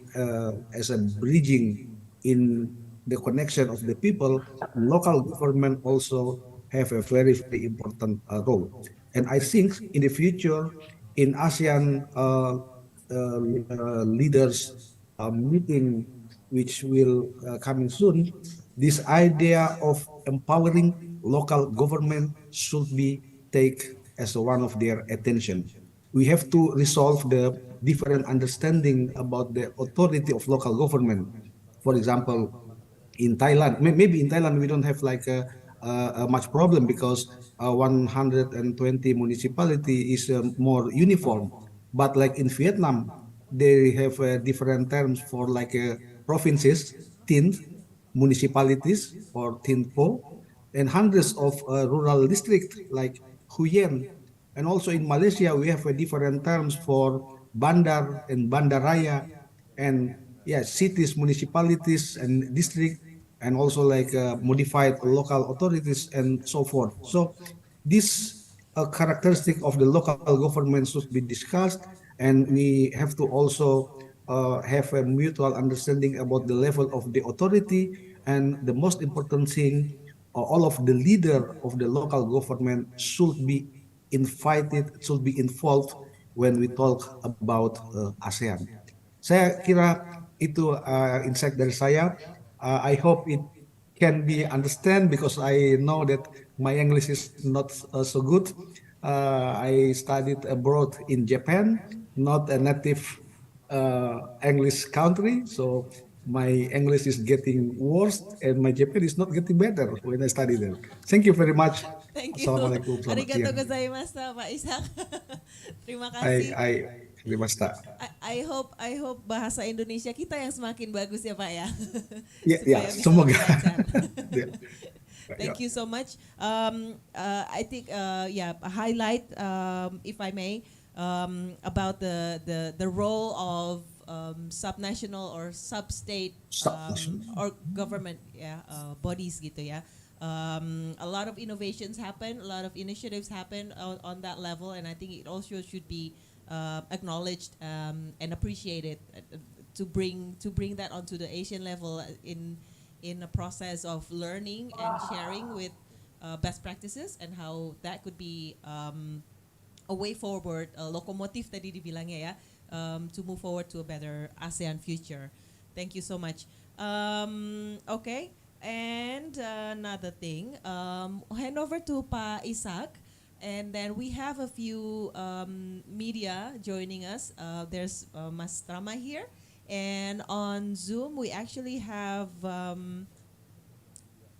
R: as a bridging in the connection of the people, local government also have a very, very important role. And I think in the future, in ASEAN leaders meeting, which will coming soon, this idea of empowering local government should be take as one of their attention. We have to resolve the different understanding about the authority of local government. For example, in Thailand, maybe in Thailand we don't have like a much problem because 120 municipality is more uniform. But like in Vietnam, they have different terms for like provinces, tin, municipalities or tin po, and hundreds of rural districts like Huyen. And also in Malaysia, we have different terms for bandar and bandaraya, and yeah, cities, municipalities, and district, and also like modified local authorities and so forth. So this characteristic of the local government should be discussed, and we have to also have a mutual understanding about the level of the authority, and the most important thing, all of the leader of the local government should be invited, should be involved when we talk about ASEAN. Saya kira itu insight dari saya. I hope it can be understand because I know that my English is not so good. I studied abroad in Japan, not a native English country, so my English is getting worse and my Japan is not getting better when I study there. Thank you very much.
D: Thank you.
R: Assalamualaikum, selamat
D: Arigato
R: siang.
D: gozaimashita, Pak Ishak. Terima kasih.
R: Terima kasih.
D: I hope bahasa Indonesia kita yang semakin bagus ya Pak ya.
R: Ya, semoga.
D: Thank you so much. I think a highlight, if I may, about the role of subnational or sub-state or government bodies gitu ya. A lot of innovations happen, a lot of initiatives happen on that level, and I think it also should be acknowledged and appreciated to bring that onto the Asian level in a process of learning and sharing with best practices and how that could be a way forward, a locomotive tadi dibilangnya ya, to move forward to a better ASEAN future. Thank you so much. Okay. And another thing, hand over to Pak Ishak, and then we have a few media joining us. There's Mas Trama here, and on Zoom we actually have,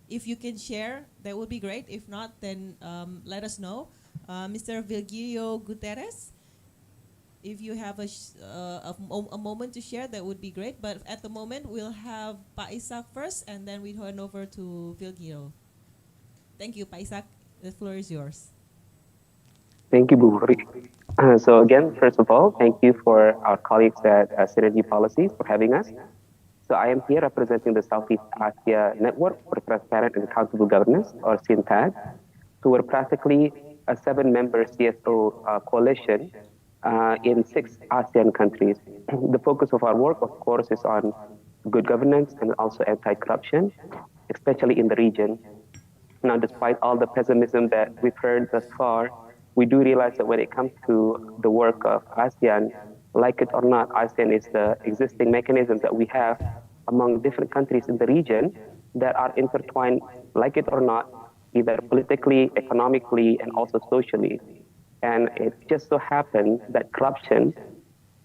D: if you can share, that would be great. If not, then let us know. Mr. Virgilio Guterres, if you have a moment to share, that would be great. But at the moment, we'll have Pak Ishak first, and then we hand over to Virgilio. Thank you, Pak Ishak. The floor is yours.
S: Thank you, Bu Huri. So again, first of all, thank you for our colleagues at Synergy Policies for having us. So I am here representing the Southeast Asia Network for Transparent and Accountable Governance, or SINTAG. So we're practically a 7-member CSO coalition in 6 ASEAN countries. The focus of our work, of course, is on good governance and also anti-corruption, especially in the region. Now, despite all the pessimism that we've heard thus far, we do realize that when it comes to the work of ASEAN, like it or not, ASEAN is the existing mechanism that we have among different countries in the region that are intertwined, like it or not, either politically, economically, and also socially. And it just so happens that corruption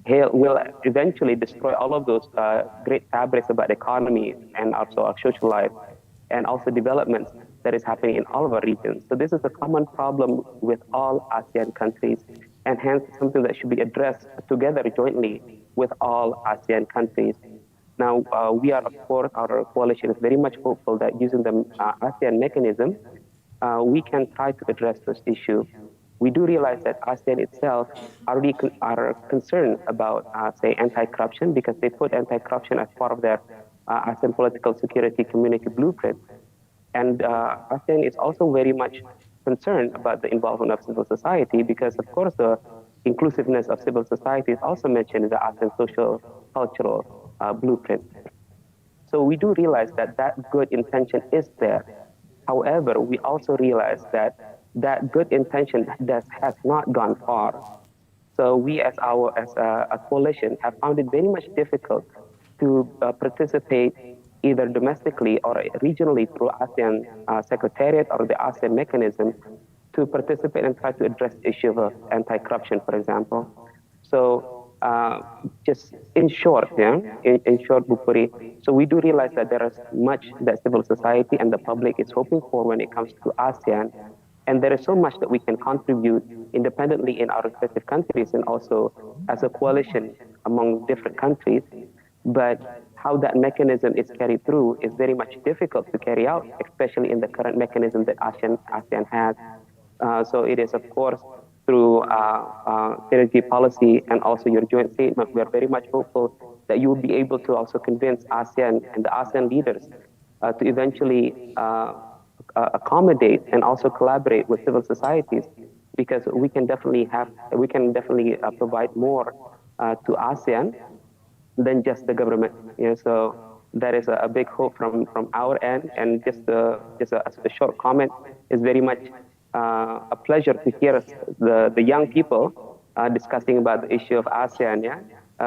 S: will eventually destroy all of those great fabrics about the economy and also our social life and also developments that is happening in all of our regions. So this is a common problem with all ASEAN countries, and hence something that should be addressed together jointly with all ASEAN countries. Now, we are, of course, our coalition is very much hopeful that using the ASEAN mechanism, we can try to address this issue. We do realize that ASEAN itself already are concerned about, say, anti-corruption, because they put anti-corruption as part of their ASEAN political security community blueprint. And ASEAN is also very much concerned about the involvement of civil society, because, of course, the inclusiveness of civil society is also mentioned in the ASEAN social cultural blueprint. So we do realize that that good intention is there. However, we also realize that that good intention has not gone far. So we as a coalition have found it very much difficult to participate either domestically or regionally through ASEAN Secretariat or the ASEAN mechanism to participate and try to address the issue of anti-corruption, for example. So just in short, in short, Bupuri, so we do realize that there is much that civil society and the public is hoping for when it comes to ASEAN. And there is so much that we can contribute independently in our respective countries and also as a coalition among different countries. But how that mechanism is carried through is very much difficult to carry out, especially in the current mechanism that ASEAN has. So it is, of course, through synergy policy and also your joint statement, we are very much hopeful that you will be able to also convince ASEAN and the ASEAN leaders to eventually accommodate and also collaborate with civil societies, because we can definitely provide more to ASEAN than just the government. So that is a big hope from our end. And just a short comment is very much a pleasure to hear the young people discussing about the issue of ASEAN. Yeah.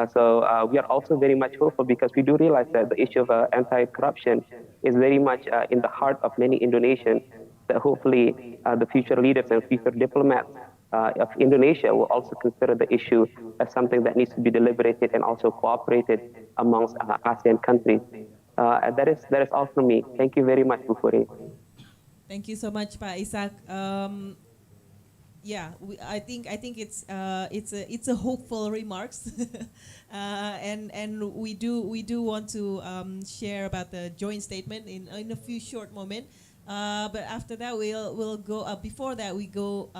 S: So we are also very much hopeful because we do realize that the issue of anti-corruption is very much in the heart of many Indonesians. That hopefully the future leaders and future diplomats of Indonesia will also consider the issue as something that needs to be deliberated and also cooperated amongst ASEAN countries. That is all from me. Thank you very much, Bu Furi.
D: Thank you so much, Pak Ishak. Yeah, I think it's a hopeful remarks, and we do want to share about the joint statement in a few short moment. But after that, we'll go. Before that, we go.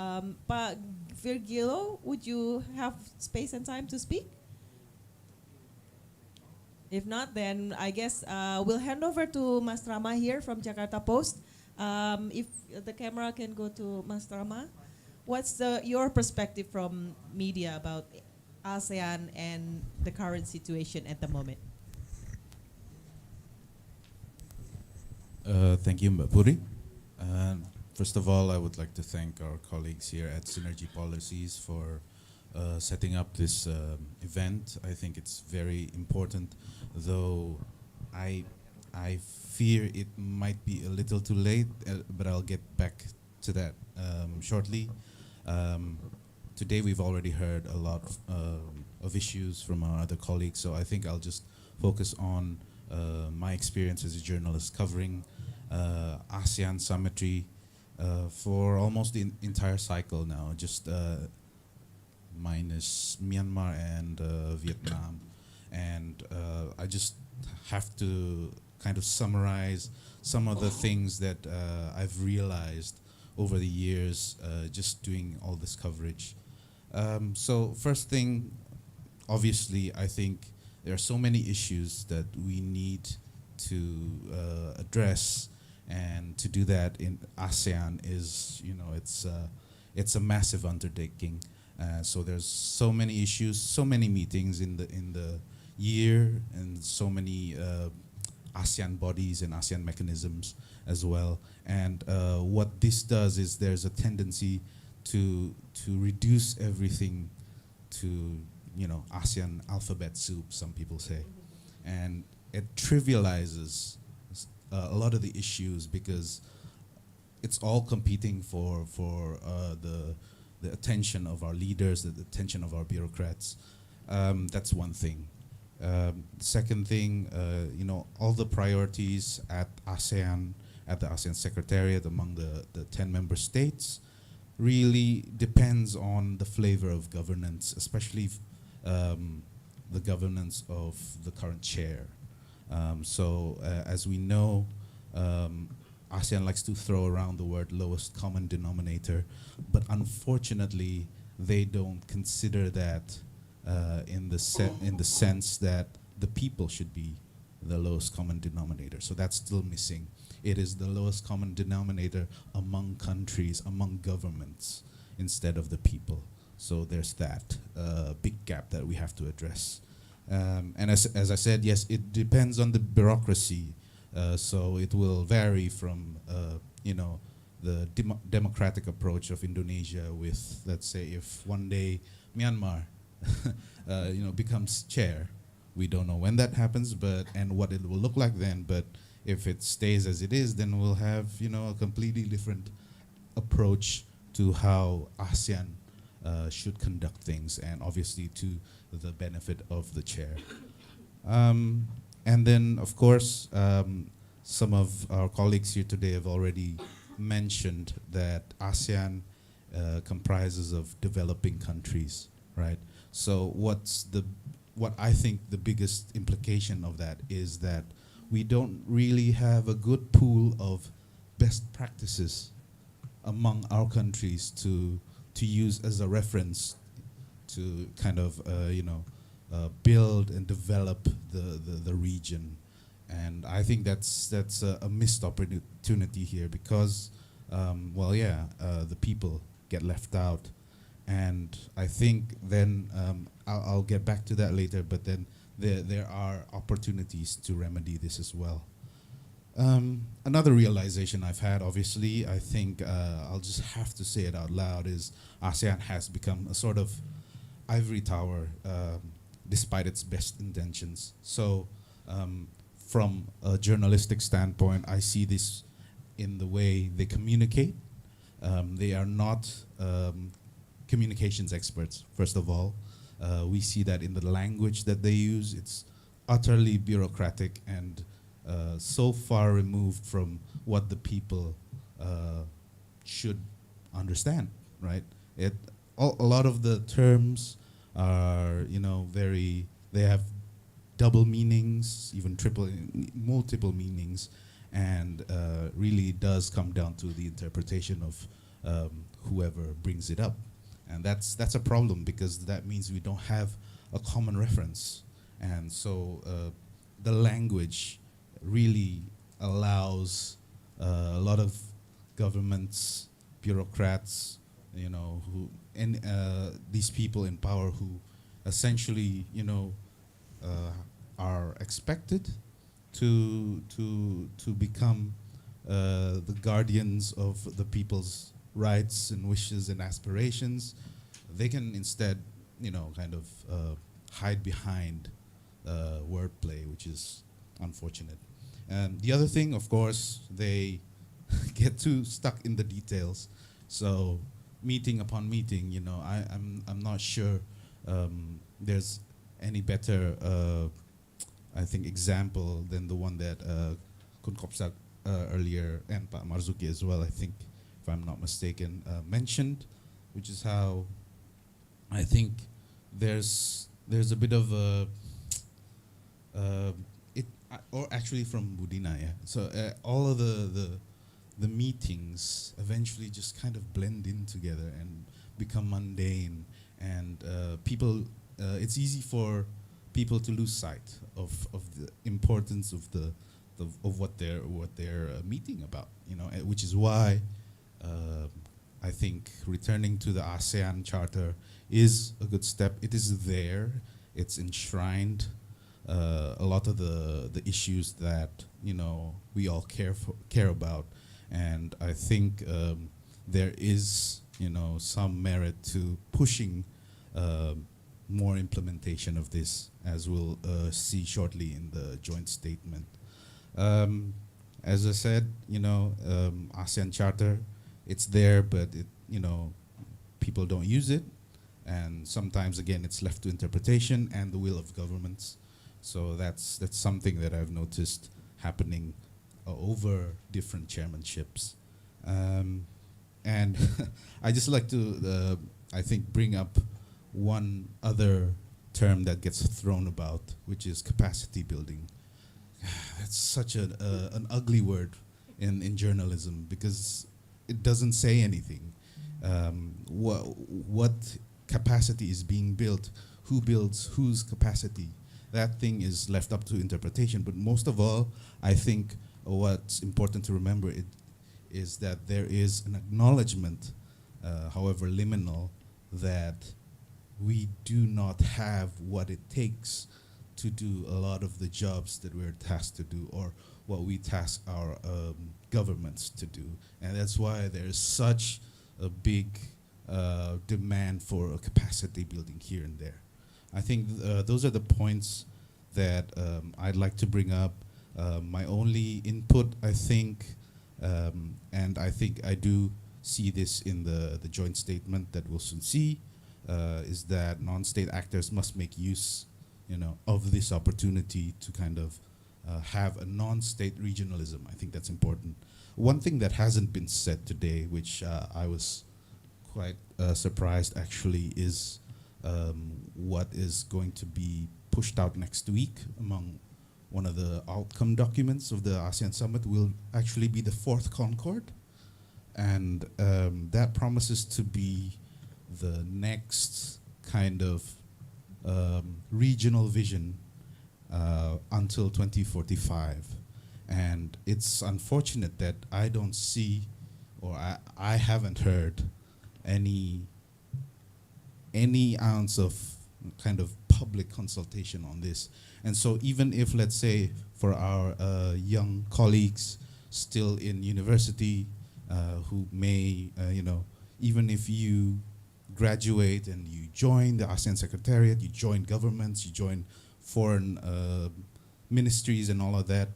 D: Pak Virgilio, would you have space and time to speak? If not, then I guess we'll hand over to Mas Rama here from Jakarta Post. If the camera can go to Mas Rama, what's your perspective from media about ASEAN and the current situation at the moment?
T: Thank you, Mbak Puri. First of all, I would like to thank our colleagues here at Synergy Policies for setting up this event. I think it's very important, though I fear it might be a little too late, but I'll get back to that shortly. Today we've already heard a lot of issues from our other colleagues, so I think I'll just focus on my experience as a journalist covering ASEAN Summit for almost the entire cycle now, just minus Myanmar and Vietnam. And I just have to kind of summarize some of the things that I've realized over the years just doing all this coverage. So first thing, obviously, I think there are so many issues that we need to address, and to do that in ASEAN is, it's a massive undertaking. So there's so many issues, so many meetings in the year, and so many ASEAN bodies and ASEAN mechanisms as well. And what this does is there's a tendency to reduce everything to ASEAN alphabet soup, some people say, and it trivializes a lot of the issues because it's all competing for the attention of our leaders, the attention of our bureaucrats. That's one thing. Second thing, all the priorities at ASEAN, at the ASEAN Secretariat among the 10 member states really depends on the flavor of governance, especially the governance of the current chair. As we know, ASEAN likes to throw around the word lowest common denominator, but unfortunately, they don't consider that in the sense that the people should be the lowest common denominator. So that's still missing. It is the lowest common denominator among countries, among governments, instead of the people. So there's that big gap that we have to address. And as I said, yes, it depends on the bureaucracy. So it will vary from, the democratic approach of Indonesia with, let's say, if one day Myanmar, becomes chair. We don't know when that happens, and what it will look like then. But if it stays as it is, then we'll have, a completely different approach to how ASEAN should conduct things, and obviously to the benefit of the chair. And then, of course, some of our colleagues here today have already mentioned that ASEAN comprises of developing countries, right? So what I think the biggest implication of that is that we don't really have a good pool of best practices among our countries to use as a reference to kind of build and develop the region. And I think that's a missed opportunity here because, the people get left out. And I think then, I'll get back to that later, but then there are opportunities to remedy this as well. Another realization I've had, obviously, I think I'll just have to say it out loud, is ASEAN has become a sort of ivory tower, despite its best intentions. So, from a journalistic standpoint, I see this in the way they communicate. They are not communications experts, first of all. We see that in the language that they use. It's utterly bureaucratic and so far removed from what the people should understand, right? A lot of the terms are, they have double meanings, even multiple meanings, and really does come down to the interpretation of whoever brings it up. And that's a problem, because that means we don't have a common reference. And so the language really allows a lot of governments, bureaucrats, these people in power who essentially, are expected to become the guardians of the people's rights and wishes and aspirations. They can instead, kind of hide behind wordplay, which is unfortunate. The other thing, of course, they get too stuck in the details. So meeting upon meeting, I'm not sure there's any better, I think, example than the one that Kun Kopsak earlier, and Pak Marzuki as well, I think, if I'm not mistaken, mentioned, which is how I think there's a bit of a or actually from Budina, yeah. So all of the meetings eventually just kind of blend in together and become mundane, and people. It's easy for people to lose sight of the importance of of what they're meeting about, which is why I think returning to the ASEAN Charter is a good step. It is there. It's enshrined a lot of the issues that we all care about, and I think there is some merit to pushing more implementation of this, as we'll see shortly in the joint statement. As I said, ASEAN Charter, it's there, but people don't use it, and sometimes again it's left to interpretation and the will of governments. So that's something that I've noticed happening over different chairmanships, and I just like to I think bring up one other term that gets thrown about, which is capacity building. That's such an ugly word in journalism, because it doesn't say anything. What capacity is being built? Who builds whose capacity? That thing is left up to interpretation. But most of all, I think what's important to remember is that there is an acknowledgement, however liminal, that we do not have what it takes to do a lot of the jobs that we're tasked to do, or what we task our governments to do. And that's why there's such a big demand for a capacity building here and there. I think those are the points that I'd like to bring up. My only input, I think, and I think I do see this in the joint statement that we'll soon see, is that non-state actors must make use, of this opportunity to kind of have a non-state regionalism. I think that's important. One thing that hasn't been said today, which I was quite surprised actually, is what is going to be pushed out next week among one of the outcome documents of the ASEAN Summit will actually be the fourth Concord. And that promises to be the next kind of regional vision until 2045. And it's unfortunate that I don't see, or I haven't heard any ounce of kind of public consultation on this. And so even if, let's say, for our young colleagues still in university who may, even if you graduate and you join the ASEAN Secretariat, you join governments, you join foreign ministries and all of that,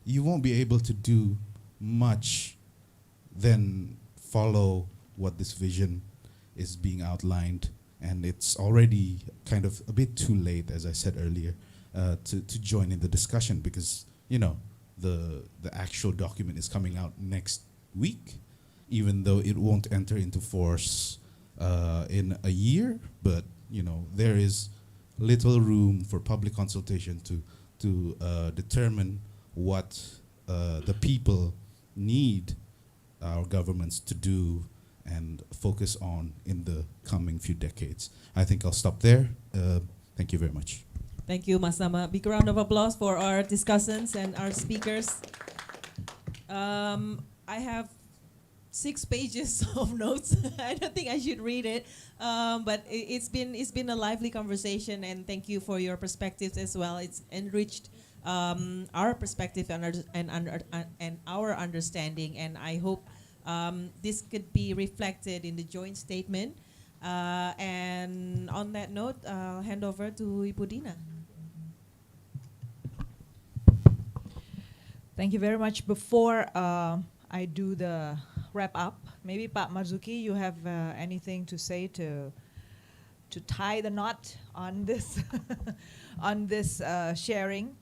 T: you won't be able to do much than follow what this vision is being outlined. And it's already kind of a bit too late, as I said earlier, to join in the discussion, because, you know, the actual document is coming out next week, even though it won't enter into force in a year. But, you know, there is little room for public consultation to determine what the people need our governments to do and focus on in the coming few decades. I think I'll stop there. Thank you very much.
D: Thank you, Mas Nama. Big round of applause for our discussants and our speakers. I have 6 pages of notes. I don't think I should read it, but it's been a lively conversation, and thank you for your perspectives as well. It's enriched our perspective and our understanding, and I hope this could be reflected in the joint statement. And on that note, I'll hand over to Ibu Dina.
A: Thank you very much. Before I do the wrap up, maybe Pak Marzuki, you have anything to say to tie the knot on this on this sharing.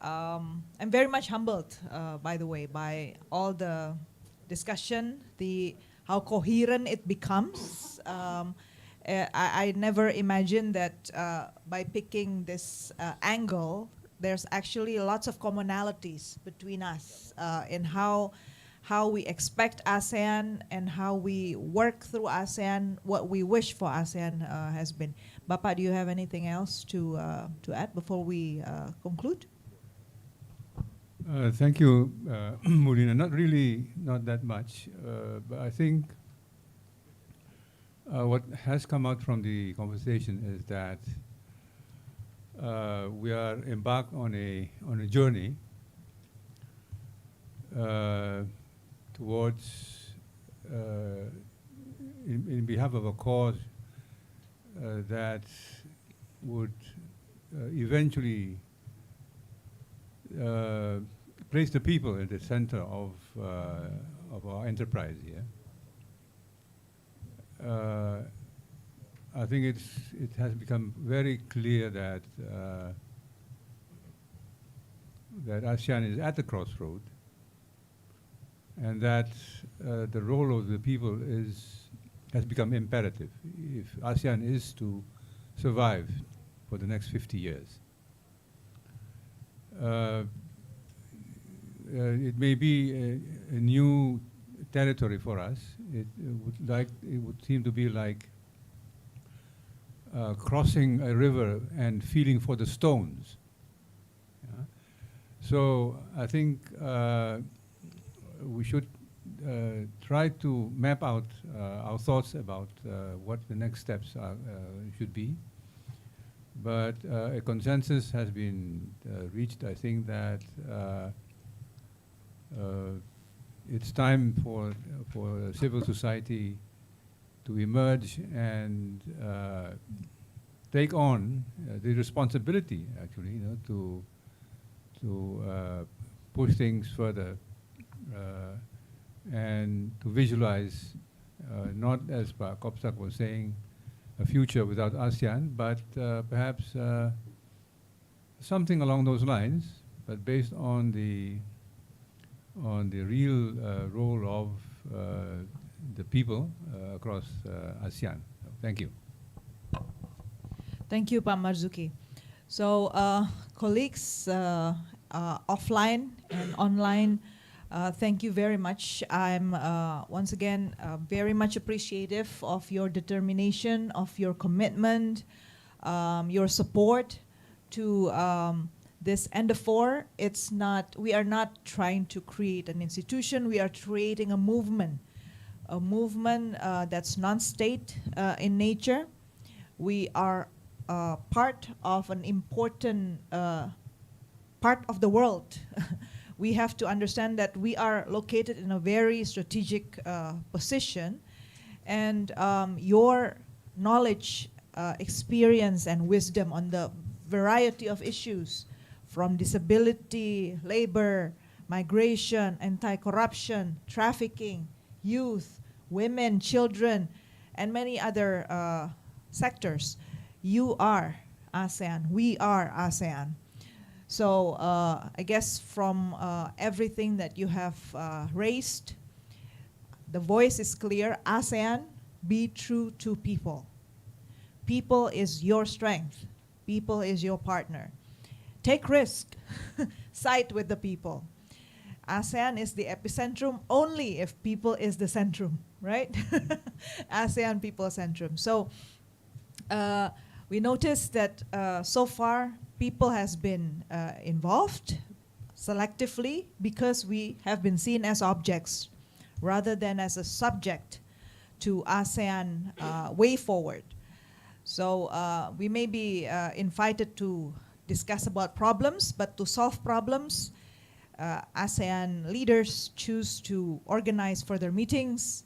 A: I'm very much humbled, by the way, by all the discussion, how coherent it becomes. I never imagined that by picking this angle, there's actually lots of commonalities between us in how we expect ASEAN and how we work through ASEAN, what we wish for ASEAN has been. Bapak, do you have anything else to add before we conclude?
F: Thank you, Murina. Not that much. But I think what has come out from the conversation is that we are embarked on a journey towards, in behalf of a cause that would eventually place the people at the center of our enterprise here. I think it has become very clear that that ASEAN is at the crossroad, and that the role of the people has become imperative if ASEAN is to survive for the next 50 years. It may be a new territory for us. It would seem to be like crossing a river and feeling for the stones. Yeah? So I think we should try to map out our thoughts about what the next steps should be. But a consensus has been reached. I think that it's time for civil society to emerge and take on the responsibility, actually, you know, to push things further and to visualize, not as Pak Kopsak was saying, a future without ASEAN, but perhaps something along those lines, but based on the real role of the people across ASEAN. Thank you.
A: Thank you, Pak Marzuki. So, colleagues offline and online, thank you very much. I'm once again very much appreciative of your determination, of your commitment, your support to this endeavor. We are not trying to create an institution. We are creating a movement that's non-state in nature. We are part of an important part of the world. We have to understand that we are located in a very strategic position, and your knowledge, experience, and wisdom on the variety of issues from disability, labor, migration, anti-corruption, trafficking, youth, women, children, and many other sectors. You are ASEAN. We are ASEAN. So I guess from everything that you have raised, the voice is clear. ASEAN, be true to people. People is your strength. People is your partner. Take risk. Side with the people. ASEAN is the epicentrum only if people is the centrum, right? ASEAN people centrum. So we noticed that so far people has been involved selectively because we have been seen as objects rather than as a subject to ASEAN way forward. So we may be invited to discuss about problems, but to solve problems, ASEAN leaders choose to organize further meetings,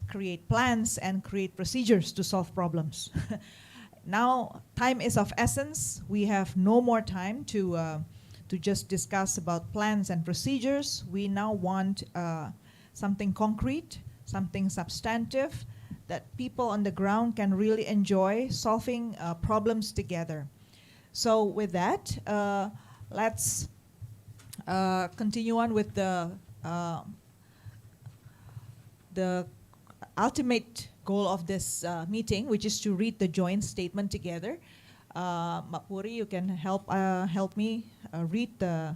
A: create plans, and create procedures to solve problems. Now, time is of essence. We have no more time to just discuss about plans and procedures. We now want something concrete, something substantive, that people on the ground can really enjoy solving problems together. So with that, let's continue on with the ultimate goal of this meeting, which is to read the joint statement together. Mapuri, you can help me read the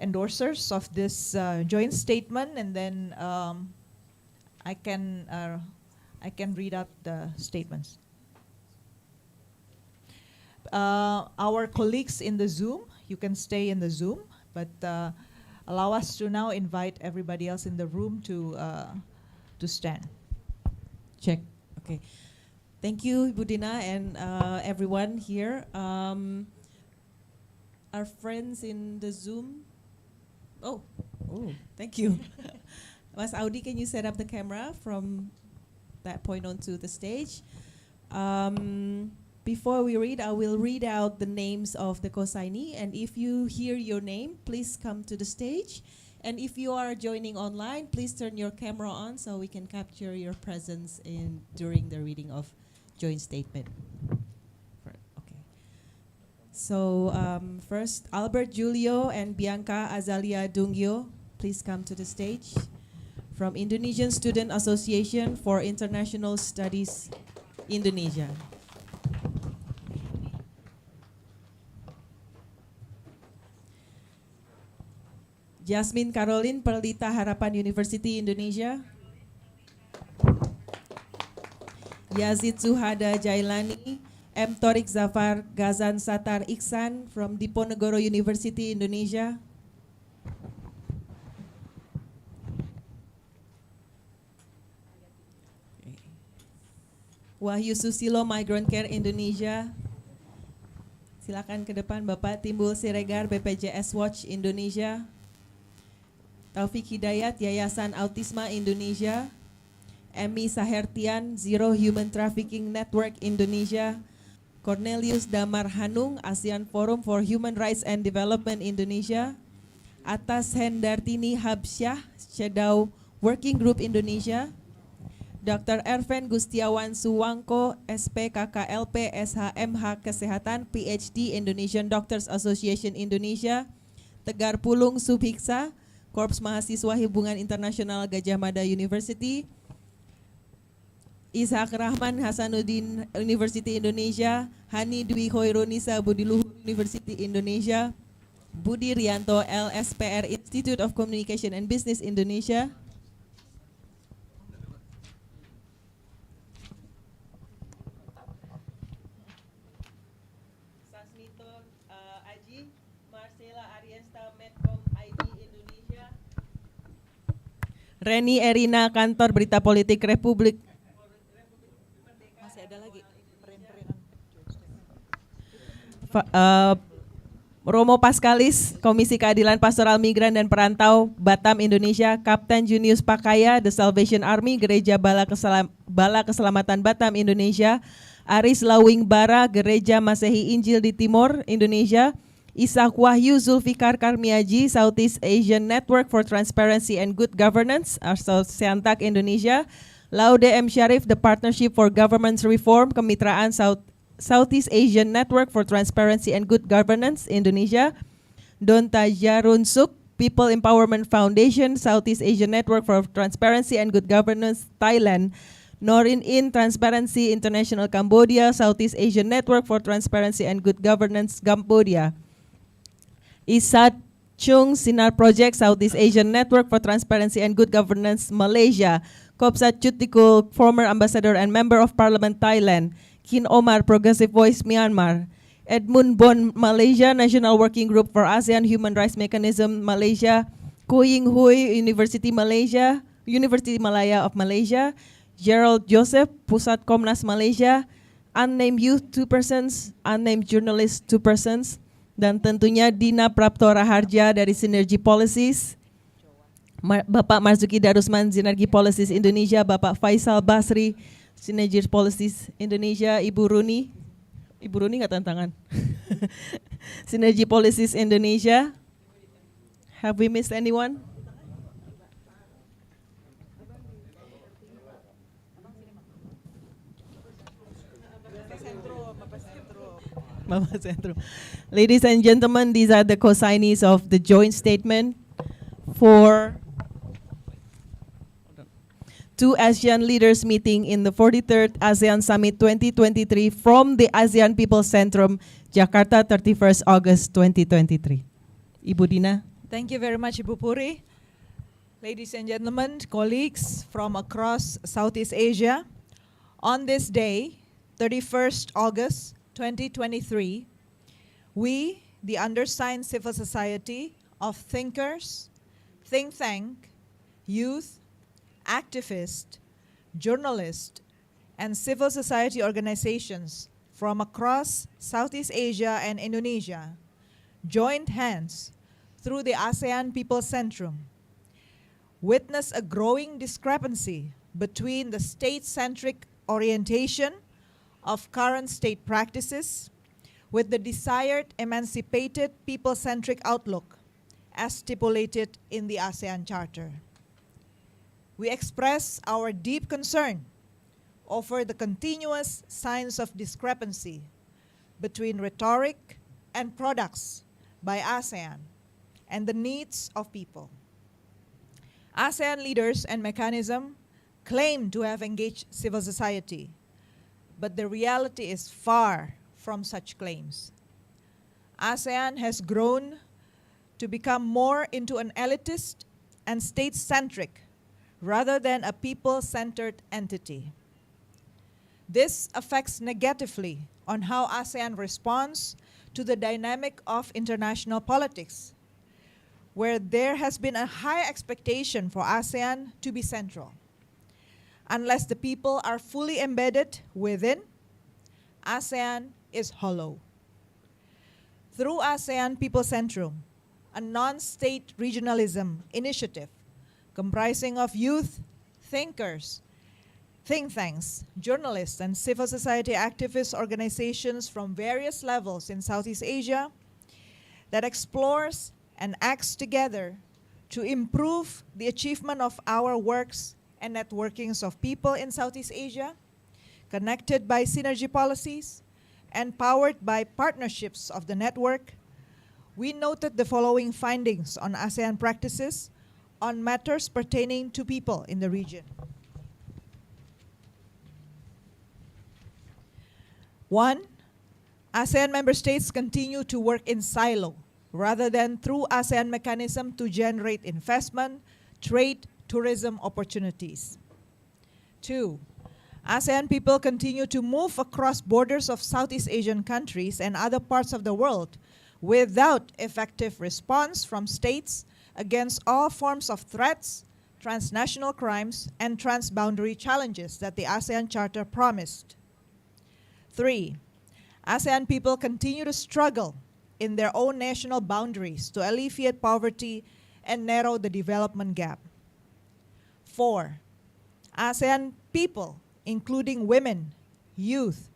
A: endorsers of this joint statement, and then I can read out the statements. Our colleagues in the Zoom, you can stay in the Zoom, but allow us to now invite everybody else in the room to stand.
D: Check. Okay. Thank you, Budina, and everyone here. Our friends in the Zoom. Oh, thank you. Mas Audi, can you set up the camera from that point onto the stage? Before we read, I will read out the names of the consignee, and if you hear your name, please come to the stage. And if you are joining online, please turn your camera on so we can capture your presence during the reading of joint statement. Okay. So first, Albert Julio and Bianca Azalia Dungyo, please come to the stage. From Indonesian Student Association for International Studies, Indonesia. Jasmine Caroline Perlita Harapan University Indonesia. Yazid Suhada Jailani, M. Torik Zafar Gazan Satar Iksan from Diponegoro University Indonesia. Wahyu Susilo Migrant Care Indonesia. Silakan ke depan Bapak. Timbul Siregar BPJS Watch Indonesia. Taufik Hidayat Yayasan Autisma Indonesia. Emi Sahertian Zero Human Trafficking Network Indonesia. Cornelius Damar Hanung ASEAN Forum for Human Rights and Development Indonesia. Atas Hendartini Habsyah Shadow Working Group Indonesia. Dr. Erven Gustiawan Suwangko SPKKLP SHMH Kesehatan PhD Indonesian Doctors Association Indonesia. Tegar Pulung Subhiksa Korps Mahasiswa Hubungan Internasional Gajah Mada University. Ishak Rahman Hasanuddin University Indonesia. Hani Dwi Hoironisa Budiluhur University Indonesia. Budi Rianto LSPR Institute of Communication and Business Indonesia. Sasmito Aji Marcela Ariesta Medcom ID Indonesia. Reni Erina Kantor Berita Politik Republik. Masih ada lagi. Romo Pascalis, Komisi Keadilan Pastoral Migran dan Perantau, Batam, Indonesia. Kapten Junius Pakaya, The Salvation Army, Gereja Bala Keselamatan Batam, Indonesia. Aris Lawing Bara, Gereja Masehi Injil di Timor, Indonesia. Ishak Wahyu Zulfikar Karmiaji, Southeast Asian Network for Transparency and Good Governance, ASEAN Indonesia. Laude M. Syarif, The Partnership for Government Reform, Kemitraan Southeast Asian Network for Transparency and Good Governance, Indonesia. Donta Jarunsuk, People Empowerment Foundation, Southeast Asian Network for Transparency and Good Governance, Thailand. Norin In, Transparency International Cambodia, Southeast Asian Network for Transparency and Good Governance, Cambodia. Isat Chung, Sinar Project, Southeast Asian Network for Transparency and Good Governance, Malaysia. Kopsat Chutikul, former ambassador and member of Parliament, Thailand. Kin Omar, Progressive Voice, Myanmar. Edmund Bon, Malaysia, National Working Group for ASEAN Human Rights Mechanism, Malaysia. Ko Ying Hui, University Malaya of Malaysia. Gerald Joseph, Pusat Komnas Malaysia. Unnamed Youth, 2 persons. Unnamed Journalist, 2 persons. Dan tentunya Dina Prapto Raharja dari Synergy Policies. Bapak Marzuki Darusman, Synergy Policies Indonesia. Bapak Faisal Basri, Synergy Policies Indonesia. Ibu Runi nggak tantangan. Synergy Policies Indonesia. Have we missed anyone? Bapak Sentro. Ladies and gentlemen, these are the co-signees of the joint statement for two ASEAN leaders meeting in the 43rd ASEAN Summit 2023 from the ASEAN People's Centrum, Jakarta, 31st August 2023. Ibu Dina.
A: Thank you very much, Ibu Puri. Ladies and gentlemen, colleagues from across Southeast Asia, on this day, 31st August 2023, we, the undersigned civil society of thinkers, think tank, youth, activists, journalists, and civil society organizations from across Southeast Asia and Indonesia joined hands through the ASEAN People's Centrum, witness a growing discrepancy between the state-centric orientation of current state practices with the desired emancipated people-centric outlook as stipulated in the ASEAN Charter. We express our deep concern over the continuous signs of discrepancy between rhetoric and products by ASEAN and the needs of people. ASEAN leaders and mechanism claim to have engaged civil society, but the reality is far from such claims. ASEAN has grown to become more into an elitist and state-centric rather than a people-centered entity. This affects negatively on how ASEAN responds to the dynamic of international politics, where there has been a high expectation for ASEAN to be central. Unless the people are fully embedded within, ASEAN is hollow. Through ASEAN People's Centrum, a non-state regionalism initiative comprising of youth, thinkers, think tanks, journalists, and civil society activist organizations from various levels in Southeast Asia that explores and acts together to improve the achievement of our works and networkings of people in Southeast Asia, connected by synergy policies and powered by partnerships of the network, we noted the following findings on ASEAN practices on matters pertaining to people in the region. 1, ASEAN member states continue to work in silo rather than through ASEAN mechanism to generate investment, trade, tourism opportunities. 2, ASEAN people continue to move across borders of Southeast Asian countries and other parts of the world without effective response from states against all forms of threats, transnational crimes, and transboundary challenges that the ASEAN Charter promised. 3, ASEAN people continue to struggle in their own national boundaries to alleviate poverty and narrow the development gap. 4. ASEAN people, including women, youth,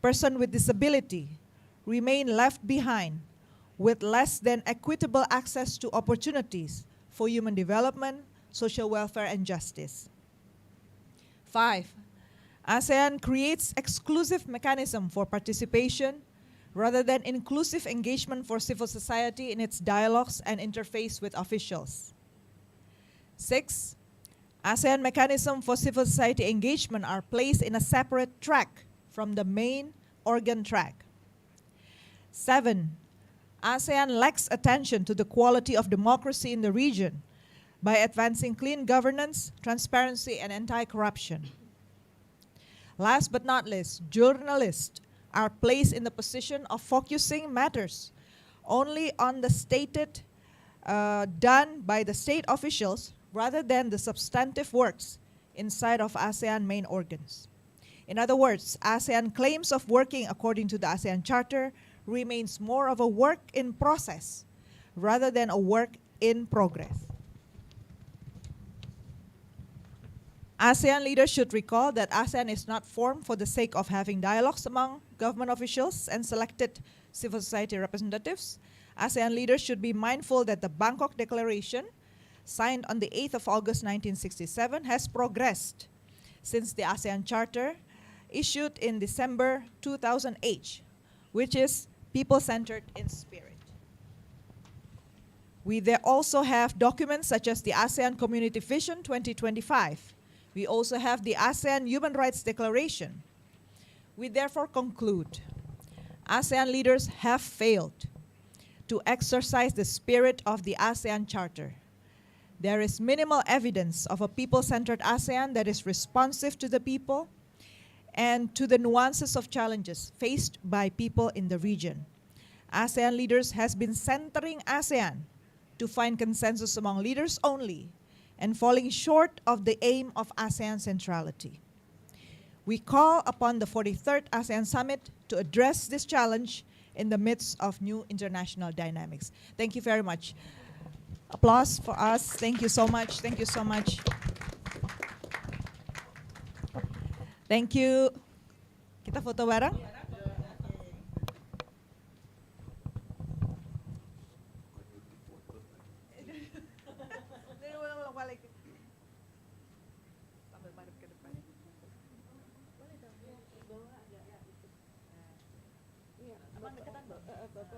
A: persons with disability, remain left behind with less than equitable access to opportunities for human development, social welfare, and justice. 5. ASEAN creates exclusive mechanism for participation rather than inclusive engagement for civil society in its dialogues and interface with officials. 6. ASEAN mechanism for civil society engagement are placed in a separate track from the main organ track. 7. ASEAN lacks attention to the quality of democracy in the region by advancing clean governance, transparency, and anti-corruption. Last but not least, journalists are placed in the position of focusing matters only on the stated done by the state officials rather than the substantive works inside of ASEAN main organs. In other words, ASEAN claims of working according to the ASEAN Charter remains more of a work in process rather than a work in progress. ASEAN leaders should recall that ASEAN is not formed for the sake of having dialogues among government officials and selected civil society representatives. ASEAN leaders should be mindful that the Bangkok Declaration, signed on the 8th of August 1967, has progressed since the ASEAN Charter, issued in December 2008, which is people-centered in spirit. We there also have documents such as the ASEAN Community Vision 2025. We also have the ASEAN Human Rights Declaration. We therefore conclude, ASEAN leaders have failed to exercise the spirit of the ASEAN Charter. There is minimal evidence of a people-centered ASEAN that is responsive to the people and to the nuances of challenges faced by people in the region. ASEAN leaders has been centering ASEAN to find consensus among leaders only and falling short of the aim of ASEAN Centrality. We call upon the 43rd ASEAN Summit to address this challenge in the midst of new international dynamics. Thank you very much. Applause for us. Thank you so much. Thank you so much. Thank you. Kita foto bareng?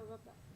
A: Bapak.